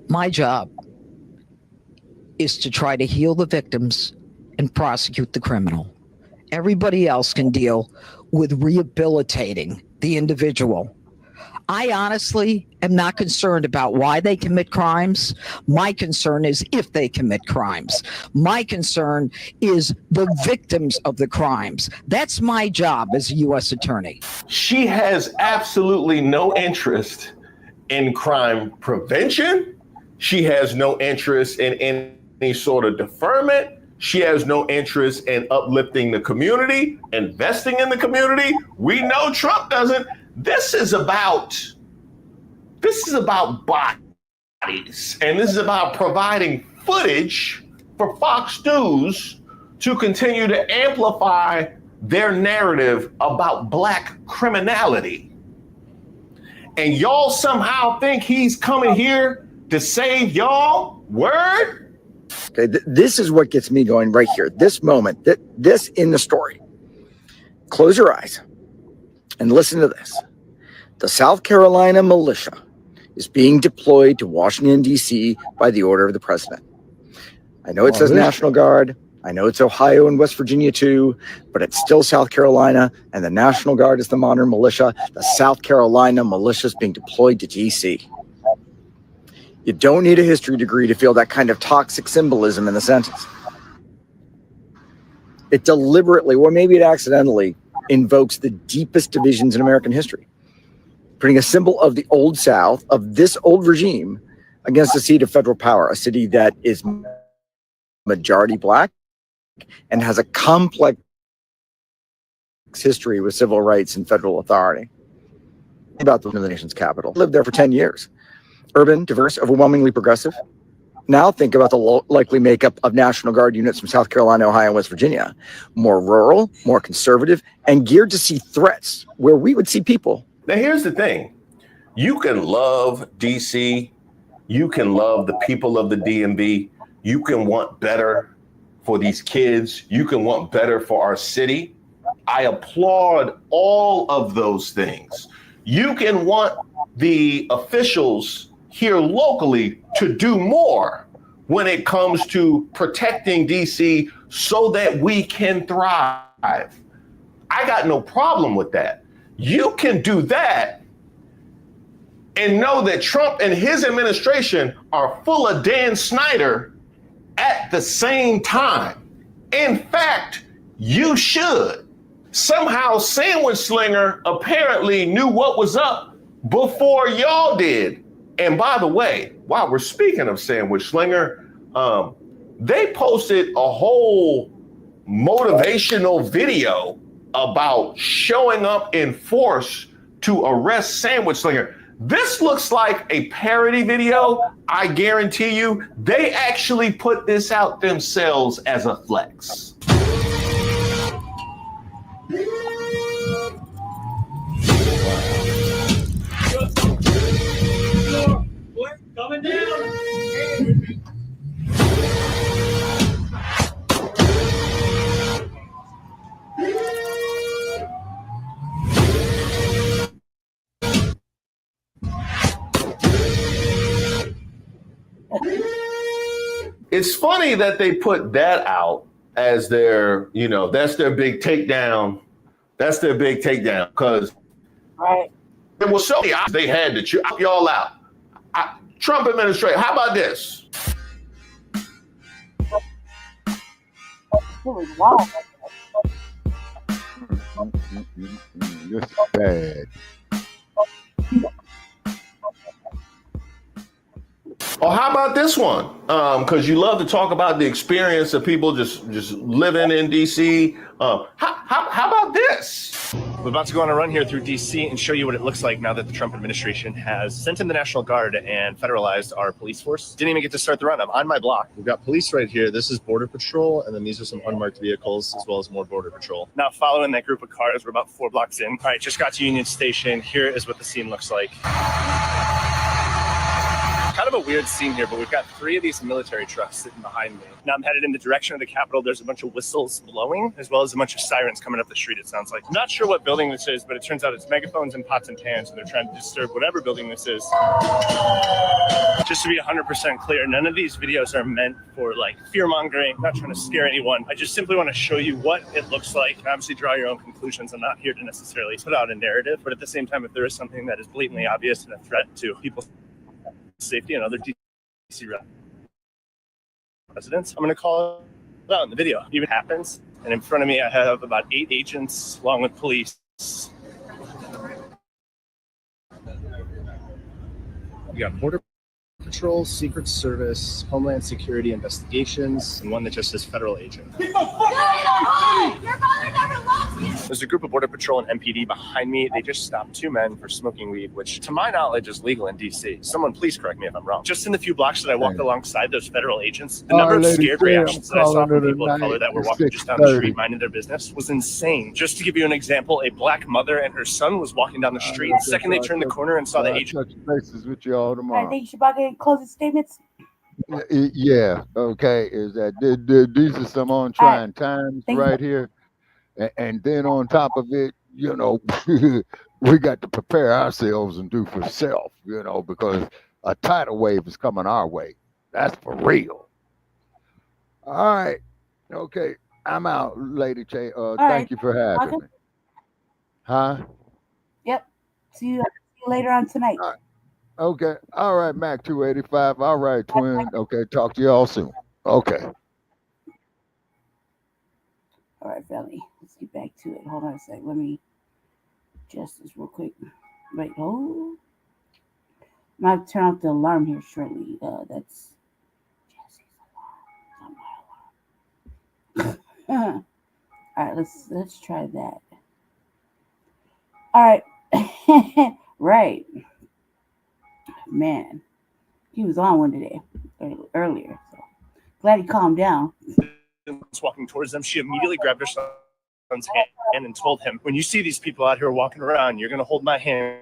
My job is to try to heal the victims and prosecute the criminal. Everybody else can deal with rehabilitating the individual. I honestly am not concerned about why they commit crimes. My concern is if they commit crimes. My concern is the victims of the crimes. That's my job as a U.S. attorney. She has absolutely no interest in crime prevention. She has no interest in any sort of deferment. She has no interest in uplifting the community, investing in the community. We know Trump doesn't. This is about bodies, and this is about providing footage for Fox News to continue to amplify their narrative about Black criminality. And y'all somehow think he's coming here to save y'all? Word? Okay, this is what gets me going right here. This moment, this in the story. Close your eyes and listen to this. The South Carolina militia is being deployed to Washington, D.C. by the order of the president. I know it says National Guard. I know it's Ohio and West Virginia too, but it's still South Carolina, and the National Guard is the modern militia. The South Carolina militia is being deployed to D.C. You don't need a history degree to feel that kind of toxic symbolism in the sentence. It deliberately, or maybe it accidentally, invokes the deepest divisions in American history, putting a symbol of the old South, of this old regime, against a seat of federal power, a city that is majority Black and has a complex history with civil rights and federal authority. About the nation's capital. Lived there for 10 years. Urban, diverse, overwhelmingly progressive. Now think about the likely makeup of National Guard units from South Carolina, Ohio, and West Virginia. More rural, more conservative, and geared to see threats where we would see people. Now, here's the thing. You can love DC. You can love the people of the DMV. You can want better for these kids. You can want better for our city. I applaud all of those things. You can want the officials here locally to do more when it comes to protecting DC so that we can thrive. I got no problem with that. You can do that and know that Trump and his administration are full of Dan Snyder at the same time. In fact, you should. Somehow Sandwich Slinger apparently knew what was up before y'all did. And by the way, while we're speaking of Sandwich Slinger, they posted a whole motivational video about showing up in force to arrest Sandwich Slinger. This looks like a parody video. I guarantee you, they actually put this out themselves as a flex. it's funny that they put that out as their, that's their big takedown. That's their big takedown because it was so obvious they had to chop y'all out. Trump administration, how about this? Wow. This is bad. Or how about this one? Because you love to talk about the experience of people just living in DC. How about this? We're about to go on a run here through DC and show you what it looks like now that the Trump administration has sent in the National Guard and federalized our police force. Didn't even get to start the run. I'm on my block. We've got police right here. This is Border Patrol, and then these are some unmarked vehicles, as well as more Border Patrol. Now following that group of cars, we're about 4 blocks in. All right, just got to Union Station. Here is what the scene looks like. Kind of a weird scene here, but we've got 3 of these military trucks sitting behind me. Now I'm headed in the direction of the Capitol. There's a bunch of whistles blowing, as well as a bunch of sirens coming up the street, it sounds like. I'm not sure what building this is, but it turns out it's megaphones and pots and pans, and they're trying to disturb whatever building this is. Just to be 100% clear, none of these videos are meant for like fear-mongering. I'm not trying to scare anyone. I just simply want to show you what it looks like. Obviously draw your own conclusions. I'm not here to necessarily put out a narrative, but at the same time, if there is something that is blatantly obvious and a threat to people's safety and other DC residents, I'm going to call it out in the video. It even happens. And in front of me, I have about 8 agents along with police. We got Border Patrol, Secret Service, Homeland Security Investigations, and one that just says federal agent. There's a group of Border Patrol and MPD behind me. They just stopped 2 men for smoking weed, which to my knowledge is legal in DC. Someone please correct me if I'm wrong. Just in the few blocks that I walked alongside those federal agents, the number of scared reactions that I saw from people of color that were walking just down the street minding their business was insane. Just to give you an example, a black mother and her son was walking down the street. The second they turned the corner and saw the agent. Touch bases with you all tomorrow. I think you should about get closing statements. Yeah, okay. Is that these are some on trying times right here, and then on top of it, we got to prepare ourselves and do for self, because a tidal wave is coming our way. That's for real. All right, okay. I'm out, Lady Che. Thank you for having me. Huh? Yep. See you later on tonight. Okay. All right, Mac 285. All right, twin. Okay. Talk to you all soon. Okay. All right, family. Let's get back to it. Hold on a sec. Let me adjust this real quick. Wait, hold. I might turn off the alarm here shortly. That's Jesse's alarm. Not my alarm. All right, let's try that. All right. Right. Man, he was on one today earlier. So glad he calmed down. Was walking towards them. She immediately grabbed her son's hand and told him, "When you see these people out here walking around, you're going to hold my hand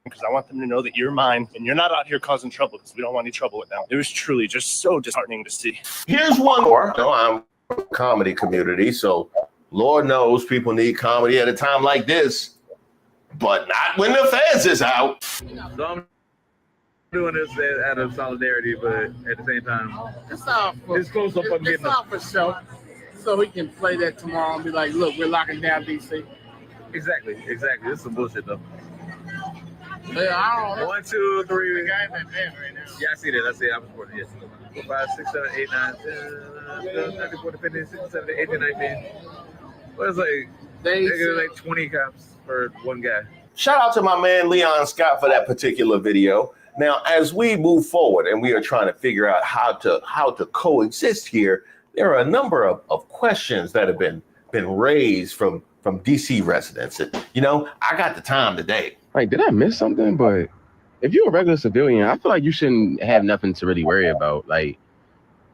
because I want them to know that you're mine and you're not out here causing trouble because we don't want any trouble with them." It was truly just so disheartening to see. Here's one more. I'm a comedy community, so Lord knows people need comedy at a time like this, but not when the feds is out. Doing this out of solidarity, but at the same time, it's all for show. So we can play that tomorrow and be like, look, we're locking down DC. Exactly. This is some bullshit though. Yeah, I don't know. 1, 2, 3. The guy's at bed right now. Yeah, I see that. I'm supporting. Yes. 4, 5, 6, 7, 8, 9, 10, 13, 14, 15, 16, 17, 18, 19. Well, it's like they get like 20 cops for one guy. Shout out to my man Leon Scott for that particular video. Now, as we move forward and we are trying to figure out how to coexist here, there are a number of questions that have been raised from DC residents. And, I got the time today. Like, did I miss something? But if you're a regular civilian, I feel like you shouldn't have nothing to really worry about. Like,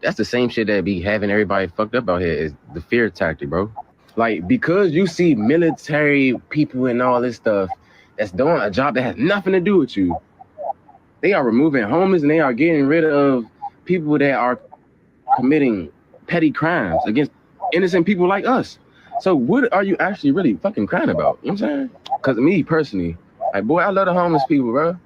that's the same shit that be having everybody fucked up out here is the fear tactic, bro. Like, because you see military people and all this stuff that's doing a job that has nothing to do with you. They are removing homeless and they are getting rid of people that are committing petty crimes against innocent people like us. So what are you actually really fucking crying about? You know what I'm saying? Because me personally, like, boy, I love the homeless people, bro.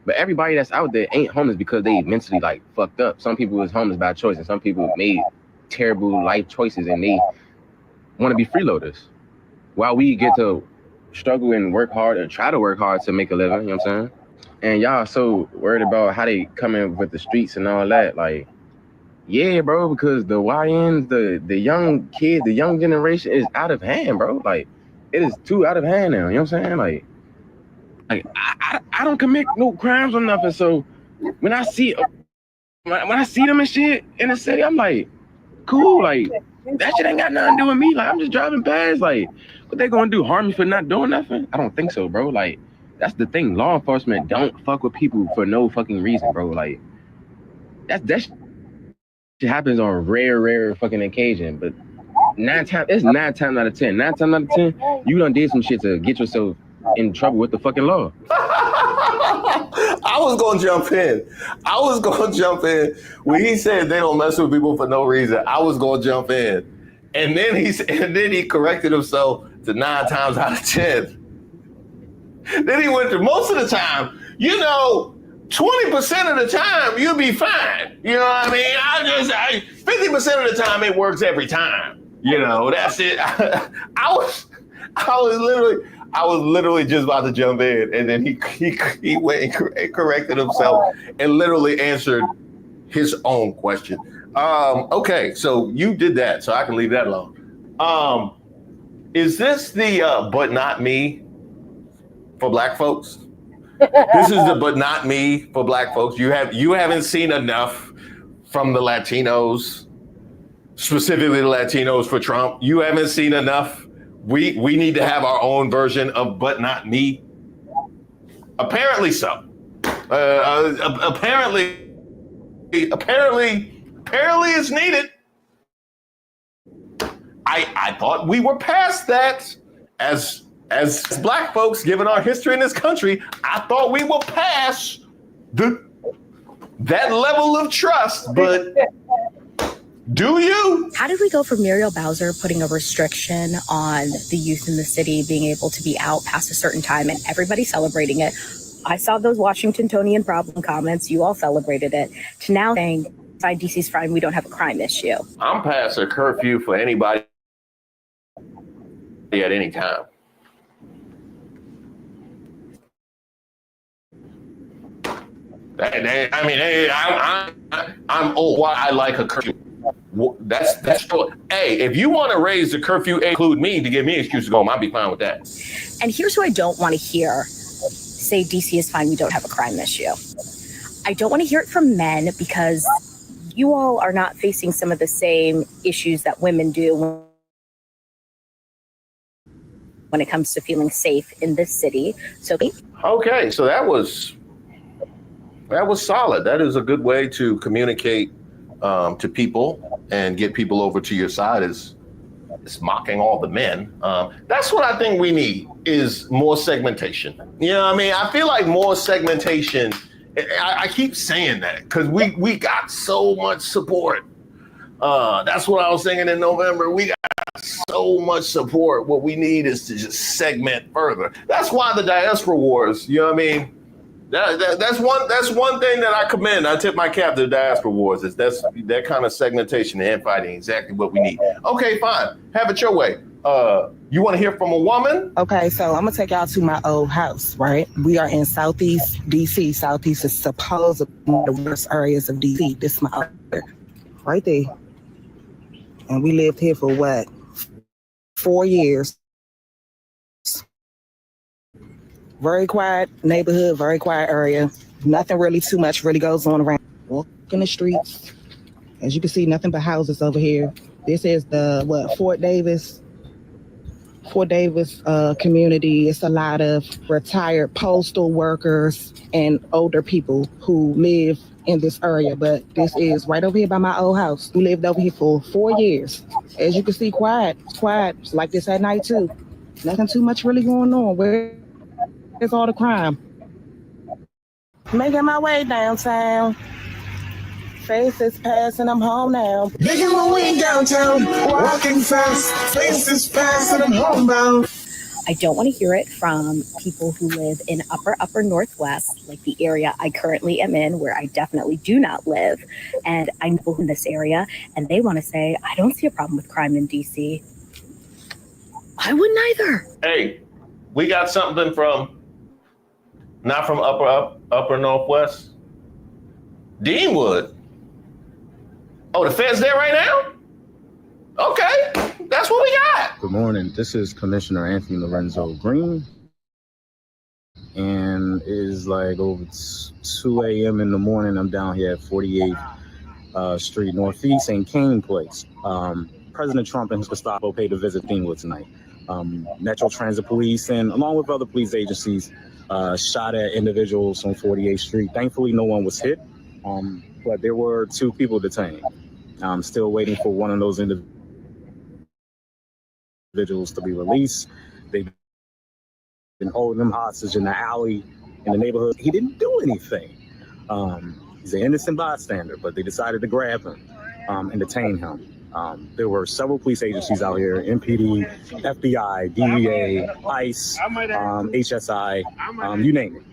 But everybody that's out there ain't homeless because they mentally like fucked up. Some people is homeless by choice, and some people made terrible life choices and they want to be freeloaders. While we get to struggle and work hard and try to work hard to make a living, you know what I'm saying? And y'all so worried about how they come in with the streets and all that. Like, yeah, bro, because the YNs, the young kids, the young generation is out of hand, bro. Like, it is too out of hand now, you know what I'm saying? Like I don't commit no crimes or nothing. So when I see them and shit in the city, I'm like, cool, like that shit ain't got nothing to do with me. Like, I'm just driving past. Like, what they gonna do? Harm me for not doing nothing? I don't think so, bro. Like, that's the thing. Law enforcement don't fuck with people for no fucking reason, bro. Like, that shit happens on rare fucking occasion. But 9 times out of 10. 9 times out of 10, you done did some shit to get yourself in trouble with the fucking law. I was gonna jump in when he said they don't mess with people for no reason. I was gonna jump in, and then he corrected himself to 9 times out of 10. Then he went to most of the time. 20% of the time you'll be fine. You know what I mean? 50% of the time it works every time. That's it. I was literally just about to jump in, and then he went and corrected himself and literally answered his own question. Okay, so you did that, so I can leave that alone. Is this the but not me for black folks? This is the but not me for black folks. You haven't seen enough from the Latinos, specifically the Latinos for Trump. You haven't seen enough. We need to have our own version of but not me. Apparently so. Apparently it's needed. I thought we were past that as black folks, given our history in this country. I thought we were past that level of trust, but do you? How did we go from Muriel Bowser putting a restriction on the youth in the city being able to be out past a certain time and everybody celebrating it? I saw those Washingtonian problem comments. You all celebrated it. To now saying, inside DC's fine, we don't have a crime issue. I'm past a curfew for anybody at any time. I'm old. Why I like a curfew. That's true. Hey, if you want to raise the curfew, include me to give me an excuse to go home, I'll be fine with that. And here's who I don't want to hear say DC is fine, we don't have a crime issue. I don't want to hear it from men because you all are not facing some of the same issues that women do when it comes to feeling safe in this city. So okay, so that was solid. That is a good way to communicate to people and get people over to your side is mocking all the men. That's what I think we need is more segmentation. You know what I mean? I feel like more segmentation. I keep saying that because we got so much support. That's what I was singing in November. We got so much support. What we need is to just segment further. That's why the diaspora wars, you know what I mean? That's one thing that I commend. I tip my cap to the diaspora wars. Is that kind of segmentation and infighting exactly what we need. Okay, fine. Have it your way. You want to hear from a woman? Okay, so I'm gonna take y'all to my old house, right? We are in Southeast DC. Southeast is supposedly one of the worst areas of DC. This is my area, right there. And we lived here for what? 4 years. Very quiet neighborhood, very quiet area. Nothing really too much really goes on around. Walk in the streets. As you can see, nothing but houses over here. This is the Fort Davis community. It's a lot of retired postal workers and older people who live in this area. But this is right over here by my old house. We lived over here for 4 years. As you can see, quiet. It's like this at night too. Nothing too much really going on. Where's all the crime? Making my way downtown. Faces pass and I'm home now. Making my way downtown, walking fast. Faces pass and I'm homebound. I don't want to hear it from people who live in upper Northwest, like the area I currently am in, where I definitely do not live. And I know people in this area, and they want to say, I don't see a problem with crime in DC. I wouldn't either. Hey, we got something from, not from upper Northwest, Deanwood. Oh, the Fed's there right now? Okay, that's what we got. Good morning. This is Commissioner Anthony Lorenzo Green. And it is like over 2 a.m. in the morning. I'm down here at 48th Street Northeast and Kane Place. President Trump and his Gestapo paid a visit Deanwood tonight. Metro Transit Police and along with other police agencies shot at individuals on 48th Street. Thankfully, no one was hit, but there were 2 people detained. I'm still waiting for one of those individuals to be released. They've been holding them hostage in the alley in the neighborhood. He didn't do anything. He's an innocent bystander, but they decided to grab him and detain him. There were several police agencies out here, MPD, FBI, DEA, ICE, HSI, you name it.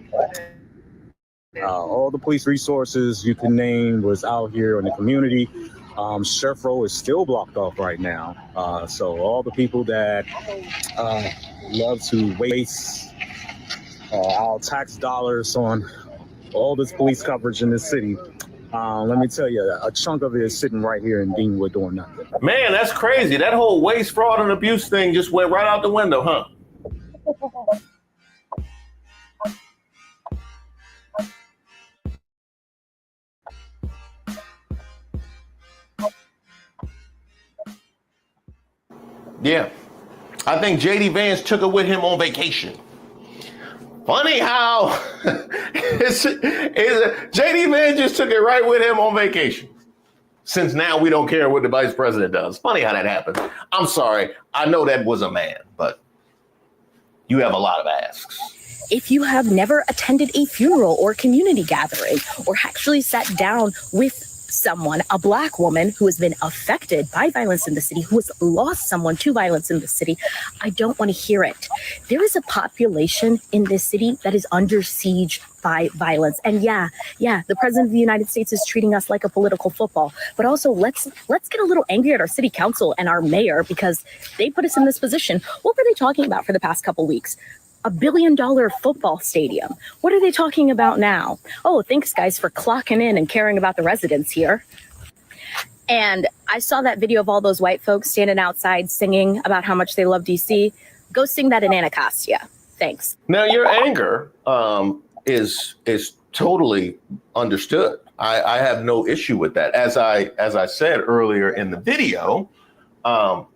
All the police resources you can name was out here in the community. Sheriff Row is still blocked off right now. So all the people that love to waste our tax dollars on all this police coverage in this city, let me tell you, a chunk of it is sitting right here in Deanwood doing nothing. Man, that's crazy. That whole waste, fraud, and abuse thing just went right out the window, huh? Yeah. I think J.D. Vance took it with him on vacation. Funny how J.D. Vance just took it right with him on vacation. Since now we don't care what the vice president does. Funny how that happened. I'm sorry. I know that was a man, but you have a lot of asks. If you have never attended a funeral or community gathering or actually sat down with someone, a Black woman who has been affected by violence in the city, who has lost someone to violence in the city, I don't want to hear it. There is a population in this city that is under siege by violence. And yeah, the president of the United States is treating us like a political football. But also let's get a little angry at our city council and our mayor because they put us in this position. What were they talking about for the past couple weeks? $1 billion football stadium. What are they talking about now? Oh, thanks guys for clocking in and caring about the residents here. And I saw that video of all those white folks standing outside singing about how much they love DC. Go sing that in Anacostia. Thanks. Now your anger is totally understood. I have no issue with that. As I said earlier in the video,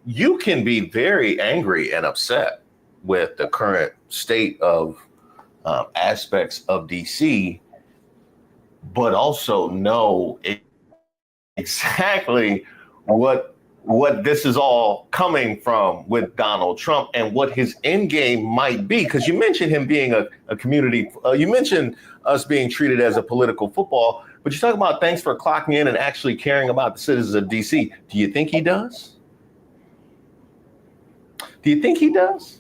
you can be very angry and upset with the current state of aspects of DC, but also know exactly what this is all coming from with Donald Trump and what his end game might be. Because you mentioned him being a community, you mentioned us being treated as a political football, but you talk about thanks for clocking in and actually caring about the citizens of DC. Do you think he does? Do you think he does?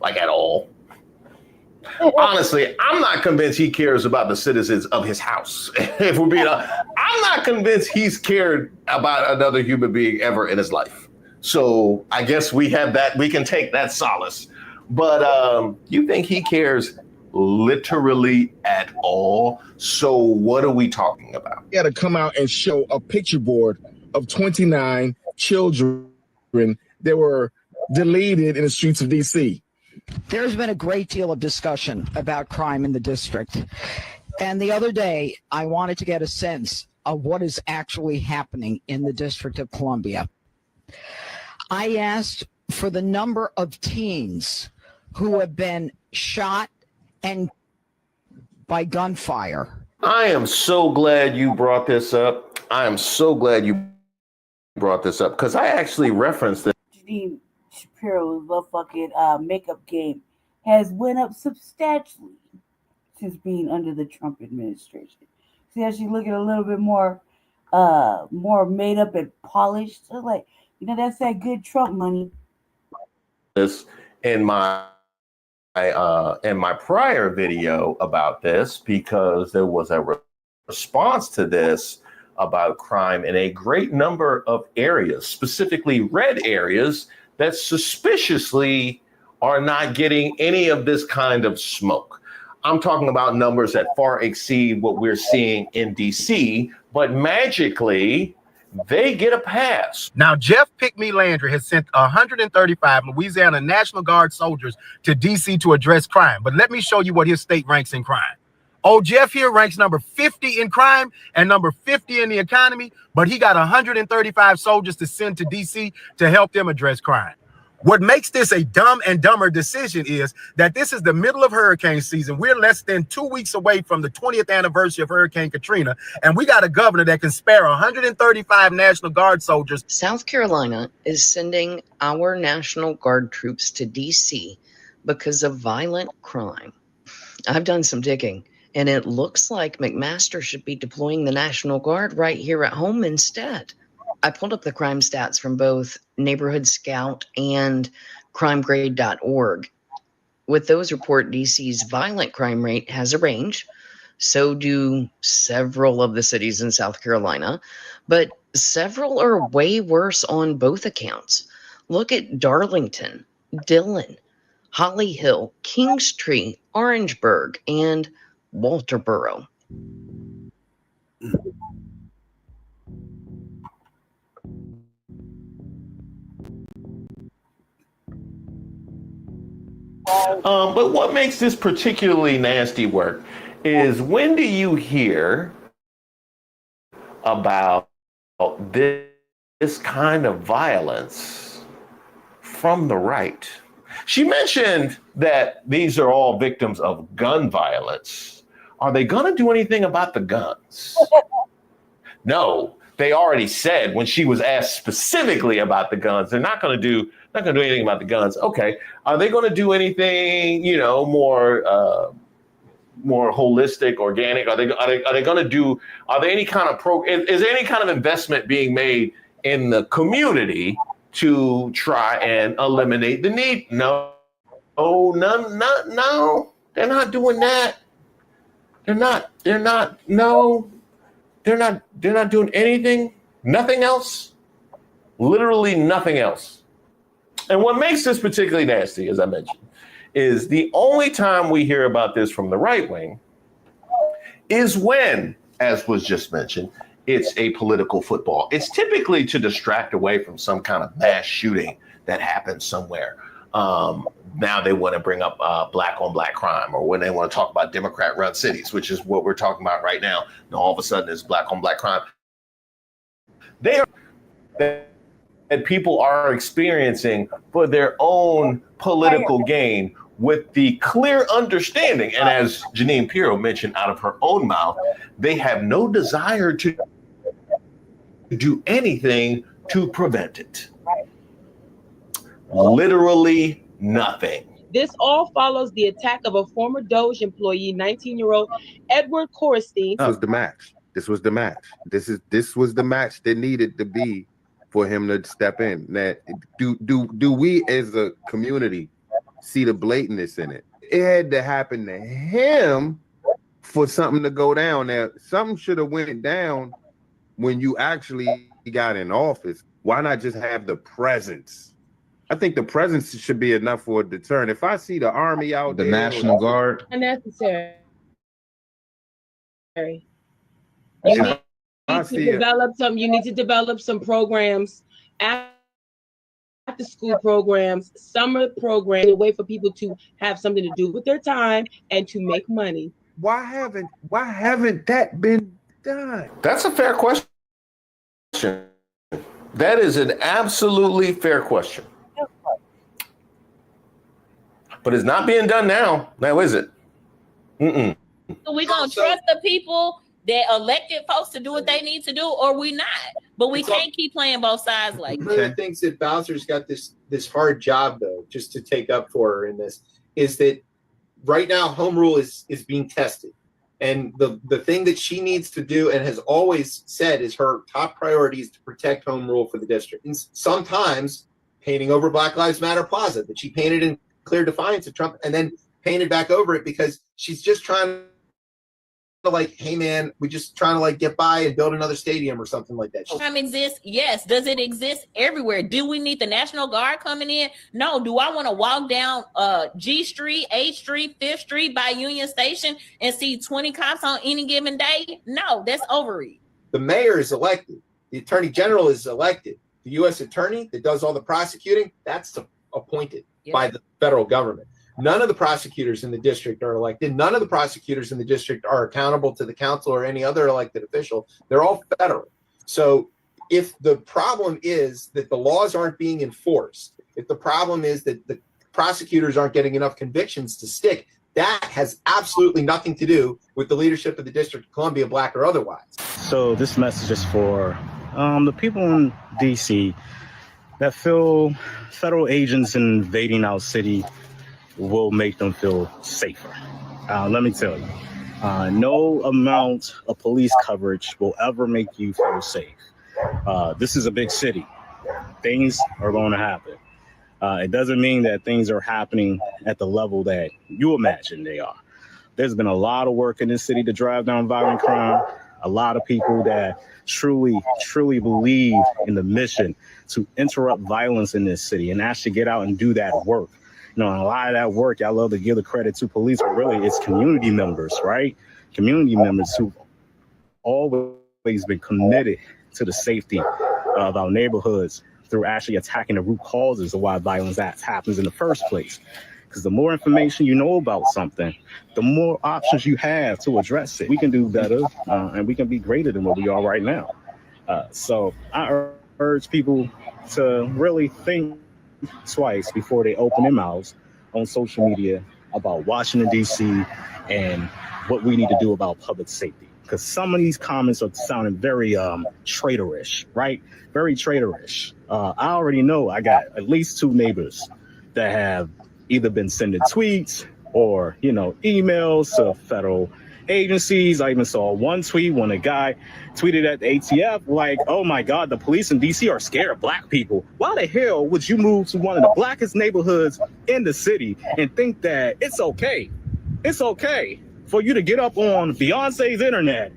Like at all? Honestly, I'm not convinced he cares about the citizens of his house. If we're being honest, I'm not convinced he's cared about another human being ever in his life. So I guess we have that. We can take that solace. But you think he cares literally at all? So what are we talking about? He had to come out and show a picture board of 29 children that were deleted in the streets of DC. There's been a great deal of discussion about crime in the district. And the other day, I wanted to get a sense of what is actually happening in the District of Columbia. I asked for the number of teens who have been shot and by gunfire. I am so glad you brought this up. I am so glad you brought this up because I actually referenced it. Janine Shapiro's motherfucking makeup game has went up substantially since being under the Trump administration. See how she's looking a little bit more made up and polished. So like, that's that good Trump money. this in my prior video about this because there was a response to this about crime in a great number of areas, specifically red areas that suspiciously are not getting any of this kind of smoke. I'm talking about numbers that far exceed what we're seeing in DC, but magically they get a pass. Now, Jeff Pickme Landry has sent 135 Louisiana National Guard soldiers to D.C. to address crime. But let me show you what his state ranks in crime. Oh, Jeff here ranks number 50 in crime and number 50 in the economy, but he got 135 soldiers to send to D.C. to help them address crime. What makes this a dumb and dumber decision is that this is the middle of hurricane season. We're less than 2 weeks away from the 20th anniversary of Hurricane Katrina, and we got a governor that can spare 135 National Guard soldiers. South Carolina is sending our National Guard troops to D.C. because of violent crime. I've done some digging, and it looks like McMaster should be deploying the National Guard right here at home instead. I pulled up the crime stats from both Neighborhood Scout and crimegrade.org. With those report, DC's violent crime rate has a range. So do several of the cities in South Carolina, but several are way worse on both accounts. Look at Darlington, Dillon, Holly Hill, Kingstree, Orangeburg, and Walterboro. But what makes this particularly nasty work is when do you hear about this kind of violence from the right? She mentioned that these are all victims of gun violence. Are they going to do anything about the guns? No, they already said when she was asked specifically about the guns, they're not going to do anything about the guns. Okay, are they going to do anything, more holistic, organic? Are they going to do? Are there any kind of is there any kind of investment being made in the community to try and eliminate the need? No, no, they're not doing that. They're not doing anything. Nothing else. Literally nothing else. And what makes this particularly nasty, as I mentioned, is the only time we hear about this from the right wing is when, as was just mentioned, it's a political football. It's typically to distract away from some kind of mass shooting that happens somewhere. Now they want to bring up black on black crime, or when they want to talk about Democrat-run cities, which is what we're talking about right now. And all of a sudden it's black on black crime. That people are experiencing for their own political gain, with the clear understanding, and as Janine Pirro mentioned out of her own mouth, they have no desire to do anything to prevent it. Literally nothing. This all follows the attack of a former Doge employee, 19-year-old Edward Korstein. This was the match. This was the match. This was the match that needed to be for him to step in. Now, do we as a community see the blatantness in it? It had to happen to him for something to go down. Now, something should have went down when you actually got in office. Why not just have the presence? I think the presence should be enough for a deterrent. If I see the army out there, the National Guard, unnecessary. You need to develop some programs, after school programs, summer programs, a way for people to have something to do with their time and to make money. Why haven't that been done? That's a fair question. That is an absolutely fair question. But it's not being done now. Now, is it? Mm-mm. So we're going to trust the people that elected folks to do what they need to do, or we not. But we can't keep playing both sides like One of the things that Bowser's got this hard job, though, just to take up for her in this, is that right now home rule is being tested. And the thing that she needs to do and has always said is her top priority is to protect home rule for the district. And sometimes painting over Black Lives Matter Plaza that she painted in clear defiance of Trump and then painted back over it because she's just trying to like, hey man, we're just trying to like get by and build another stadium or something like that. Crime exists? Yes. Does it exist everywhere? Do we need the National Guard coming in? No. Do I want to walk down G Street, H Street, 5th Street by Union Station and see 20 cops on any given day? No, that's overreach. The mayor is elected. The attorney general is elected. The U.S. attorney that does all the prosecuting, that's appointed by the federal government. None of the prosecutors in the district are elected. None of the prosecutors in the district are accountable to the council or any other elected official. They're all federal. So if the problem is that the laws aren't being enforced, if the problem is that the prosecutors aren't getting enough convictions to stick, that has absolutely nothing to do with the leadership of the District of Columbia, Black or otherwise. So this message is for the people in D.C. that feel federal agents invading our city will make them feel safer. Let me tell you, no amount of police coverage will ever make you feel safe. This is a big city. Things are going to happen. It doesn't mean that things are happening at the level that you imagine they are. There's been a lot of work in this city to drive down violent crime. A lot of people that truly believe in the mission to interrupt violence in this city and actually get out and do that work. You know, and a lot of that work, I love to give the credit to police, but really it's community members, right? Community members who've always been committed to the safety of our neighborhoods through actually attacking the root causes of why violence happens in the first place. Because the more information you know about something, the more options you have to address it. We can do better and we can be greater than what we are right now. So I urge people to really think twice before they open their mouths on social media about Washington, D.C. and what we need to do about public safety. Because some of these comments are sounding very traitorish, right? Very traitorish. I already know I got at least 2 neighbors that have either been sending tweets or, you know, emails to federal agencies. I even saw one tweet when a guy tweeted at the ATF like, oh my God, the police in DC are scared of Black people. Why the hell would you move to one of the blackest neighborhoods in the city and think that it's okay for you to get up on Beyonce's internet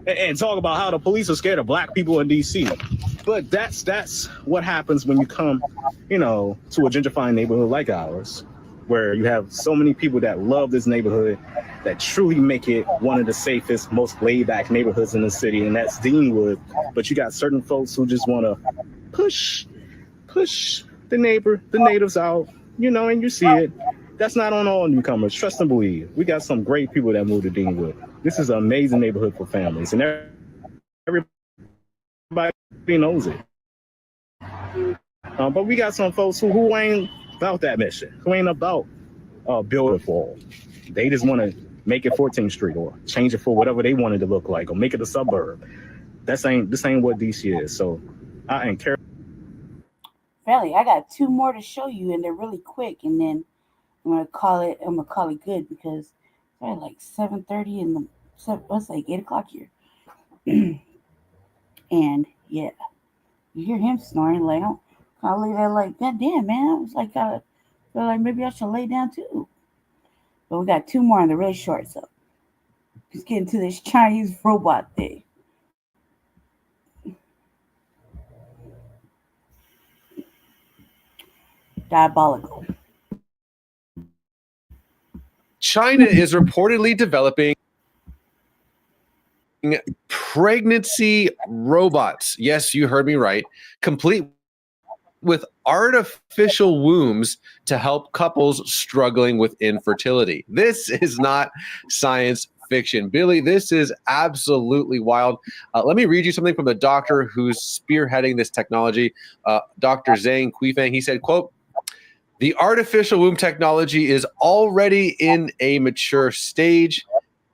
and talk about how the police are scared of Black people in DC? But that's what happens when you come, you know, to a gentrifying neighborhood like ours, where you have so many people that love this neighborhood, that truly make it one of the safest, most laid-back neighborhoods in the city, and that's Deanwood. But you got certain folks who just want to push the natives out, you know, and you see it. That's not on all newcomers. Trust and believe. We got some great people that moved to Deanwood. This is an amazing neighborhood for families, and everybody knows it. But we got some folks who ain't about that mission, who ain't about building for all. They just want to make it 14th Street or change it for whatever they want it to look like or make it a suburb. This ain't what DC is. So I encourage. Family, I got 2 more to show you, and they're really quick, and then I'm gonna call it good because it's probably like 7:30 in the what's like 8 o'clock here. And yeah, you hear him snoring. Like, I look at that like, God damn, man. I was like, feel like maybe I should lay down too. But we got 2 more and they're really short, so let's get into this Chinese robot thing. Diabolical. China is reportedly developing pregnancy robots. Yes, you heard me right. Complete with artificial wombs to help couples struggling with infertility. This is not science fiction. Billy, this is absolutely wild. Let me read you something from the doctor who's spearheading this technology, Dr. Zhang Quifeng. He said, quote, "The artificial womb technology is already in a mature stage,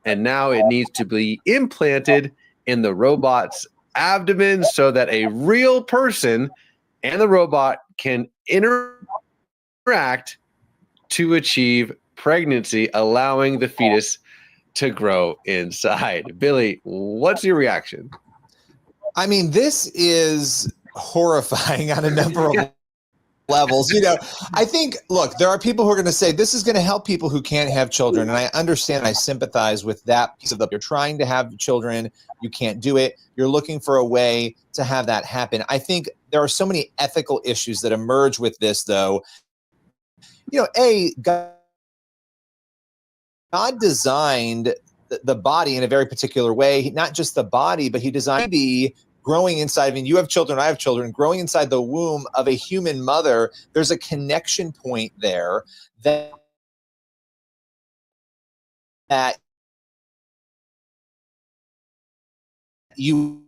and now it needs to be implanted in the robot's abdomen so that a real person and the robot can interact to achieve pregnancy, allowing the fetus to grow inside." Billy, what's your reaction? I mean, this is horrifying on a number of levels. You know, I think, look, there are people who are going to say this is going to help people who can't have children. And I understand, I sympathize with that piece of the, you're trying to have children, you can't do it. You're looking for a way to have that happen. I think there are so many ethical issues that emerge with this, though. You know, God designed the body in a very particular way, not just the body, but he designed the growing inside. I mean, you have children, I have children, growing inside the womb of a human mother. There's a connection point there that you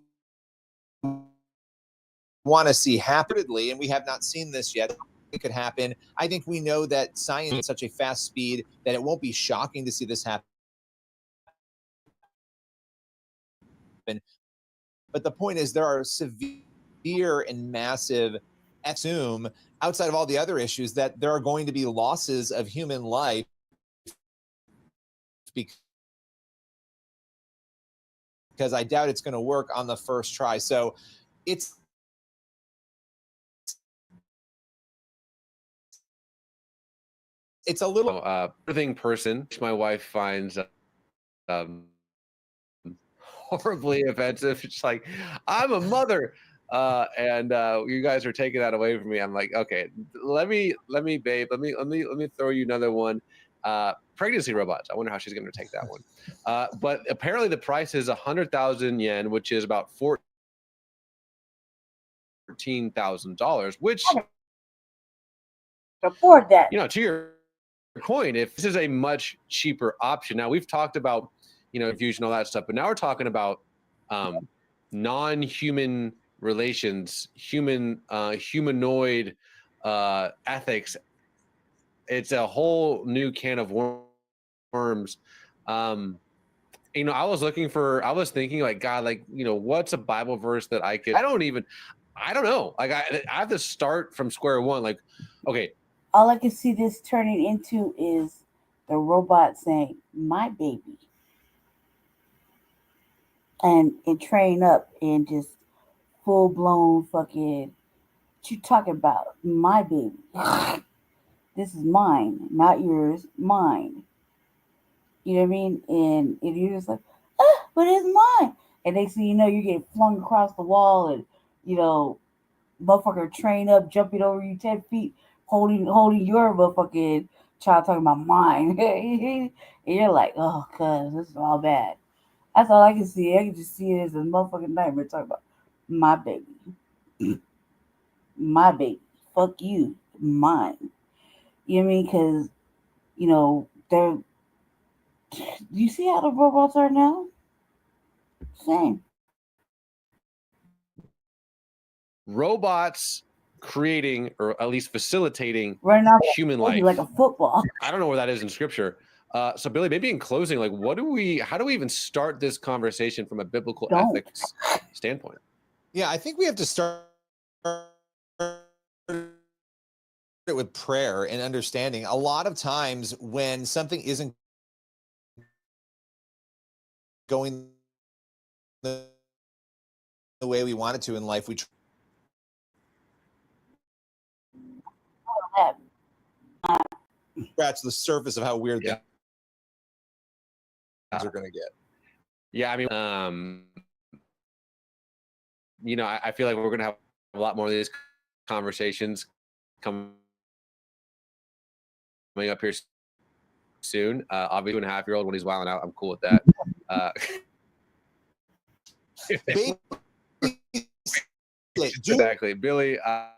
want to see rapidly, and we have not seen this yet. It could happen. I think we know that science at such a fast speed that it won't be shocking to see this happen. But the point is, there are severe and massive, assume, outside of all the other issues, that there are going to be losses of human life because I doubt it's going to work on the first try. So it's a little living person. My wife finds horribly offensive. It's like, I'm a mother, and you guys are taking that away from me. I'm like, okay, let me, babe, let me throw you another one. Pregnancy robots. I wonder how she's going to take that one. But apparently the price is 100,000 yen, which is about $14,000, which afford that. You know, to your point, if this is a much cheaper option. Now we've talked about, you know, infusion, all that stuff, but now we're talking about non-human relations, humanoid ethics. It's a whole new can of worms. You know, I was thinking like, God, like, you know, what's a Bible verse that I could, I don't know. Like I have to start from square one. Like, okay. All I can see this turning into is the robot saying, my baby. And train up and just full blown fucking, what you talking about? My baby. This is mine, not yours, mine. You know what I mean? And if you're just like, but it's mine. And they see, you know, you get flung across the wall and, you know, motherfucker train up, jumping over you 10 feet, holding your motherfucking child, talking about mine. And you're like, oh, cuz this is all bad. That's all I can see. I can just see it as a motherfucking nightmare talking about my baby. My baby. Fuck you. Mine. You know what I mean? Because, you know, you see how the robots are now? Same. Robots creating, or at least facilitating, human life. Like a football. I don't know where that is in scripture. So Billy, maybe in closing, like how do we even start this conversation from a biblical ethics standpoint? Yeah, I think we have to start with prayer and understanding. A lot of times when something isn't going the way we want it to in life, we scratch the surface of how weird things are going to get. Yeah, I mean, you know, I feel like we're going to have a lot more of these conversations coming up here soon. Obviously, 2.5-year-old when he's wilding out, I'm cool with that. Exactly, Billy. I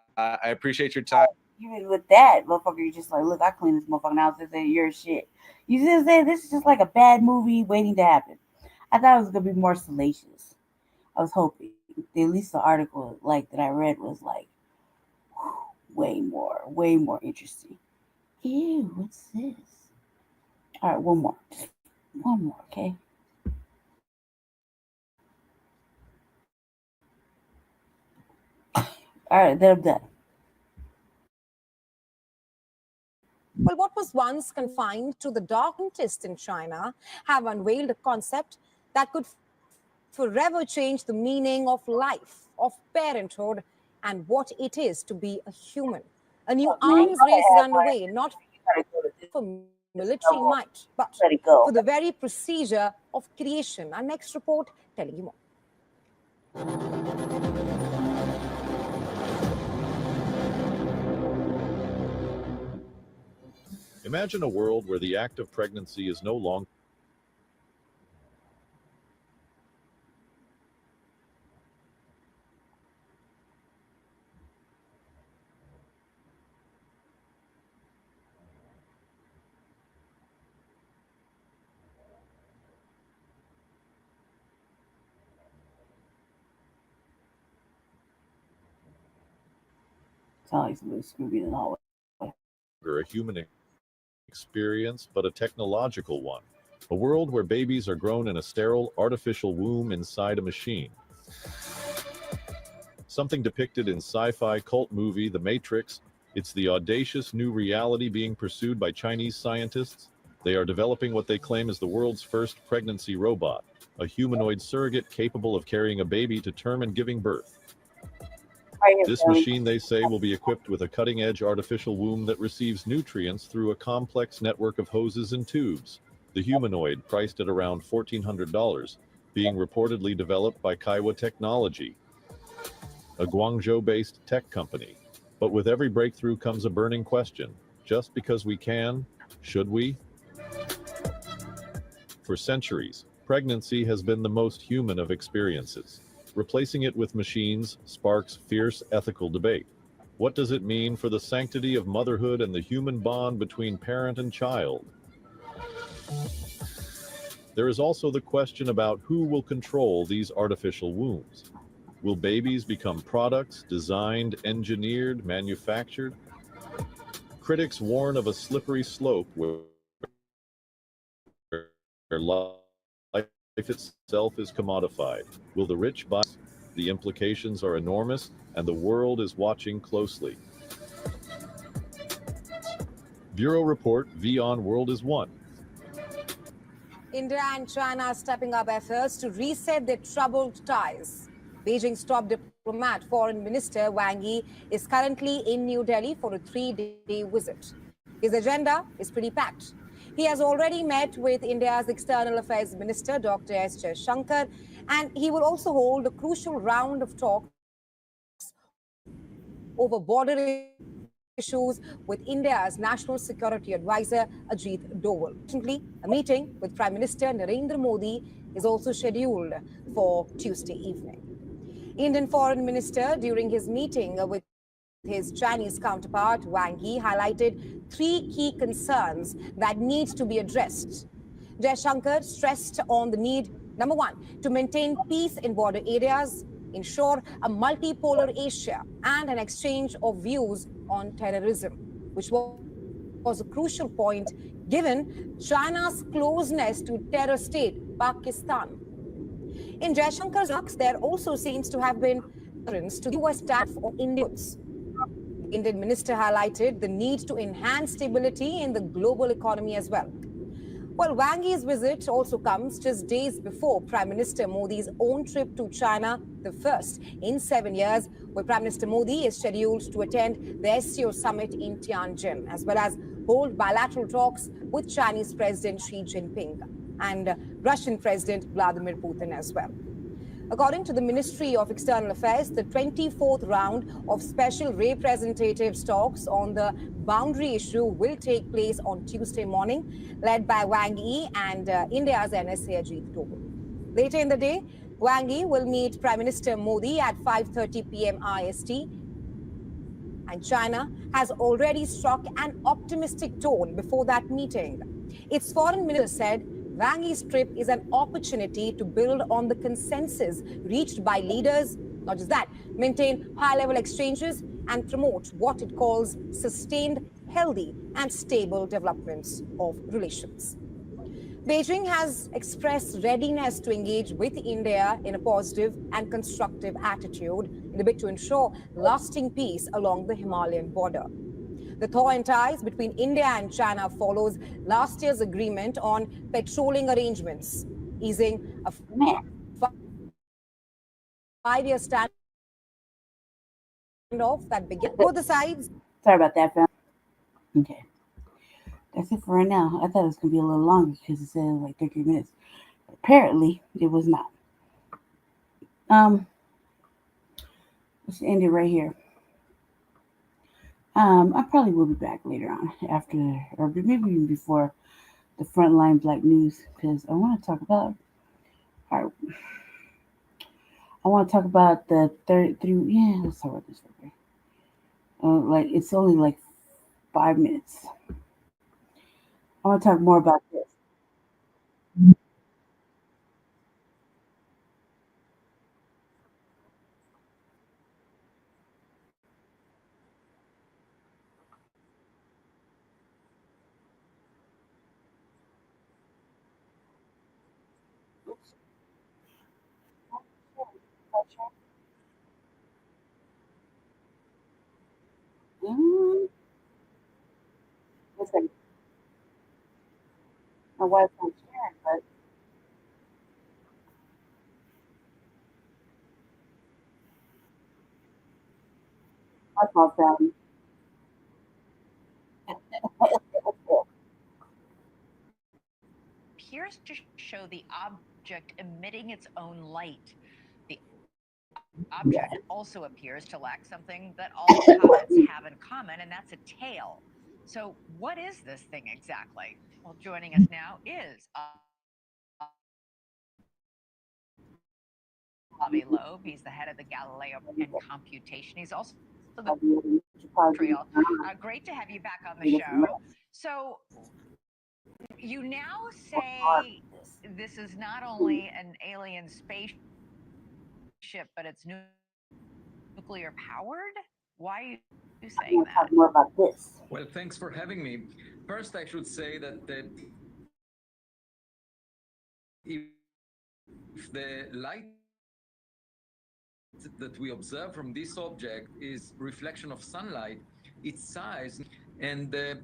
appreciate your time. Even with that, motherfucker, you're just like, look, I clean this motherfucker now. This ain't your shit. You just say this is just like a bad movie waiting to happen. I thought it was gonna be more salacious. I was hoping. At least the article like that I read was like way more interesting. Ew, what's this? All right, one more, okay? All right, then I'm done. Well, what was once confined to the dark scientists in China have unveiled a concept that could forever change the meaning of life, of parenthood, and what it is to be a human. A new arms race is underway, not for military might, but for the very procedure of creation. Our next report telling you more. Imagine a world where the act of pregnancy is no longer It's always screwy in the hallway. a human experience, but a technological one. A world where babies are grown in a sterile, artificial womb inside a machine. Something depicted in sci-fi cult movie The Matrix. It's the audacious new reality being pursued by Chinese scientists. They are developing what they claim is the world's first pregnancy robot, a humanoid surrogate capable of carrying a baby to term and giving birth. This machine, they say, will be equipped with a cutting-edge artificial womb that receives nutrients through a complex network of hoses and tubes. The humanoid, priced at around $1,400, being reportedly developed by Kaiwa Technology, a Guangzhou-based tech company. But with every breakthrough comes a burning question. Just because we can, should we? For centuries, pregnancy has been the most human of experiences. Replacing it with machines sparks fierce ethical debate. What does it mean for the sanctity of motherhood and the human bond between parent and child? There is also the question about who will control these artificial wombs. Will babies become products designed, engineered, manufactured? Critics warn of a slippery slope where life itself is commodified. Will the rich buy? The implications are enormous, and the world is watching closely. Bureau Report, VON World is One. India and China are stepping up efforts to reset their troubled ties. Beijing's top diplomat, Foreign Minister Wang Yi, is currently in New Delhi for a 3-day visit. His agenda is pretty packed. He has already met with India's External Affairs Minister, Dr. S. Jaishankar, and he will also hold a crucial round of talks over border issues with India's National Security Advisor, Ajit Doval. Recently, a meeting with Prime Minister Narendra Modi is also scheduled for Tuesday evening. Indian Foreign Minister, during his meeting with his Chinese counterpart, Wang Yi, highlighted 3 key concerns that need to be addressed. Jaishankar stressed on the need, number 1, to maintain peace in border areas, ensure a multipolar Asia, and an exchange of views on terrorism, which was a crucial point given China's closeness to terror state Pakistan. In Jaishankar's remarks, there also seems to have been reference to the US tariff on Indians. The Indian minister highlighted the need to enhance stability in the global economy as well. Well, Wang Yi's visit also comes just days before Prime Minister Modi's own trip to China, the first in 7 years, where Prime Minister Modi is scheduled to attend the SCO summit in Tianjin, as well as hold bilateral talks with Chinese President Xi Jinping and Russian President Vladimir Putin as well. According to the Ministry of External Affairs, the 24th round of special representatives talks on the boundary issue will take place on Tuesday morning, led by Wang Yi and India's NSA Ajit Doval. Later in the day, Wang Yi will meet Prime Minister Modi at 5:30 p.m. IST. And China has already struck an optimistic tone before that meeting. Its foreign minister said Wang Yi's trip is an opportunity to build on the consensus reached by leaders, not just that, maintain high-level exchanges and promote what it calls sustained, healthy and stable developments of relations. Beijing has expressed readiness to engage with India in a positive and constructive attitude in a bid to ensure lasting peace along the Himalayan border. The thaw in ties between India and China follows last year's agreement on patrolling arrangements, easing a 5-year standoff that began. Both the sides Sorry about that, fam. Okay. That's it for right now. I thought it was going to be a little longer because it said like 30 minutes. Apparently, it was not. Let's end it right here. I probably will be back later on after, or maybe even before the Frontline Black News, because I want to talk about. I want to talk about the third through. Yeah, let's talk about this real quick. Like it's only like 5 minutes. I want to talk more about this. Listen, my wife's not sharing, but my fault, family. Appears to show the object emitting its own light. The object also appears to lack something that all comets have in common, and that's a tail. So, what is this thing exactly? Well, joining us now is Avi Loeb. He's the head of the Galileo and Computation. He's also the Montreal. Great to have you back on the show. So, you now say this is not only an alien spaceship, but it's nuclear powered? Why are you saying that? Talk more about this. Well, thanks for having me. First, I should say that if the light that we observe from this object is reflection of sunlight, its size, and there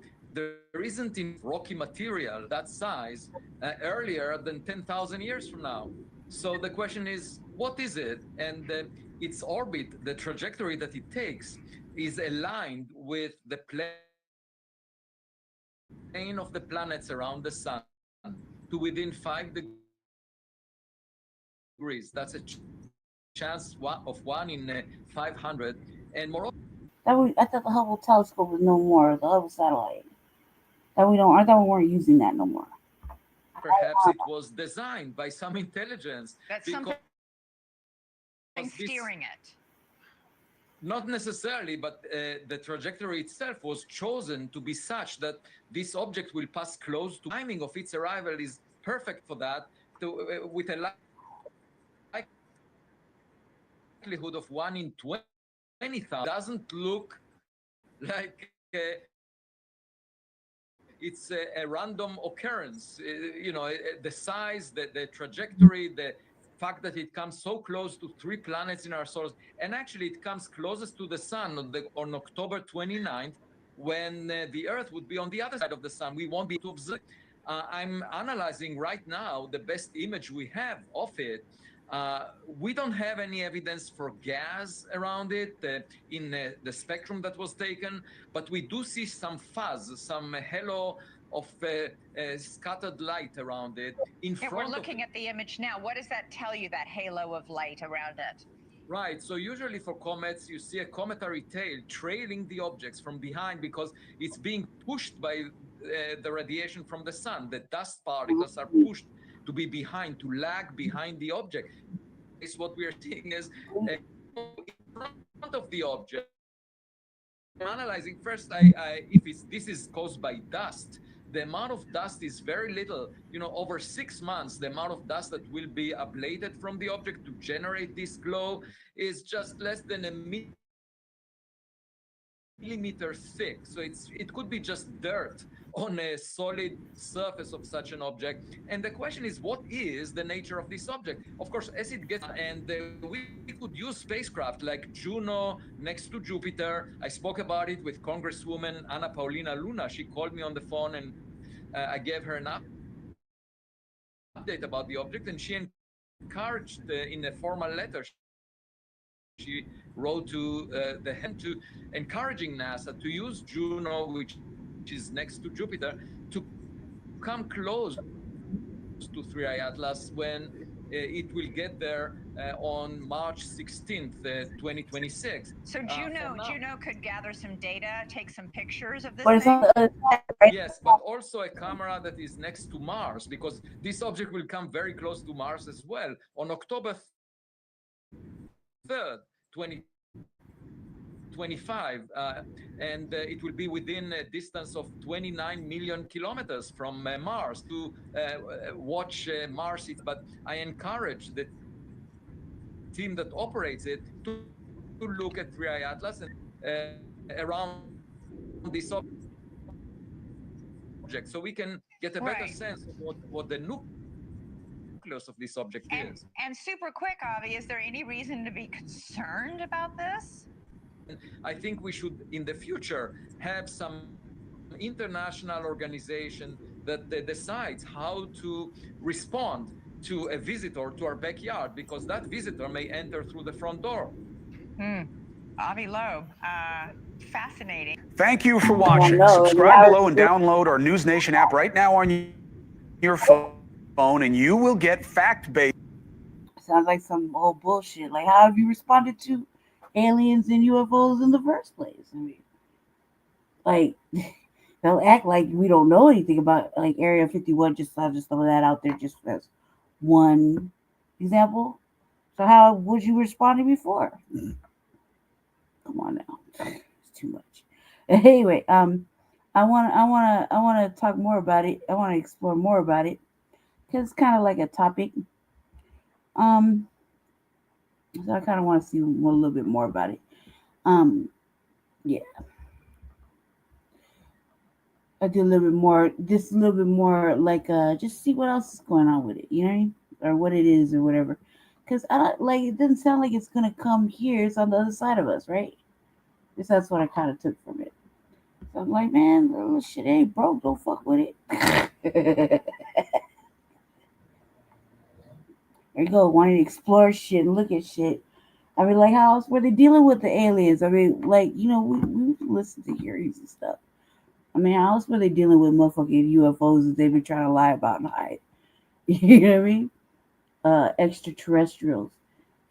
isn't in rocky material that size earlier than 10,000 years from now. So the question is, what is it? And its orbit, the trajectory that it takes, is aligned with the plane of the planets around the sun to within 5 degrees. That's a chance of 1 in 500. And moreover, I thought the Hubble telescope was no more. The Hubble satellite. I thought we weren't using that no more. Perhaps it was designed by some intelligence. That's something steering it. Not necessarily, but the trajectory itself was chosen to be such that this object will pass close to. Timing of its arrival is perfect for that, with a likelihood of 1 in 20,000. Doesn't look like it's a random occurrence. The size, the trajectory, the fact that it comes so close to 3 planets in our solar, and actually it comes closest to the sun on October 29th, when the Earth would be on the other side of the sun. We won't be able to observe. I'm analyzing right now the best image we have of it. We don't have any evidence for gas around it in the spectrum that was taken, but we do see some fuzz, some halo of scattered light around it. We're looking at the image now. What does that tell you, that halo of light around it? Right. So usually for comets, you see a cometary tail trailing the objects from behind because it's being pushed by the radiation from the sun. The dust particles are pushed to be behind, to lag behind the object. Is what we are seeing is in front of the object. I'm analyzing first, if this is caused by dust. The amount of dust is very little. Over 6 months, the amount of dust that will be ablated from the object to generate this glow is just less than a millimeter thick. So it could be just dirt on a solid surface of such an object. And the question is, what is the nature of this object? Of course, as it gets, and we could use spacecraft like Juno next to Jupiter. I spoke about it with Congresswoman Anna Paulina Luna. She called me on the phone, and I gave her an update about the object, and she encouraged in a formal letter. she wrote to the head to encouraging NASA to use Juno, which is next to Jupiter, to come close to 3i Atlas when it will get there on March 16th, 2026. So Juno could gather some data, take some pictures of this But it's on thing? the other side, right? Yes, but also a camera that is next to Mars, because this object will come very close to Mars as well on October 3rd, 2025, and it will be within a distance of 29 million kilometers from Mars to watch Mars. But I encourage the team that operates it to look at 3i Atlas and around this object, so we can get a better sense of what the nucleus of this object is. And super quick, Avi, is there any reason to be concerned about this? I think we should, in the future, have some international organization that decides how to respond to a visitor to our backyard, because that visitor may enter through the front door. Avi Loeb, fascinating. Thank you for watching. Subscribe below and download our News Nation app right now on your phone, and you will get fact-based. Sounds like some old bullshit. Like, how have you responded to aliens and UFOs in the first place? I mean, like, they'll act like we don't know anything about, like, Area 51. I'll just throw that out there just as one example. So how would you respond before? Come on now, it's too much. Anyway, I want to talk more about it. I want to explore more about it because it's kind of like a topic. So I kind of want to see a little bit more about it. Yeah, I do a little bit more, just a little bit more, like just see what else is going on with it. You know what I mean? Or what it is or whatever. Because I don't like, it doesn't sound like it's gonna come here. It's on the other side of us, right? Because that's what I kind of took from it. So I'm like, man, little shit ain't broke. Don't fuck with it. There you go. Wanting to explore shit and look at shit. I mean, like, how else were they dealing with the aliens? I mean, like, you know, we listen to hearings and stuff. I mean, how else were they dealing with motherfucking UFOs that they've been trying to lie about and hide? You know what I mean? Extraterrestrials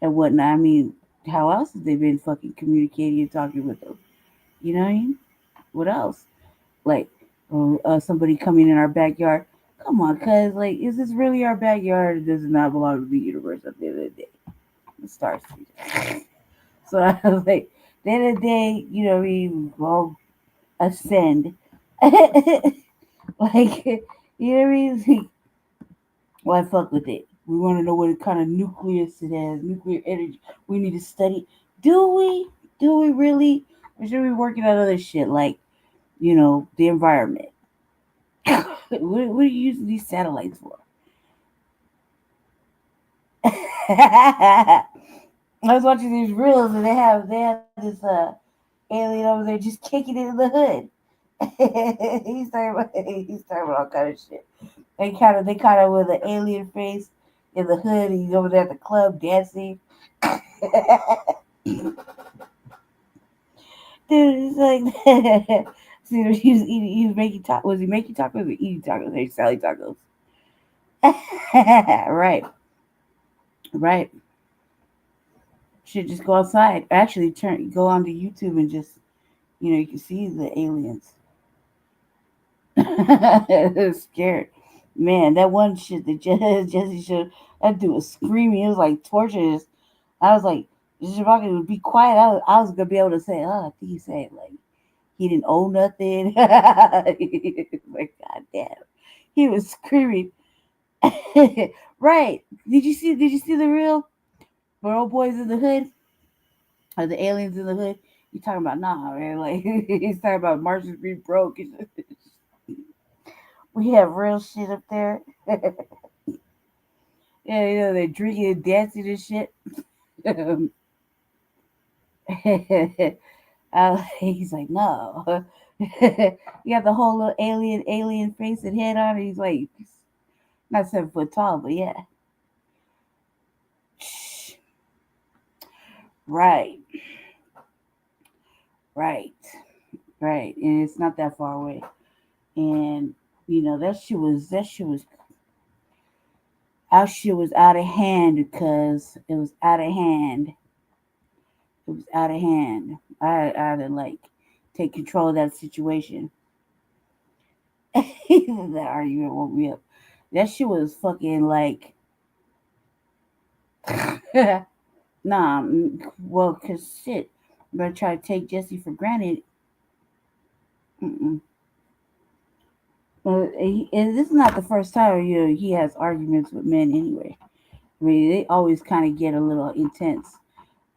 and whatnot. I mean, how else have they been fucking communicating and talking with them? You know what I mean? What else? Like, somebody coming in our backyard. Come on, cuz, like, is this really our backyard? Or does it not belong to the universe at the end of the day? The STARSEED. So I was like, at the end of the day, you know what I mean? We'll ascend. Like, you know what I mean? Why fuck with it? We want to know what kind of nucleus it has, nuclear energy. We need to study. Do we? Do we really? Or should we be working on other shit like, you know, the environment? What are you using these satellites for? I was watching these reels and they have this alien over there just kicking it in the hood. he's talking about all kind of shit. They kind of with an alien face in the hood. He's over there at the club dancing. Dude, it's like see, he was making tacos. Was he making tacos or eating tacos? He's selling tacos. Right. Should just go outside. Actually, go onto YouTube and just, you know, you can see the aliens. It's scared. Man, that one shit that Jesse showed, that dude was screaming. It was like torturous. I was like, Shabaka would be quiet. I was gonna be able to say, oh, I think he said like he didn't owe nothing. Like, god damn, he was screaming. Right? Did you see the real old boys in the hood or the aliens in the hood? You talking about man? Like he's talking about Martians being broke. We have real shit up there. Yeah, you know, they're drinking and dancing and shit. He's like, no. You got the whole little alien face and head on. And he's like, not 7 foot tall, but yeah. Right. Right. Right. And it's not that far away. And that shit was our shit was out of hand because it was out of hand. It was out of hand. I had to like take control of that situation. That argument woke me up. That shit was fucking like nah, well, cause shit, I'm gonna try to take Jesse for granted. Mm-mm. And this is not the first time he has arguments with men anyway. I mean, they always kind of get a little intense.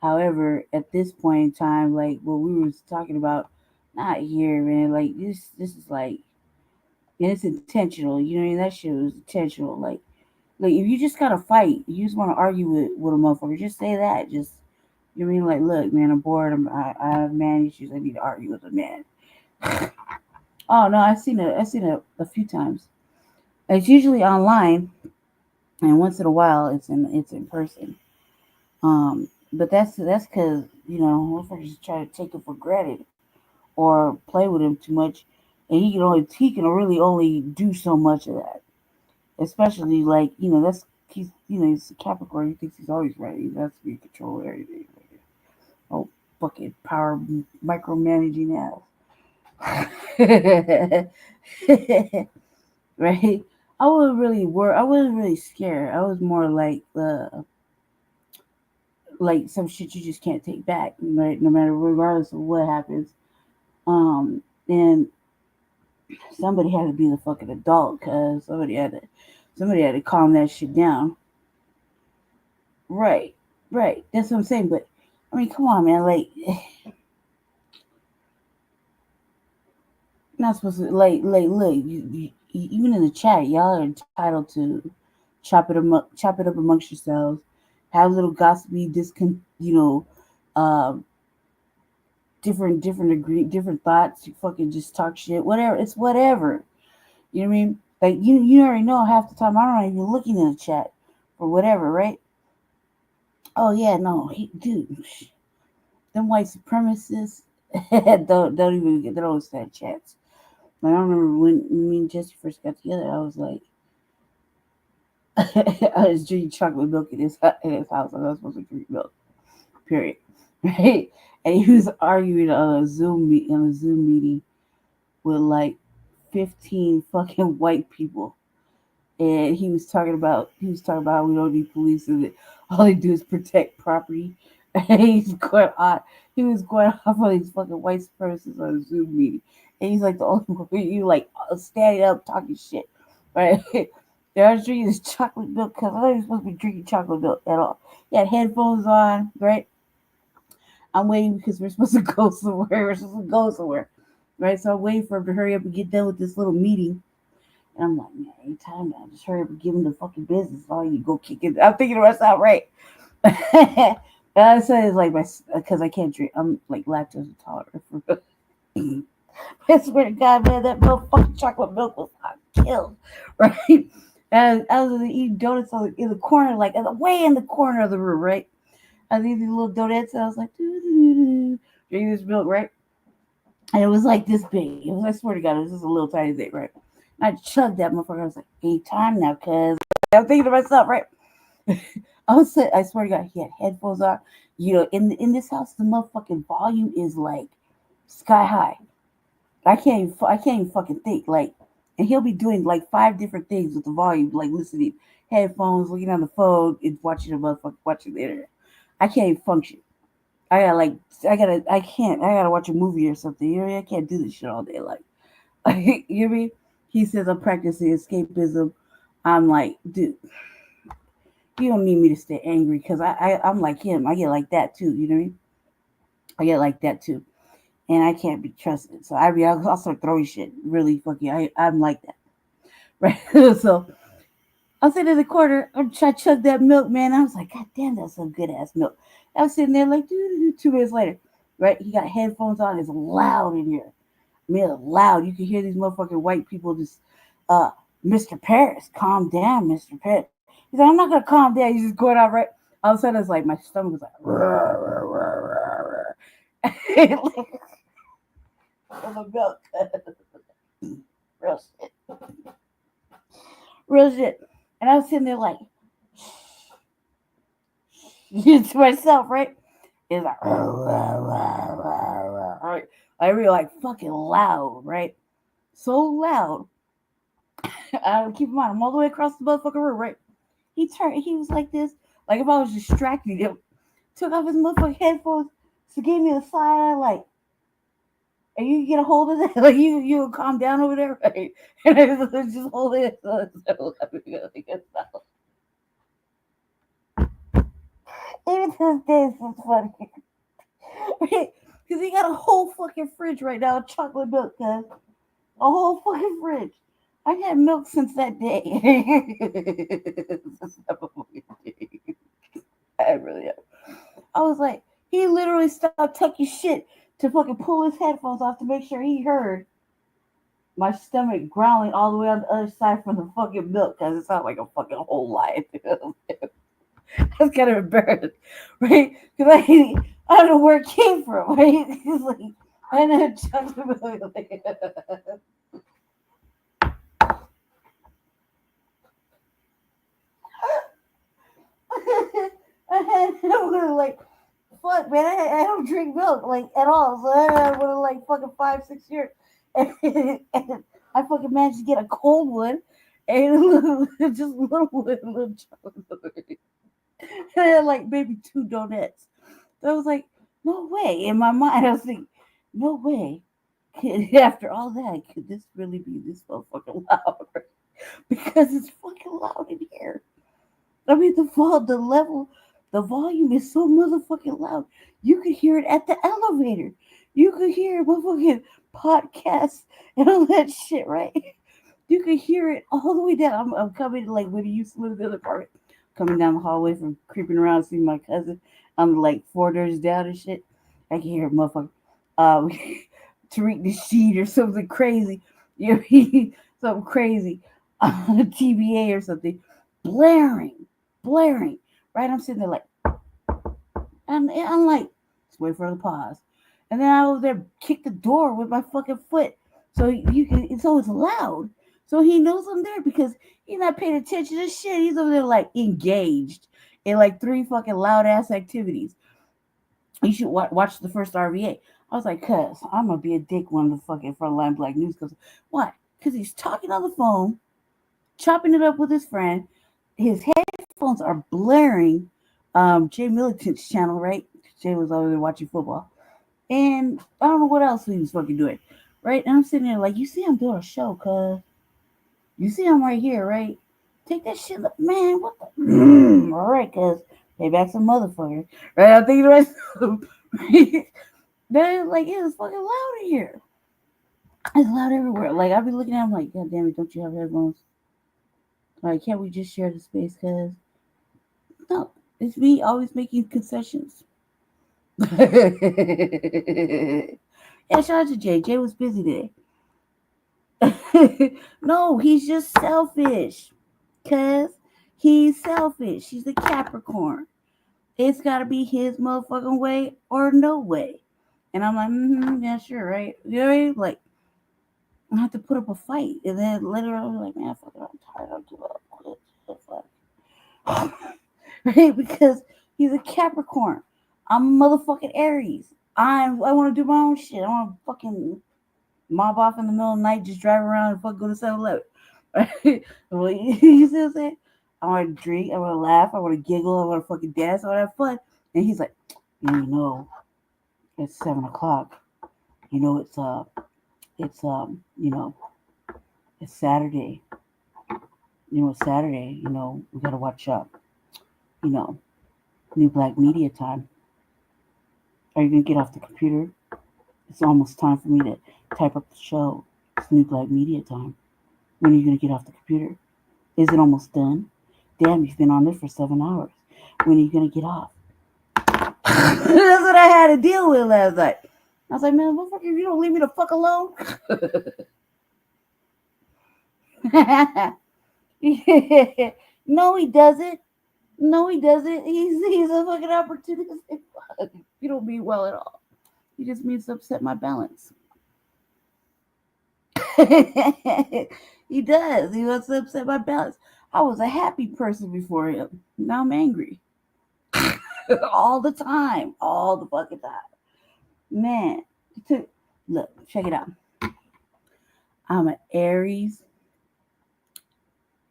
However, at this point in time, like what we were talking about, not here, man. Like this is like, it's intentional. You know what I mean? That shit was intentional. Like if you just gotta fight, you just want to argue with a motherfucker, just say that. Just you know what I mean? Like, look, man, I'm bored. I have man issues. I need to argue with a man. Oh no, I've seen it a few times. It's usually online, and once in a while, it's in person. But that's because motherfuckers try to take it for granted or play with him too much, and he can really only do so much of that. Especially like he's a Capricorn. He thinks he's always right. He has to be in control of everything. Oh, fucking power micromanaging ass. Right? I wasn't really worried. I wasn't really scared. I was more like some shit you just can't take back, right? No matter, regardless of what happens. And somebody had to be the fucking adult, cause somebody had to calm that shit down. Right. That's what I'm saying. But I mean, come on, man. Like, not supposed to look. You, even in the chat, y'all are entitled to chop it up amongst yourselves. Have a little gossipy, different thoughts. You fucking just talk shit. Whatever. It's whatever. You know what I mean? Like you already know half the time I'm not even looking in the chat for whatever, right? Oh yeah, no, dude. Them white supremacists don't stand chance. Like, I remember when me and Jesse first got together, I was like, I was drinking chocolate milk in his house. I was not supposed to drink milk. Period. Right? And he was arguing on a Zoom meeting with like 15 fucking white people. And he was talking about how we don't need police and that all they do is protect property. And he was going off on these fucking white supremacists on a Zoom meeting. And he's like the only one you like standing up talking shit. Right? Yeah, I was drinking this chocolate milk because I thought he was supposed to be drinking chocolate milk at all. He had headphones on, right? I'm waiting because we're supposed to go somewhere. Right? So I'm waiting for him to hurry up and get done with this little meeting. And I'm like, man, ain't time now. Just hurry up and give him the fucking business. All you go kick it. I'm thinking to myself, right? And I said it's like because I can't drink. I'm like lactose intolerant. I swear to God, man, that motherfucking chocolate milk was hot killed, right? And I was eating donuts in the corner, like way in the corner of the room, right? I was eating these little donuts, and I was like, drinking this milk, right? And it was like this big. I swear to God, it was just a little tiny thing, right? And I chugged that motherfucker. I was like, ain't time now, cuz I'm thinking to myself, right? I swear to God, he had headphones on. In this house, the motherfucking volume is like sky high. I can't even fucking think. Like, and he'll be doing like 5 different things with the volume, like listening, headphones, looking on the phone, and watching the internet. I can't even function. I gotta watch a movie or something. You know, I can't do this shit all day. Like you know what I mean? He says I'm practicing escapism. I'm like, dude, you don't need me to stay angry because I'm like him. I get like that too. You know what I mean? I get like that too. And I can't be trusted. So I'll start throwing shit. Really fucking, I'm like that. Right? So I'm sitting in the corner. I'm trying to chug that milk, man. I was like, God damn, that's some good ass milk. I was sitting there like 2 minutes later. Right? He got headphones on. It's loud in here. I mean, it's loud. You can hear these motherfucking white people just, Mr. Paris, calm down, Mr. Paris. He's like, I'm not going to calm down. He's just going out, right? All of a sudden, it's like my stomach was like, the milk. Real shit. Real shit. And I was sitting there like, to myself, right? It's like, right? I really like fucking loud, right? So loud. Keep in mind, I'm all the way across the motherfucking room, right? He was like this, like if I was distracting him. Took off his motherfucking headphones, so gave me a side eye, like, and you get a hold of that, like you calm down over there, right? And I was just holding it. Even to this day, it's funny. Right? Because he got a whole fucking fridge right now of chocolate milk, guys. A whole fucking fridge. I had milk since that day. I really am. I was like, he literally stopped tucking shit to fucking pull his headphones off to make sure he heard my stomach growling all the way on the other side from the fucking milk, because it sounded like a fucking whole lie. I was kind of embarrassed, right? Because I don't know where it came from, right? It's like, I know chocolate milk. I was like, fuck, man, I don't drink milk, like, at all. So I would have, like, fucking 5-6 years. And I fucking managed to get a cold one and just a little chocolate. And I had, like, maybe 2 donuts. So I was like, no way. In my mind, I was thinking, no way. After all that, could this really be this motherfucking loud? Because it's fucking loud in here. I mean, the volume is so motherfucking loud. You could hear it at the elevator. You could hear motherfucking podcasts and all that shit, right? You could hear it all the way down. I'm coming, like, when you used to live in the other apartment, coming down the hallway from creeping around, seeing my cousin. I'm like 4 doors down and shit. I can hear motherfucker Tariq Nasheed or something crazy. You know, something crazy on TBA or something. Blaring. Right? I'm sitting there like, I'm like, just wait for the pause. And then I over there kick the door with my fucking foot. So it's loud. So he knows I'm there because he's not paying attention to shit. He's over there like engaged in like 3 fucking loud ass activities. You should watch the first RVA. I was like, cuz I'm gonna be a dick one of the fucking Frontline Black News. Cause why? Because he's talking on the phone, chopping it up with his friend. His headphones are blaring Jay Militant's channel, right? Jay was over there watching football. And I don't know what else he was fucking doing, right? And I'm sitting there like, you see I'm doing a show, cuz. You see I'm right here, right? Take that shit up, man. What the? All right, cuz. Pay back some motherfucker. Right? I'm thinking to myself, right? Then like, it's fucking loud in here. It's loud everywhere. Like, I'll be looking at him like, God damn it, don't you have headphones? Like, can't we just share the space, cuz? No, it's me always making concessions. Yeah, shout out to Jay. Jay was busy today. No, he's just selfish. Cuz he's selfish. He's a Capricorn. It's got to be his motherfucking way or no way. And I'm like, yeah, sure, right? You know what I mean? Like, I have to put up a fight. And then later on, I'm like, man, fuck it, I'm tired. I'll give up. Right? Because he's a Capricorn. I'm a motherfucking Aries. I want to do my own shit. I want to fucking mob off in the middle of the night, just drive around and fucking go to 7-Eleven. Right? Well, you see what I'm saying? I want to drink. I want to laugh. I want to giggle. I want to fucking dance. I want to have fun. And he's like, you know, it's 7 o'clock. You know, it's you know, it's Saturday. You know, it's Saturday. You know, we gotta watch you know, New Black Media time. Are you gonna get off the computer? It's almost time for me to type up the show. It's New Black Media time. When are you gonna get off the computer? Is it almost done? Damn, you've been on there for 7 hours. When are you gonna get off? That's what I had to deal with last night. I was like, man, motherfucker, if you don't leave me the fuck alone. No, he doesn't. No, he doesn't. He's a fucking opportunistic fuck. You don't mean well at all. He just means to upset my balance. He does. He wants to upset my balance. I was a happy person before him. Now I'm angry. All the time. All the fucking time. Man. Look, check it out. I'm an Aries.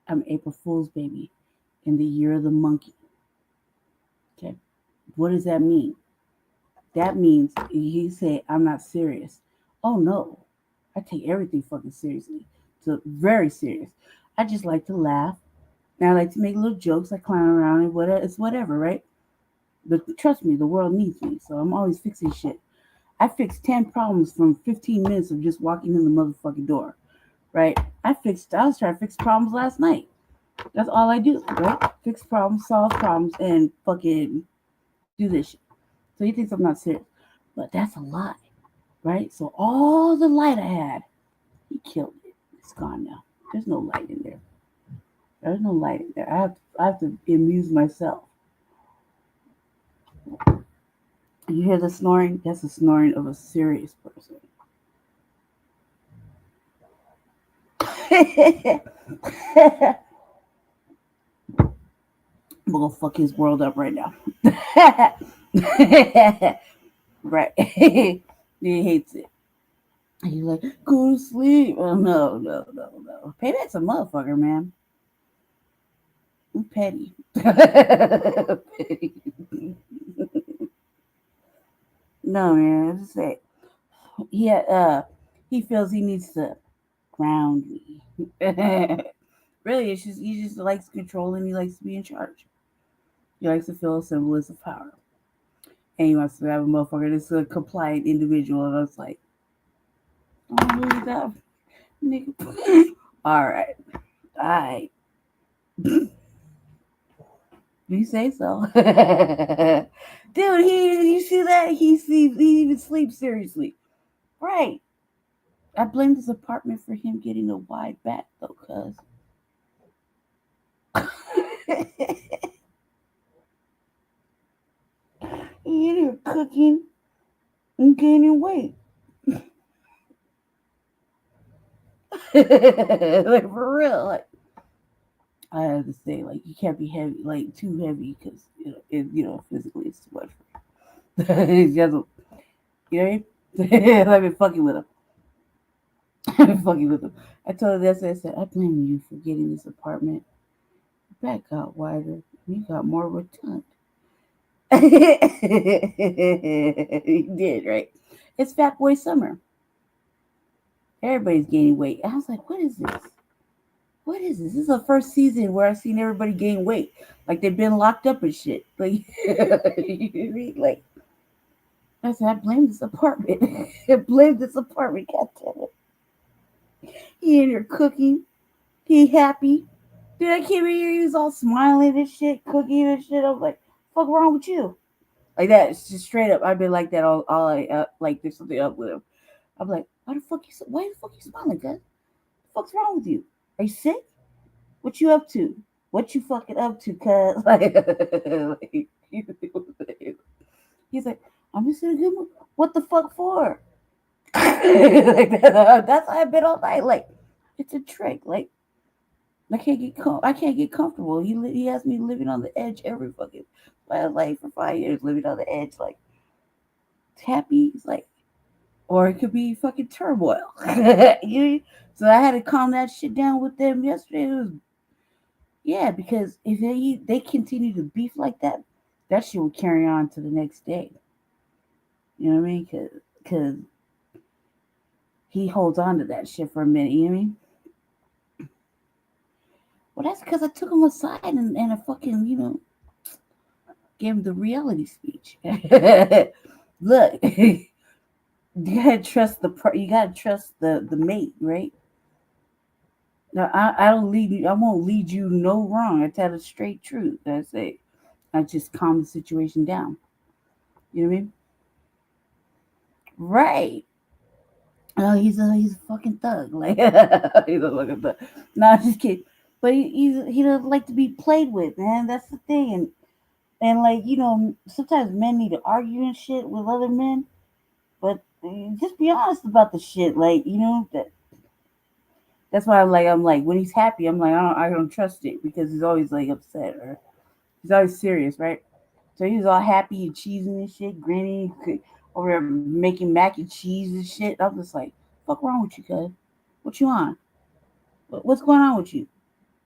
I'm April Fool's baby in the year of the monkey. Okay. What does that mean? That means he said, I'm not serious. Oh no. I take everything fucking seriously. So very serious. I just like to laugh. And I like to make little jokes. I clown around and whatever. It's whatever, right? But trust me, the world needs me. So I'm always fixing shit. I fixed 10 problems from 15 minutes of just walking in the motherfucking door. Right? I was trying to fix problems last night. That's all I do, right? Fix problems, solve problems, and fucking do this shit. So he thinks I'm not serious. But that's a lie. Right? So all the light I had, he killed it. It's gone now. There's no light in there. There's no light in there. I have to amuse myself. You hear the snoring? That's the snoring of a serious person. I'm gonna fuck his world up right now. Right. He hates it. He's like, go to sleep. Oh, no. Payback's a motherfucker, man. I'm petty. Petty. No, man. I just say he feels he needs to ground me. Really, it's just he just likes control and he likes to be in charge. He likes to feel a semblance of power. And he wants to have a motherfucker that's a compliant individual. And I was like, oh, who's that nigga? All right. You say so. Dude, you see that? He even sleeps seriously. Right. I blame this apartment for him getting a wide back though, cuz. You're cooking and gaining weight. Like for real, like I have to say, like you can't be heavy, like too heavy, because physically it's too much. It's just, I've been fucking with him. I told him that. I said, I blame you for getting this apartment. Your back got wider. You got more rotund. He did, right? It's Fat Boy Summer. Everybody's gaining weight. I was like, what is this? What is this? This is the first season where I've seen everybody gain weight. Like they've been locked up and shit. Like, like I said, I blame this apartment. I blame this apartment. God damn it. He in here cooking. He happy. Dude, I came in here, he was all smiling and shit, cooking and shit. I was like, fuck wrong with you? Like that. It's just straight up. I've been like that all like there's something up with him. I'm like, why the fuck you smiling, guys? What the fuck's wrong with you? Are you sick? What you up to? What you fucking up to, cuz? Like, he's like, I'm just in a good mood. What the fuck for? Like that's how I've been all night. Like, it's a trick. Like, I can't get comfortable. He has me living on the edge every fucking like for 5 years, living on the edge. Like, it's happy. It's like, or it could be fucking turmoil. So I had to calm that shit down with them yesterday. It was, because if they continue to beef like that, that shit will carry on to the next day. You know what I mean? Because he holds on to that shit for a minute. You know what I mean? Well, that's because I took him aside and I fucking, gave him the reality speech. Look, you gotta trust the mate, right? No, I don't lead you. I won't lead you no wrong. I tell the straight truth. I say, I just calm the situation down. You know what I mean? Right. Oh, he's a fucking thug. Like he's a fucking thug. No, I'm just kidding. but he doesn't like to be played with, man. That's the thing, and like sometimes men need to argue and shit with other men, but just be honest about the shit, like that's why I'm like when he's happy, I'm like I don't trust it because he's always like upset or he's always serious, right? So he was all happy and cheesing and shit, grinning over there making mac and cheese and shit. I'm just like, fuck wrong with you, cuz? What you on? What's going on with you?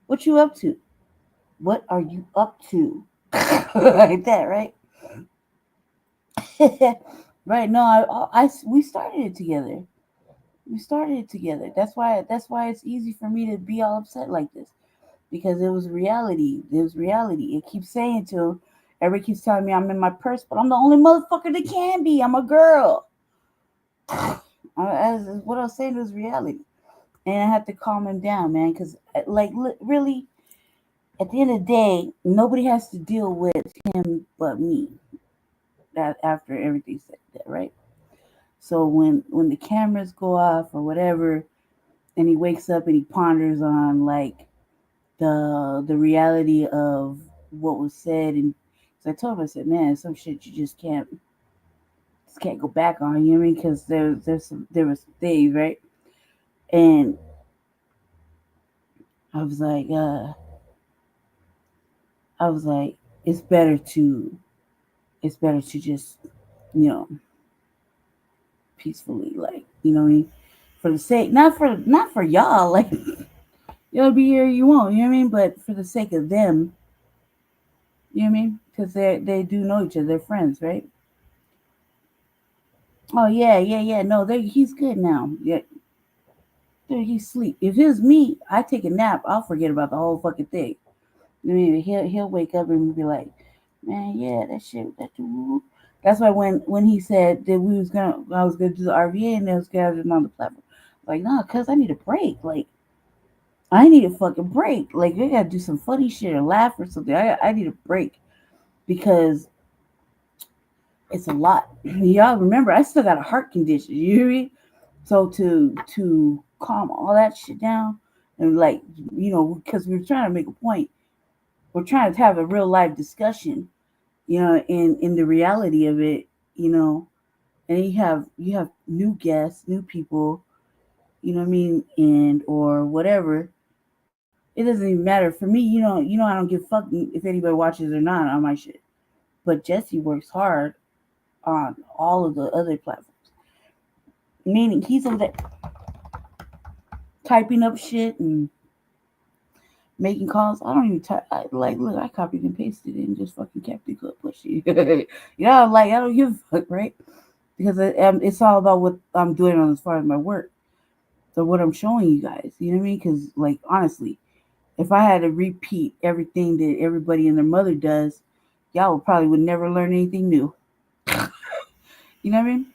What you up to? What are you up to? Like that, right? Right. No, we started it together. We started it together. That's why it's easy for me to be all upset like this. Because it was reality. It was reality. It keeps saying to him, everybody keeps telling me I'm in my purse, but I'm the only motherfucker that can be. I'm a girl. As what I was saying was reality. And I had to calm him down, man, because like really, at the end of the day, nobody has to deal with him but me. That after everything's said, that right? So when the cameras go off or whatever, and he wakes up and he ponders on like the reality of what was said, and so I told him, I said, man, some shit you just can't go back on. You know what I mean? Because there was things, right? And I was like, it's better to just, peacefully, like, what I mean? For the sake, not for y'all, like, you'll be here, you won't, you know what I mean? But for the sake of them, you know what I mean? Because they do know each other, they're friends, right? Oh yeah. No, he's good now. Yeah, dude, he's asleep. If it was me, I take a nap, I'll forget about the whole fucking thing. I mean, he'll wake up and be like, man, yeah, that shit, that's why when he said that I was gonna do the RVA and those guys were on the platform, like, nah, cuz I need a break. Like, I need a fucking break. Like, we gotta do some funny shit or laugh or something. I need a break because it's a lot. Y'all remember, I still got a heart condition. You hear me? So to calm all that shit down and like, because we're trying to make a point. We're trying to have a real life discussion, in the reality of it, and you have new guests, new people, you know what I mean, and or whatever. It doesn't even matter for me. I don't give a fuck if anybody watches or not on my shit. But Jesse works hard on all of the other platforms. Meaning he's over there typing up shit and making calls. I don't even type. Look, I copied and pasted it and just fucking kept it good, pushing. Like, I don't give a fuck, right? Because it's all about what I'm doing on as far as my work. So what I'm showing you guys, you know what I mean? Because, like, honestly, if I had to repeat everything that everybody and their mother does, y'all would never learn anything new. You know what I mean?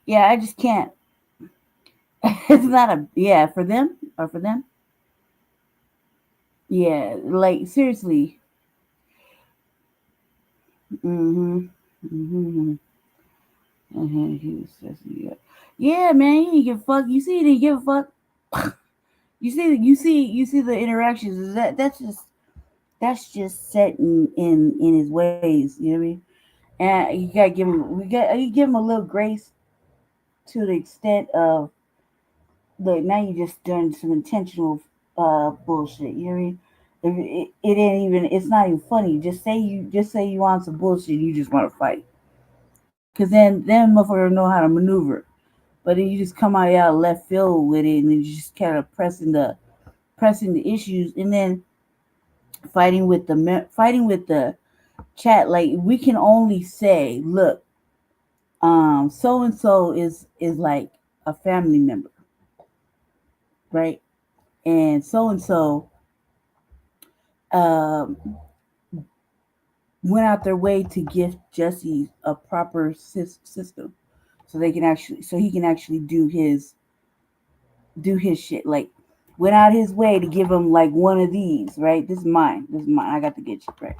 Yeah, I just can't. It's not for them or for them. Yeah, like, seriously. Yeah, man, you didn't give a fuck. You see, he didn't give a fuck. You see the interactions. Is that's just set in his ways. You know what I mean? And you gotta give him a little grace to the extent of, look, now you're just doing some intentional bullshit. You know what I mean? It ain't even. It's not even funny. Just say you want some bullshit. You just want to fight. Cause then motherfuckers know how to maneuver. But then you just come out left field with it, and then you just kind of pressing the issues, and then fighting with the chat. Like, we can only say, look, so and so is like a family member, right? And so went out their way to give Jesse a proper system, so he can actually do his shit. Like, went out his way to give him like one of these, right? This is mine. I got the good shit, right?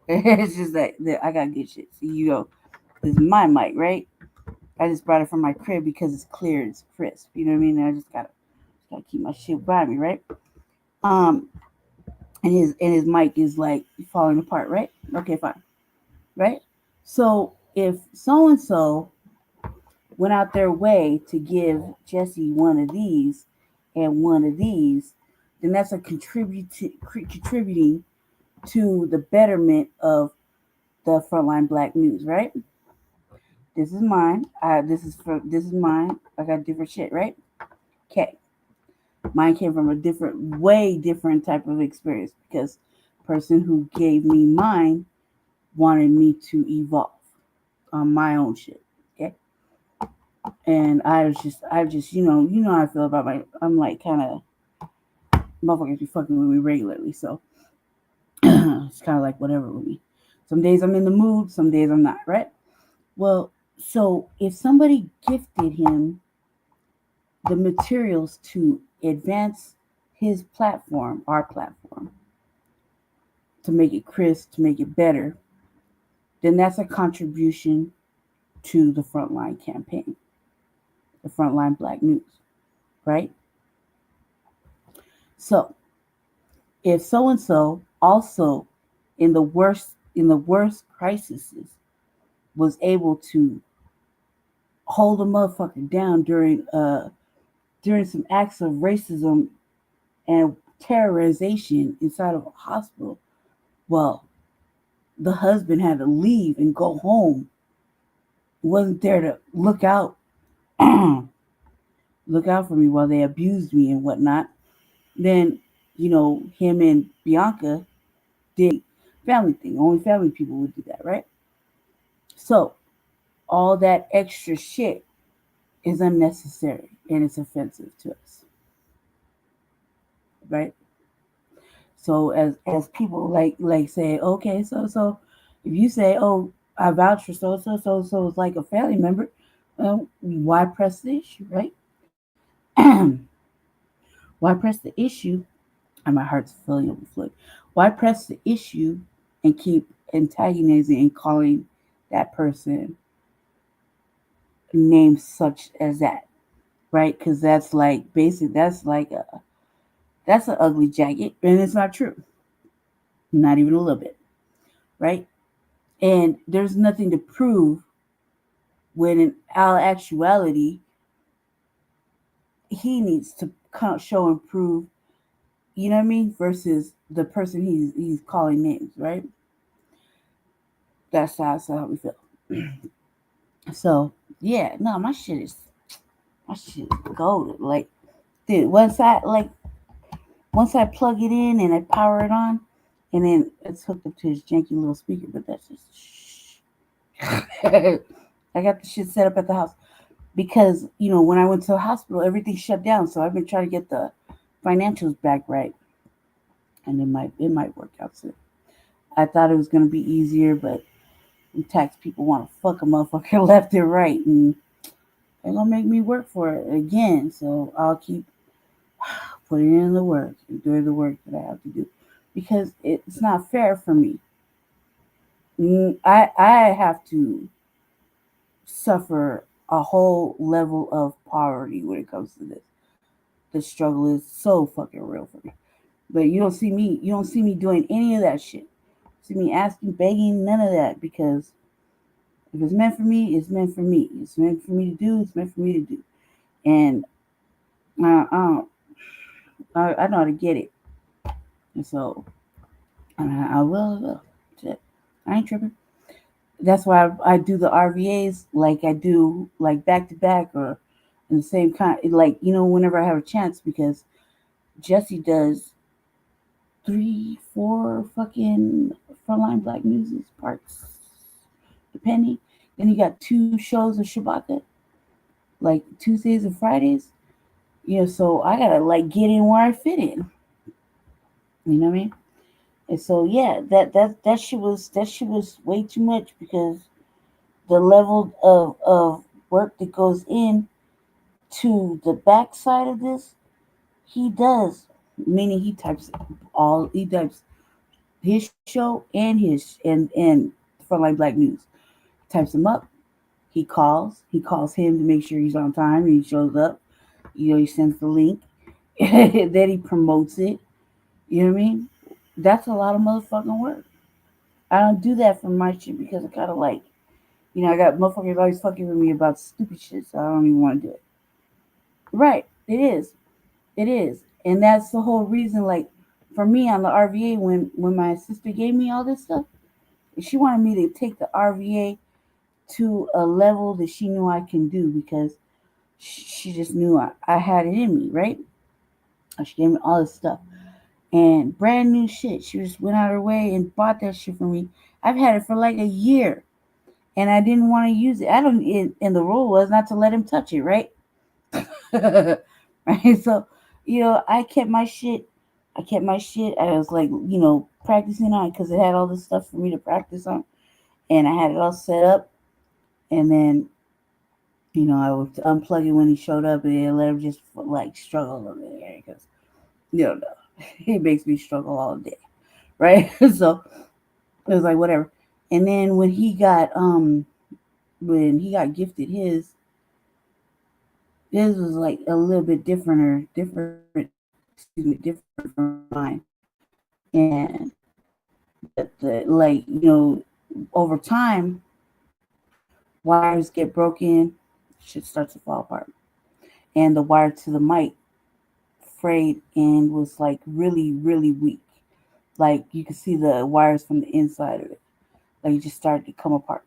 It's just that I got good shit. So you go, this is my mic, right? I just brought it from my crib because it's clear, it's crisp. You know what I mean? And I just gotta keep my shit by me, right? And his mic is like falling apart, right? Okay, fine. Right? So if so and so went out their way to give Jesse one of these and one of these, then that's a contributing to the betterment of the Frontline Black News, right? This is mine. This is mine. I got different shit, right? Okay. Mine came from a way different type of experience because the person who gave me mine wanted me to evolve on my own shit. Okay. And I just, you know how I feel about I'm like kind of, motherfuckers be fucking with me regularly. So it's kind of like whatever with me. Some days I'm in the mood, some days I'm not, right? Well, so if somebody gifted him the materials to advance his platform, our platform, to make it crisp, to make it better, then that's a contribution to the Frontline campaign, the Frontline Black News, right? So if so-and-so also in the worst crises was able to hold a motherfucker down during some acts of racism and terrorization inside of a hospital, well, the husband had to leave and go home. Wasn't there to look out for me while they abused me and whatnot. Then, him and Bianca did family thing. Only family people would do that, right? So all that extra shit is unnecessary and it's offensive to us. Right? So as people like say, okay, so if you say, oh, I vouch for so it's like a family member, why press the issue, right? Why press the issue? And my heart's filling up with fluid. Why press the issue and keep antagonizing and calling that person names such as that, right? Because that's like basically that's an ugly jacket, and it's not true, not even a little bit, right? And there's nothing to prove when in all actuality he needs to show and prove, you know what I mean, versus the person he's calling names, right? That's how we feel. So yeah, no, my shit is golden. Like, dude, once I plug it in and I power it on, and then it's hooked up to his janky little speaker, but that's just I got the shit set up at the house because when I went to the hospital, everything shut down. So I've been trying to get the financials back right, and it might work out soon. I thought it was gonna be easier, but tax people want to fuck a motherfucker left and right, and they're gonna make me work for it again. So I'll keep putting in the work and doing the work that I have to do because it's not fair for me. I have to suffer a whole level of poverty when it comes to this. The struggle is so fucking real for me. But you don't see me doing any of that shit. See me asking, begging, none of that, because if it's meant for me, it's meant for me. It's meant for me to do, it's meant for me to do. And I know how to get it. And so I will. I ain't tripping. That's why I do the RVAs like I do, like back to back or in the same kind, like, whenever I have a chance, because Jesse does 3-4 fucking Frontline Black News parts, depending. Then you got 2 shows of Shabaka, like Tuesdays and Fridays. So I gotta like get in where I fit in. You know what I mean? And so yeah, that shit was way too much, because the level of work that goes in to the backside of this, he does. Meaning he types his show and Frontline Black News. Types them up. He calls him to make sure he's on time and he shows up. He sends the link. Then he promotes it. You know what I mean? That's a lot of motherfucking work. I don't do that for my shit because I kind of like, I got motherfuckers always fucking with me about stupid shit, so I don't even want to do it. Right. It is. It is. And that's the whole reason, like, for me on the RVA, when my sister gave me all this stuff, she wanted me to take the RVA to a level that she knew I can do because she just knew I had it in me, right? She gave me all this stuff. And brand new shit. She just went out of her way and bought that shit for me. I've had it for like a year. And I didn't want to use it. And the rule was not to let him touch it, right? Right? So, I kept my shit. I was like, practicing on it because it had all this stuff for me to practice on. And I had it all set up. And then, I would unplug it when he showed up and let him just like struggle over there because, he makes me struggle all day. Right? So it was like, whatever. And then when he got gifted his was like a little bit different from mine. And over time, wires get broken, shit starts to fall apart. And the wire to the mic frayed and was like really, really weak. Like you could see the wires from the inside of it. Like it just started to come apart.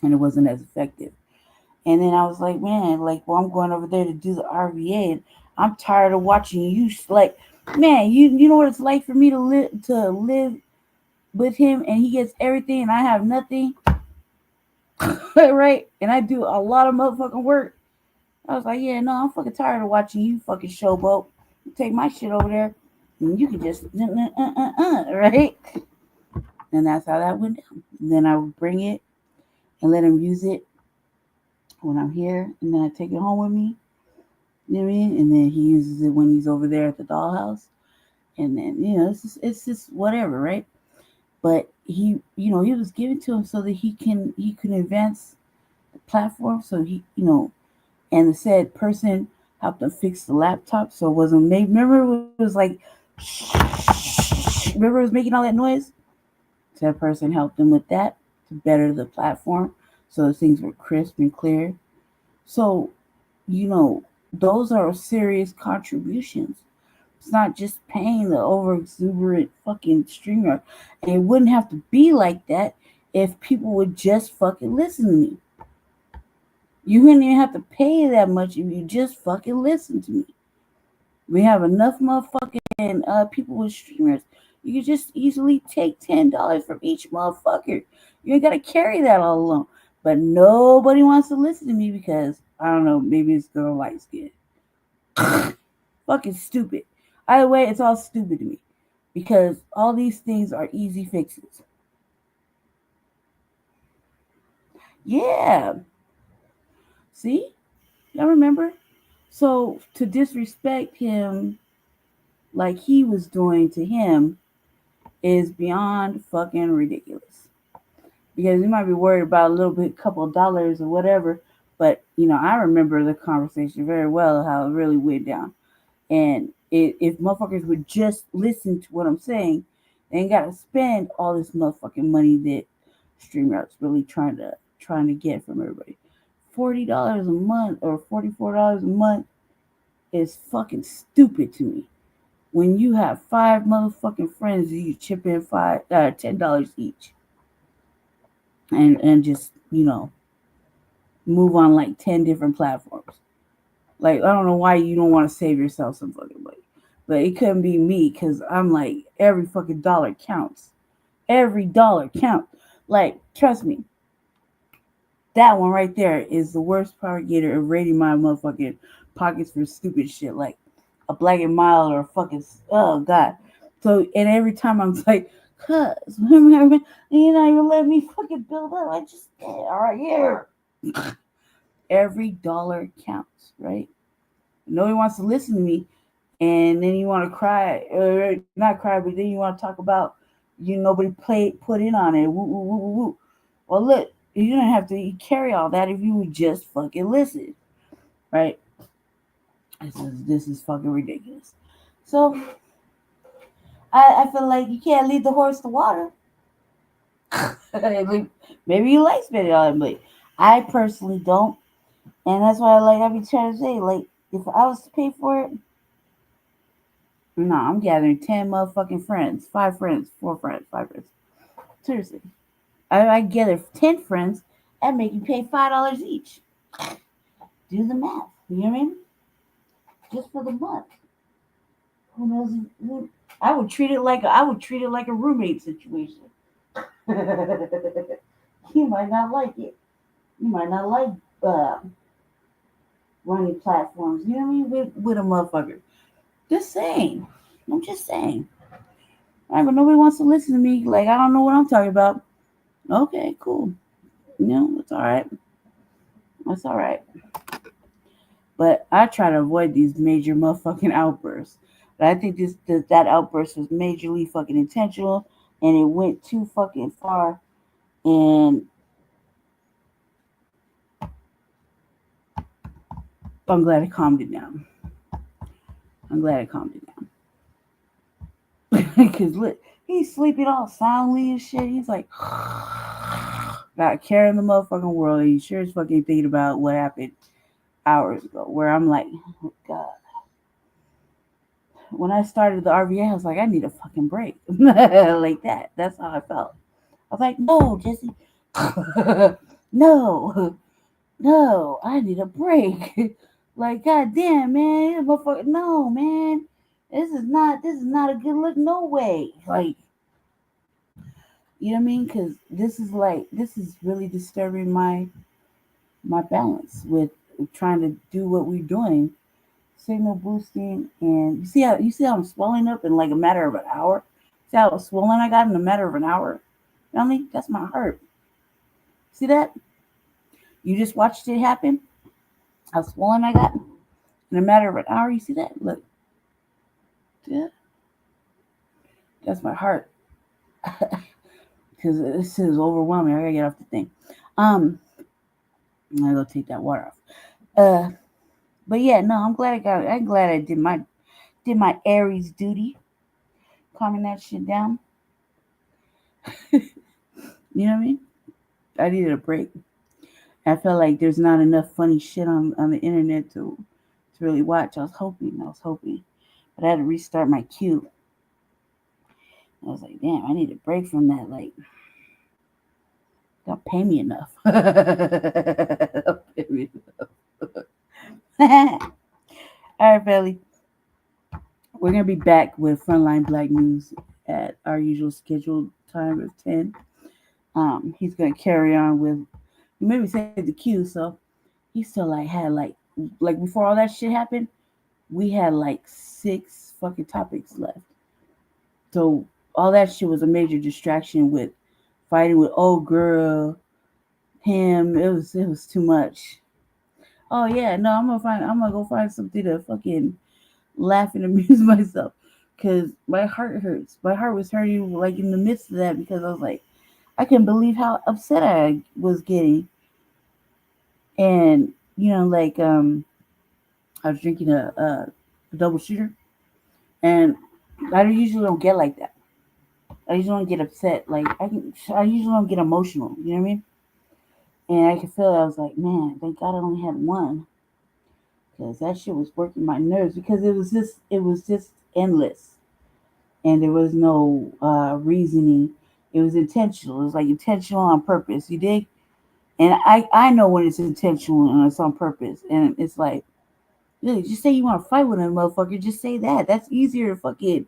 And it wasn't as effective. And then I was like, man, I'm going over there to do the RVA, and I'm tired of watching you. Like, man, you know what it's like for me to live with him, and he gets everything, and I have nothing, right? And I do a lot of motherfucking work. I was like, yeah, no, I'm fucking tired of watching you fucking showboat. You take my shit over there, and you can just right? And that's how that went down. And then I would bring it and let him use it when I'm here, and then I take it home with me. You know what I mean? And then he uses it when he's over there at the dollhouse. And then, it's just whatever, right? But he was given to him so that he can advance the platform. So he, and the said person helped him fix the laptop so it wasn't made. Remember it was like, remember it was making all that noise? So that person helped him with that to better the platform. So things were crisp and clear. So, those are serious contributions. It's not just paying the over exuberant fucking streamer. And it wouldn't have to be like that if people would just fucking listen to me. You wouldn't even have to pay that much if you just fucking listen to me. We have enough motherfucking people with streamers. You could just easily take $10 from each motherfucker. You ain't got to carry that all alone. But nobody wants to listen to me because, I don't know, maybe it's girl light skin. Fucking stupid. Either way, it's all stupid to me. Because all these things are easy fixes. Yeah. See? Y'all remember? So, to disrespect him like he was doing to him is beyond fucking ridiculous. Because you might be worried about a little bit, couple of dollars or whatever. But, I remember the conversation very well, how it really went down. And if motherfuckers would just listen to what I'm saying, they ain't got to spend all this motherfucking money that StreamYard's really trying to get from everybody. $40 a month or $44 a month is fucking stupid to me. When you have 5 motherfucking friends, you chip in $10 each. And just, move on like 10 different platforms. Like, I don't know why you don't want to save yourself some fucking money. But it couldn't be me because I'm like, every fucking dollar counts. Every dollar counts. Like, trust me. That one right there is the worst propagator of raiding my motherfucking pockets for stupid shit. Like a Blacc mile or a fucking, oh God. So, and every time I'm like, cuz, you not even let me fucking build up. I just did all right here. Every dollar counts, right? Nobody wants to listen to me, and then you want to cry, or not cry, but then you want to talk about nobody put in on it. Woo, woo, woo, woo, woo. Well, look, you don't have to carry all that if you would just fucking listen, right? This is fucking ridiculous. So I feel like you can't lead the horse to water. Maybe you like spending all that money. I personally don't, and that's why I be trying to say, like, if I was to pay for it, no, I'm gathering 10 motherfucking friends, 5 friends, 4 friends, 5 friends. Seriously, I gather 10 friends and make you pay $5 each. Do the math. You know what I mean? Just for the month. Who knows? I would treat it like a roommate situation. You might not like it. You might not like running platforms. You know what I mean? With a motherfucker. Just saying. I'm just saying. All right, but nobody wants to listen to me. Like, I don't know what I'm talking about. Okay, cool. You know, it's all right. That's all right. But I try to avoid these major motherfucking outbursts. But I think that outburst was majorly fucking intentional, and it went too fucking far. And I'm glad I calmed it down. Because look, he's sleeping all soundly and shit. He's like, got carrying the motherfucking world. And he sure is fucking thinking about what happened hours ago. Where I'm like, oh God. When I started the RVA, I was like, I need a fucking break. Like that. That's how I felt. I was like, no, Jesse. No, I need a break. Like, goddamn, man, motherfucker, no, man, this is not a good look, no way. Like, you know what I mean? Because this is really disturbing my balance with trying to do what we're doing, signal boosting, and you see how I'm swelling up in like a matter of an hour. See how swollen I got in a matter of an hour? You know what I mean? That's my heart. See that? You just watched it happen. How swollen I got in a matter of an hour. You see that? Look. Yeah. That's my heart. Because this is overwhelming. I gotta get off the thing. I'm gonna go take that water off. But yeah, no, I'm glad I did my Aries duty. Calming that shit down. You know what I mean? I needed a break. I felt like there's not enough funny shit on the internet to really watch. I was hoping. But I had to restart my queue. I was like, damn, I need a break from that. Like, don't pay me enough. Don't pay me enough. All right, Belly. We're going to be back with Frontline Black News at our usual scheduled time of 10. He's going to carry on with, he maybe said the queue, so he still had before all that shit happened, we had 6 fucking topics left. So all that shit was a major distraction with fighting with old girl, him. It was too much. Oh yeah, no, I'm gonna go find something to fucking laugh and amuse myself, because my heart hurts. My heart was hurting in the midst of that, because I was like, I couldn't believe how upset I was getting. And I was drinking a double shooter, and I usually don't get like that. I usually don't get upset. I usually don't get emotional. You know what I mean? And I could feel it. I was like, man, thank God I only had one, because that shit was working my nerves, because it was just endless, and there was no reasoning. It was intentional. It was intentional on purpose. You dig? And I know when it's intentional and it's on purpose. And it's like, really, just say you want to fight with a motherfucker. Just say that. That's easier to fucking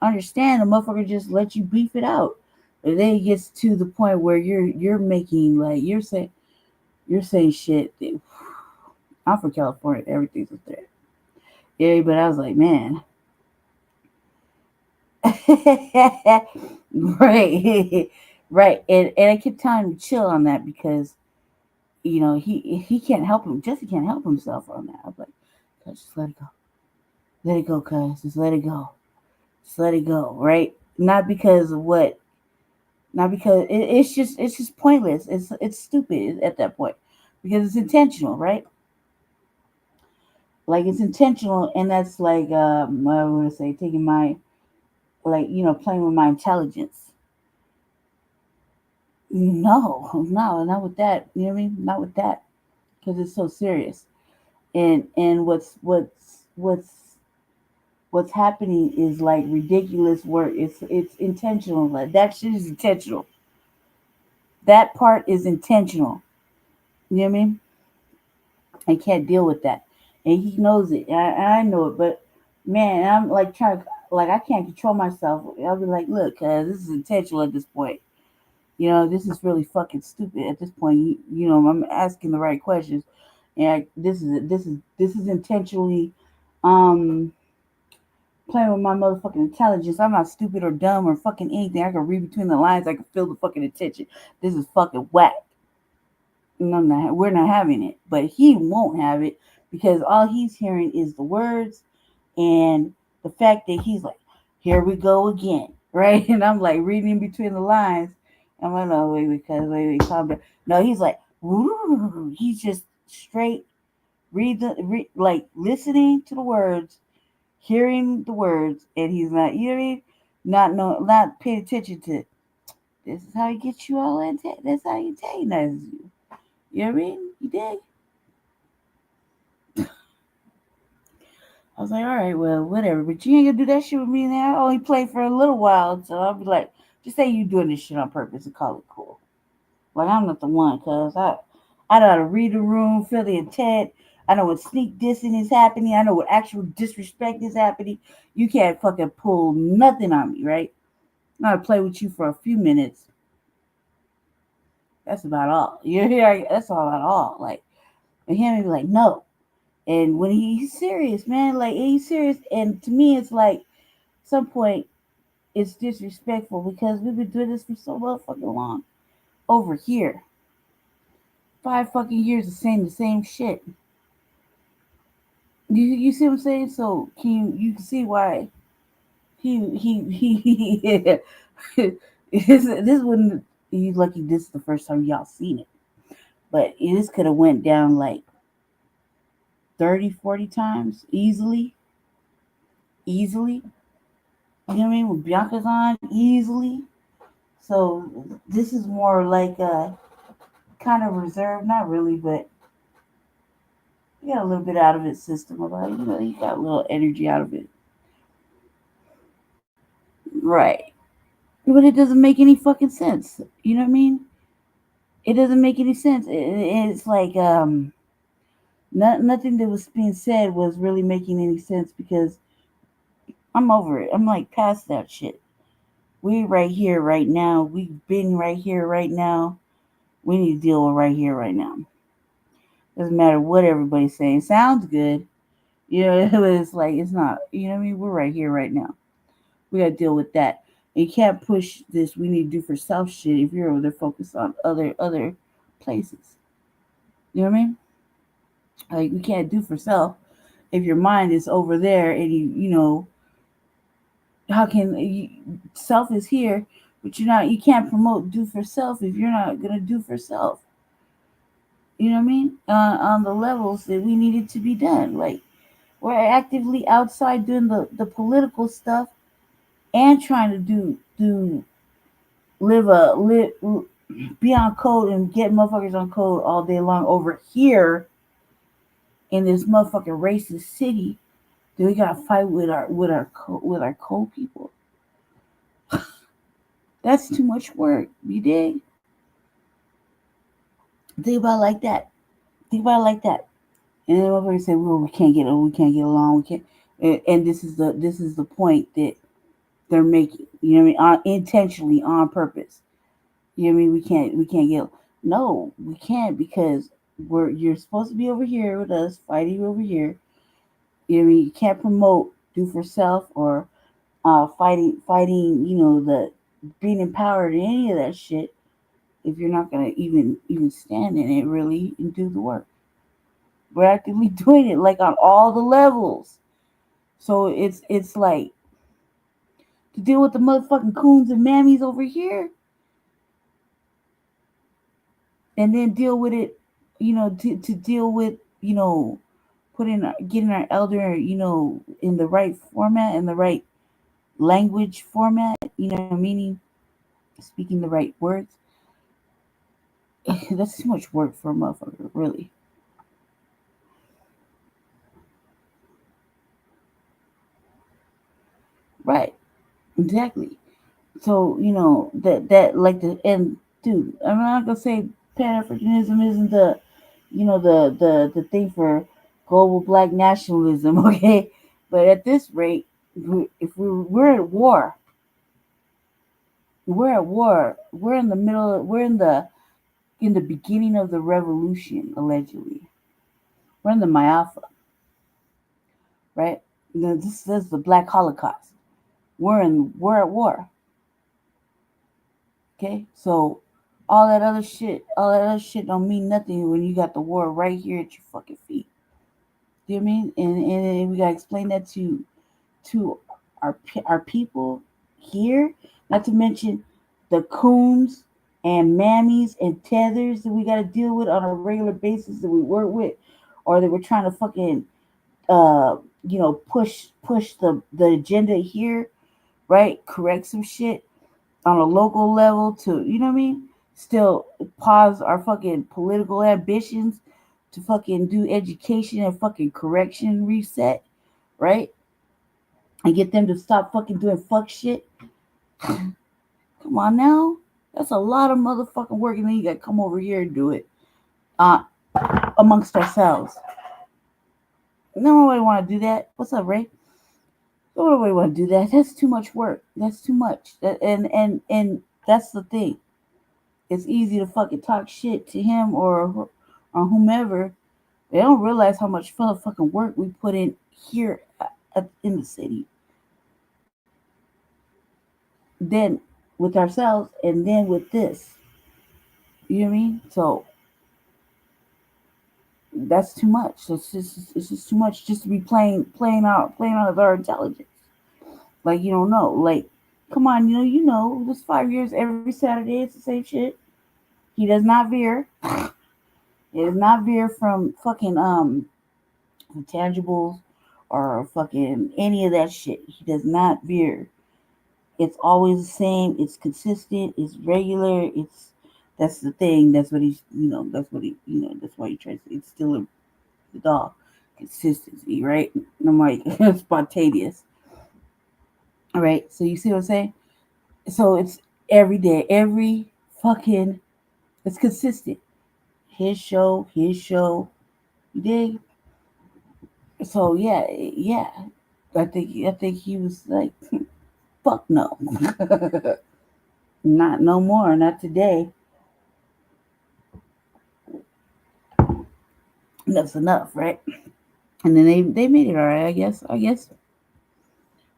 understand. A motherfucker just let you beef it out. And then it gets to the point where you're making you're saying shit. I'm from California. Everything's up there. Yeah, but I was like, man. Right. And I kept telling him to chill on that, because he can't help him. Jesse can't help himself on that. I'm like, just let it go. Let it go, cuz. Just let it go. Just let it go, right? Not because of what. Not because it's just pointless. It's stupid at that point, because it's intentional, right? It's intentional, and that's I would say taking my like, you know, playing with my intelligence. No, not with that. You know what I mean? Not with that, because it's so serious. And what's happening is like ridiculous work. It's intentional. Like that shit is intentional. That part is intentional. You know what I mean? I can't deal with that, and he knows it. I know it, but man, I'm like trying. Like I can't control myself. I'll be like, look, cause this is intentional at this point. You know, this is really fucking stupid at this point. You know, I'm asking the right questions, and this is intentionally playing with my motherfucking intelligence. I'm not stupid or dumb or fucking anything. I can read between the lines. I can feel the fucking intention. This is fucking whack. No, we're not having it. But he won't have it because all he's hearing is the words and the fact that he's like, here we go again, right? And I'm like reading in between the lines. I'm like, no, wait, calm down. No, he's like, woo. He's just straight like listening to the words, hearing the words, and he's not, you know what I mean? Not paying attention to. This is how he gets you all in. That's how he antagonizes you. You know what I mean? You dig? I was like, all right, well, whatever. But you ain't gonna do that shit with me now. I only played for a little while, so I'll be like, just say you doing this shit on purpose and call it cool. Like I'm not the one, cause I know how to read the room, feel the intent. I know what sneak dissing is happening. I know what actual disrespect is happening. You can't fucking pull nothing on me, right? I'm gonna play with you for a few minutes. That's about all. You hear? That's all about all. Like, and him would be like, no. And when he's serious, man, like he's serious. And to me, it's like, at some point, it's disrespectful because we've been doing this for so motherfucking long. Over here, 5 fucking years of saying the same shit. You see what I'm saying? So you can see why he this wouldn't. He's lucky this is the first time y'all seen it, but this could have went down like 30, 40 times easily. You know what I mean? With Bianca's on easily. So this is more like a kind of reserved, not really, but you got a little bit out of its system about it. You know, you got a little energy out of it. Right. But it doesn't make any fucking sense. You know what I mean? It doesn't make any sense. It's like nothing that was being said was really making any sense because I'm over it. I'm like past that shit. We right here right now. We've been right here right now. We need to deal with right here right now. Doesn't matter what everybody's saying. Sounds good. You know, it's like it's not. You know what I mean? We're right here right now. We gotta deal with that. And you can't push this we need to do for self shit if you're over there focused on other places. You know what I mean? Like we can't do for self if your mind is over there and you know how can self is here, but you can't promote do for self if you're not gonna do for self. You know what I mean? On the levels that we needed to be done. Like we're actively outside doing the political stuff and trying to be on code and get motherfuckers on code all day long over here in this motherfucking racist city. Do we gotta fight with our code people? That's too much work. You dig? Think about it like that. And then motherfuckers say, "Well, we can't get along. We can't." And this is the point that they're making. You know what I mean? Intentionally, on purpose. You know what I mean? We can't get. No, we can't because you're supposed to be over here with us, fighting over here. You know what I mean? You can't promote do for self or fighting. You know, the being empowered in any of that shit. If you're not gonna even stand in it really and do the work, we're actively doing it like on all the levels. So it's like to deal with the motherfucking coons and mammies over here, and then deal with it, you know, to deal with, you know, getting our elder, you know, in the right format and the right language format, meaning speaking the right words. That's too much work for a motherfucker, really. Right. Exactly. So, that like and dude, I'm not gonna say Pan-Africanism isn't the the thing for global black nationalism, okay? But at this rate, we're at war. We're at war. We're in the middle. We're in the beginning of the revolution, allegedly. We're in the Mayafa, right? This is the Black Holocaust. We're at war. Okay, so all that other shit don't mean nothing when you got the war right here at your fucking feet. Do you know what I mean? And we gotta explain that to our people here, not to mention the coons and mammies and tethers that we got to deal with on a regular basis that we work with, or that we're trying to fucking push the agenda here, right? Correct some shit on a local level to, you know what I mean? Still pause our fucking political ambitions to fucking do education and fucking correction reset, right? And get them to stop fucking doing fuck shit. Come on now. That's a lot of motherfucking work, and then you gotta come over here and do it amongst ourselves. Nobody want to do that. What's up, Ray? Nobody want to do that. That's too much work. That's too much. And that's the thing. It's easy to fucking talk shit to him or whomever. They don't realize how much fucking work we put in here in the city. Then with ourselves, and then with this. You know what I mean? So that's too much. It's just too much just to be playing out with our intelligence. Like, you don't know. Like, come on, you know, this 5 years, every Saturday it's the same shit. He does not veer. He does not veer from fucking intangibles or fucking any of that shit. He does not veer. It's always the same. It's consistent. It's regular. That's the thing. That's what he's, that's what he, that's why he tries to instill in the dog. Consistency, right? And I'm like, spontaneous. All right. So you see what I'm saying? So it's every day, it's consistent. His show. You dig? So yeah. I think he was like, fuck no. Not no more, not today. That's enough, right? And then they made it all right, I guess.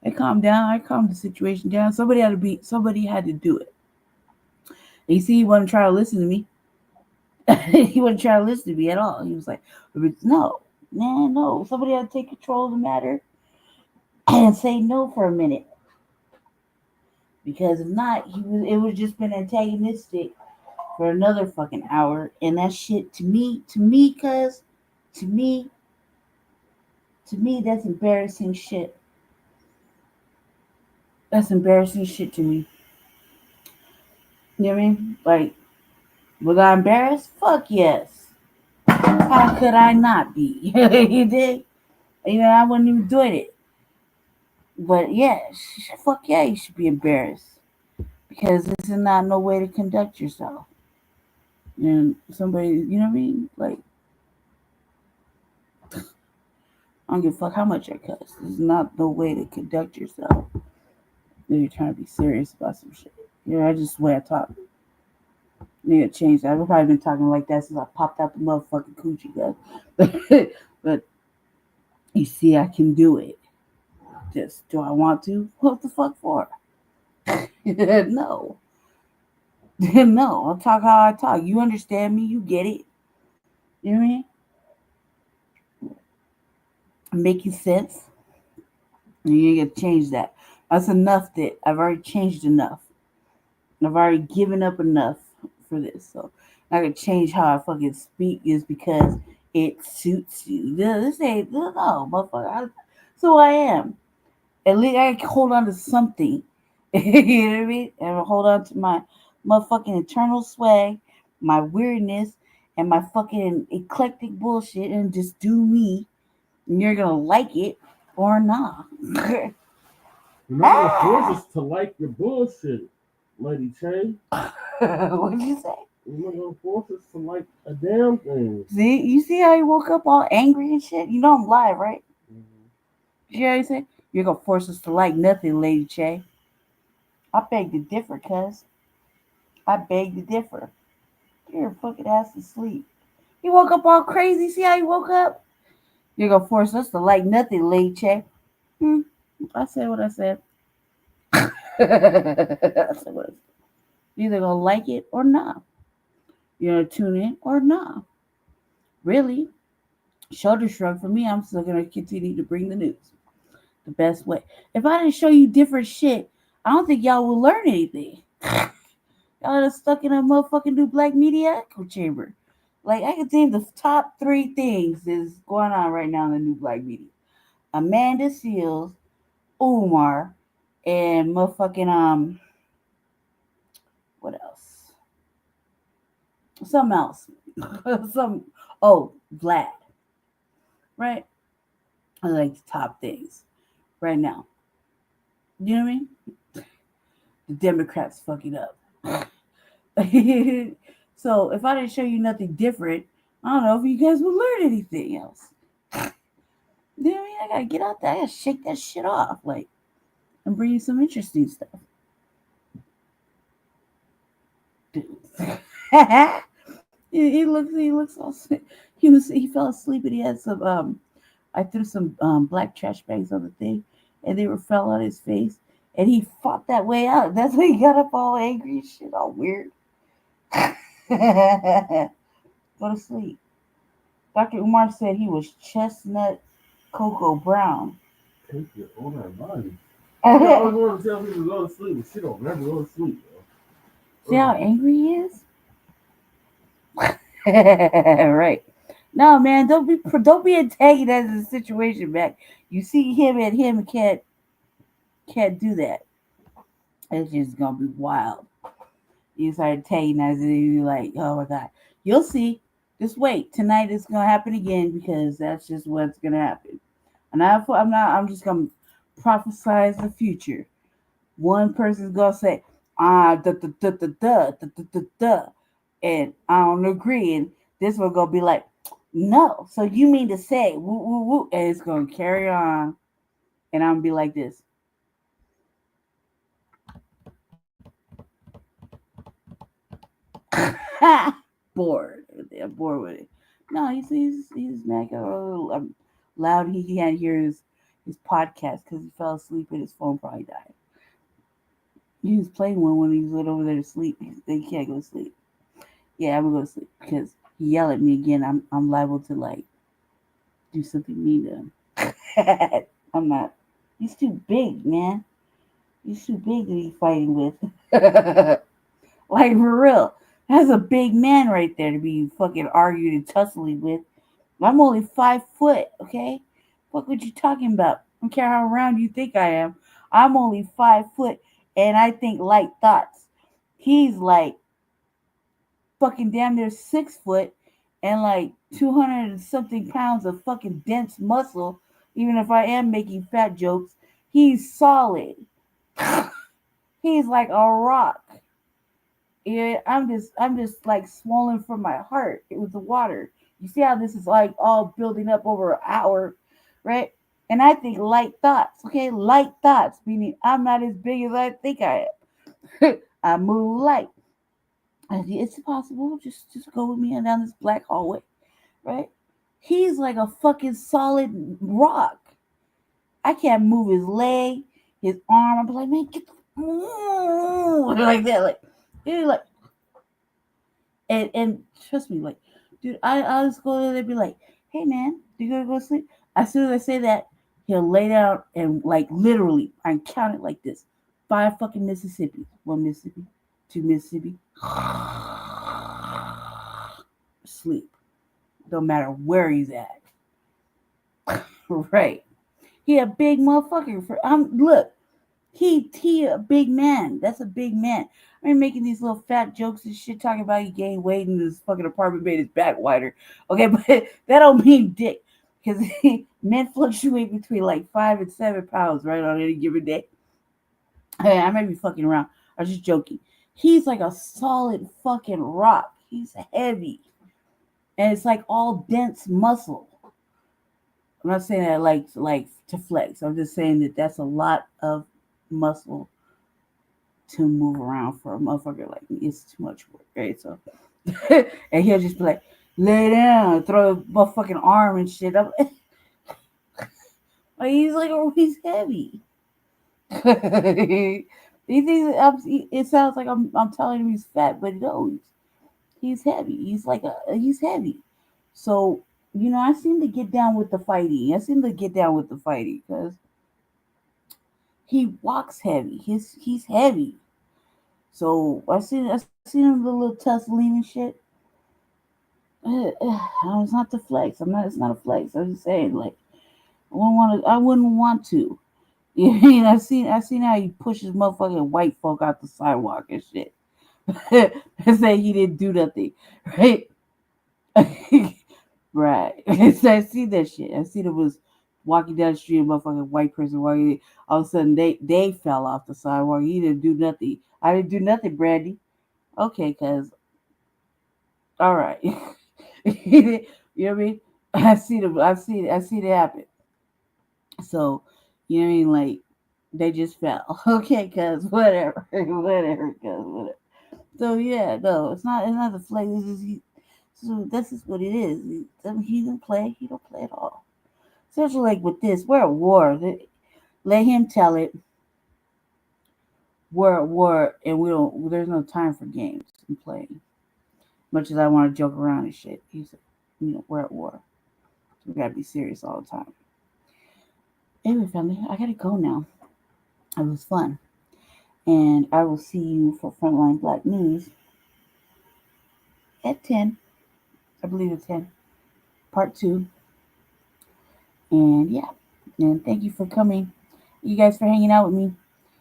They calmed down. I calmed the situation down. Somebody had to do it. And you see, he wasn't trying to listen to me. He wasn't trying to listen to me at all. He was like, no. Somebody had to take control of the matter and say no for a minute. Because if not, it would just been antagonistic for another fucking hour. And that shit to me, that's embarrassing shit. That's embarrassing shit to me. You know what I mean? Like, was I embarrassed? Fuck yes. How could I not be? You did? I wasn't even doing it. But yeah, fuck yeah, you should be embarrassed. Because this is not no way to conduct yourself. And somebody, you know what I mean? Like, I don't give a fuck how much I cuss. This is not the way to conduct yourself. You're trying to be serious about some shit. That's just the way I talk. Need to change that. I've probably been talking like that since I popped out the motherfucking coochie gun. But you see, I can do it. Just, do I want to? What the fuck for? No. No, I'll talk how I talk. You understand me. You get it. You know what I mean? Making sense. And you ain't gonna change that. That's enough that I've already changed enough. I've already given up enough for this. So I'm not gonna change how I fucking speak is because it suits you. This ain't no motherfucker. So I am. At least I can hold on to something. You know what I mean? And I hold on to my motherfucking eternal swag, my weirdness, and my fucking eclectic bullshit, and just do me. And you're gonna like it or not. You're not gonna force us to like your bullshit, Lady Che. What did you say? You're not gonna force us to like a damn thing. See, you see how he woke up all angry and shit? You know I'm live, right? You hear what he said? You're gonna force us to like nothing, Lady Che. I beg to differ, cuz. I beg to differ. You're fucking ass to sleep. He woke up all crazy. See how he woke up? You're gonna force us to like nothing, Lady Che. I said what I said. I said what I said. You're either gonna like it or not. You're gonna tune in or not. Really? Shoulder shrug for me. I'm still gonna continue to bring the news the best way. If I didn't show you different shit, I don't think y'all will learn anything. Y'all are stuck in a motherfucking new black media echo chamber. Like, I can think the top 3 things is going on right now in the new black media. Amanda Seals, Umar, and motherfucking what else? Something else. Vlad. Right? I like the top things right now. You know what I mean? The Democrats fucking up. So if I didn't show you nothing different, I don't know if you guys would learn anything else. You know what I mean? I gotta get out there. I gotta shake that shit off, like, and bring you some interesting stuff. Dude. he looks all sick. He fell asleep and he had some I threw some black trash bags on the thing and they fell on his face and he fought that way out. That's why he got up all angry and shit, all weird. Go to sleep. Dr. Umar said he was chestnut cocoa brown. Take your own advice. I always want to tell people to go to sleep, but she don't never go to sleep. See how angry he is? Right. No, man, don't be antagonizing the situation back. You see him and him can't do that. It's just gonna be wild. You start antagonizing and you're like, oh my god. You'll see. Just wait. Tonight it's gonna happen again because that's just what's gonna happen. And I'm just gonna prophesize the future. One person's gonna say, and I don't agree. And this one gonna be like, no. So you mean to say, woo, woo, woo, and it's gonna carry on. And I'm gonna be like this. Bored. I'm bored with it. No, he's mad. Loud. He can't hear his podcast because he fell asleep and his phone probably died. He was playing one when he went over there to sleep. They can't go to sleep. Yeah, I'm gonna go to sleep because he yelled at me again. I'm liable to like do something mean to him. I'm not. He's too big, man. He's too big to be fighting with. Like, for real. That's a big man right there to be fucking arguing and tussling with. I'm only 5 foot, okay? What you talking about? I don't care how round you think I am. I'm only 5 foot and I think light thoughts. He's like fucking damn near 6 foot and like 200 and something pounds of fucking dense muscle. Even if I am making fat jokes, he's solid. He's like a rock. Yeah, I'm just like swollen from my heart with the water. You see how this is like all building up over an hour, right? And I think light thoughts, okay? Light thoughts, meaning I'm not as big as I think I am. I move light. It's possible. Just go with me down this black hallway, right? He's like a fucking solid rock. I can't move his leg, his arm. I'm like, man, get the like that, like. Yeah, like, and trust me, like, dude, I'll just go there and be like, hey man, you gonna go to sleep? As soon as I say that, he'll lay down and like literally, I count it like this: 5 fucking Mississippi, 1 Mississippi, 2 Mississippi, sleep. Don't matter where he's at, right? He a big motherfucker. Look, he a big man. That's a big man. I mean, making these little fat jokes and shit, talking about he gained weight and his fucking apartment made his back wider. Okay, but that don't mean dick, because men fluctuate between like 5 and 7 pounds, right, on any given day. Hey, I may be fucking around. I was just joking. He's like a solid fucking rock. He's heavy, and it's like all dense muscle. I'm not saying that like to flex. I'm just saying that that's a lot of muscle to move around for a motherfucker like me. It's too much work, right? So, and he'll just be like, lay down, throw a motherfucking arm and shit up. Like he's like, oh, he's heavy. He thinks it sounds like I'm telling him he's fat, but no, he's heavy. He's heavy. So, I seem to get down with the fighting. Because he walks heavy. He's heavy. So I seen him with a little tussling and shit. It's not the flex. It's not a flex. I'm just saying, like, I wouldn't want to. I seen how he pushes motherfucking white folk out the sidewalk and shit. And say he didn't do nothing, right? Right. So I see that shit. I seen him was walking down the street, a motherfucking white person walking. All of a sudden, they fell off the sidewalk. He didn't do nothing. I didn't do nothing, Brandy. Okay, cuz. All right. You know what I mean? I've seen it happen. So, you know what I mean? Like, they just fell. Okay, cuz, whatever. Whatever, cuz, whatever. So, yeah, no, it's not the flag. So this is what it is. He don't play at all. Especially like with this, we're at war. Let him tell it. We're at war, and there's no time for games and playing. Much as I want to joke around and shit, we're at war. So we gotta be serious all the time. Anyway, family, I gotta go now. It was fun, and I will see you for Frontline Black News at 10. I believe it's 10, part 2. And yeah, and thank you for coming. You guys for hanging out with me.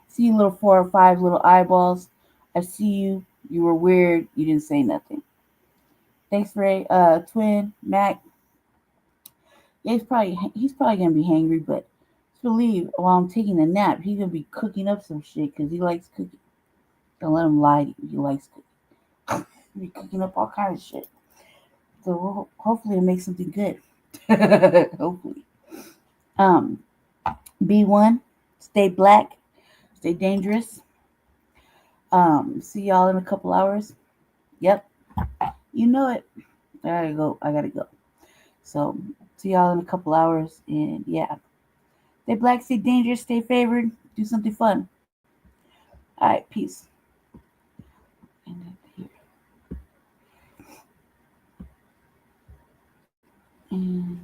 See you little 4 or 5 little eyeballs. I see you. You were weird. You didn't say nothing. Thanks, Ray. Twin, Mac. Yeah, he's probably gonna be hangry, but just believe while I'm taking a nap, he's gonna be cooking up some shit because he likes cooking. Don't let him lie to you. He likes cooking. He'll be cooking up all kinds of shit. So hopefully it'll make something good. Hopefully. B1, stay black, stay dangerous. See y'all in a couple hours. Yep. You know it. I gotta go. So see y'all in a couple hours, and yeah. Stay black, stay dangerous, stay favored, do something fun. Alright, peace. And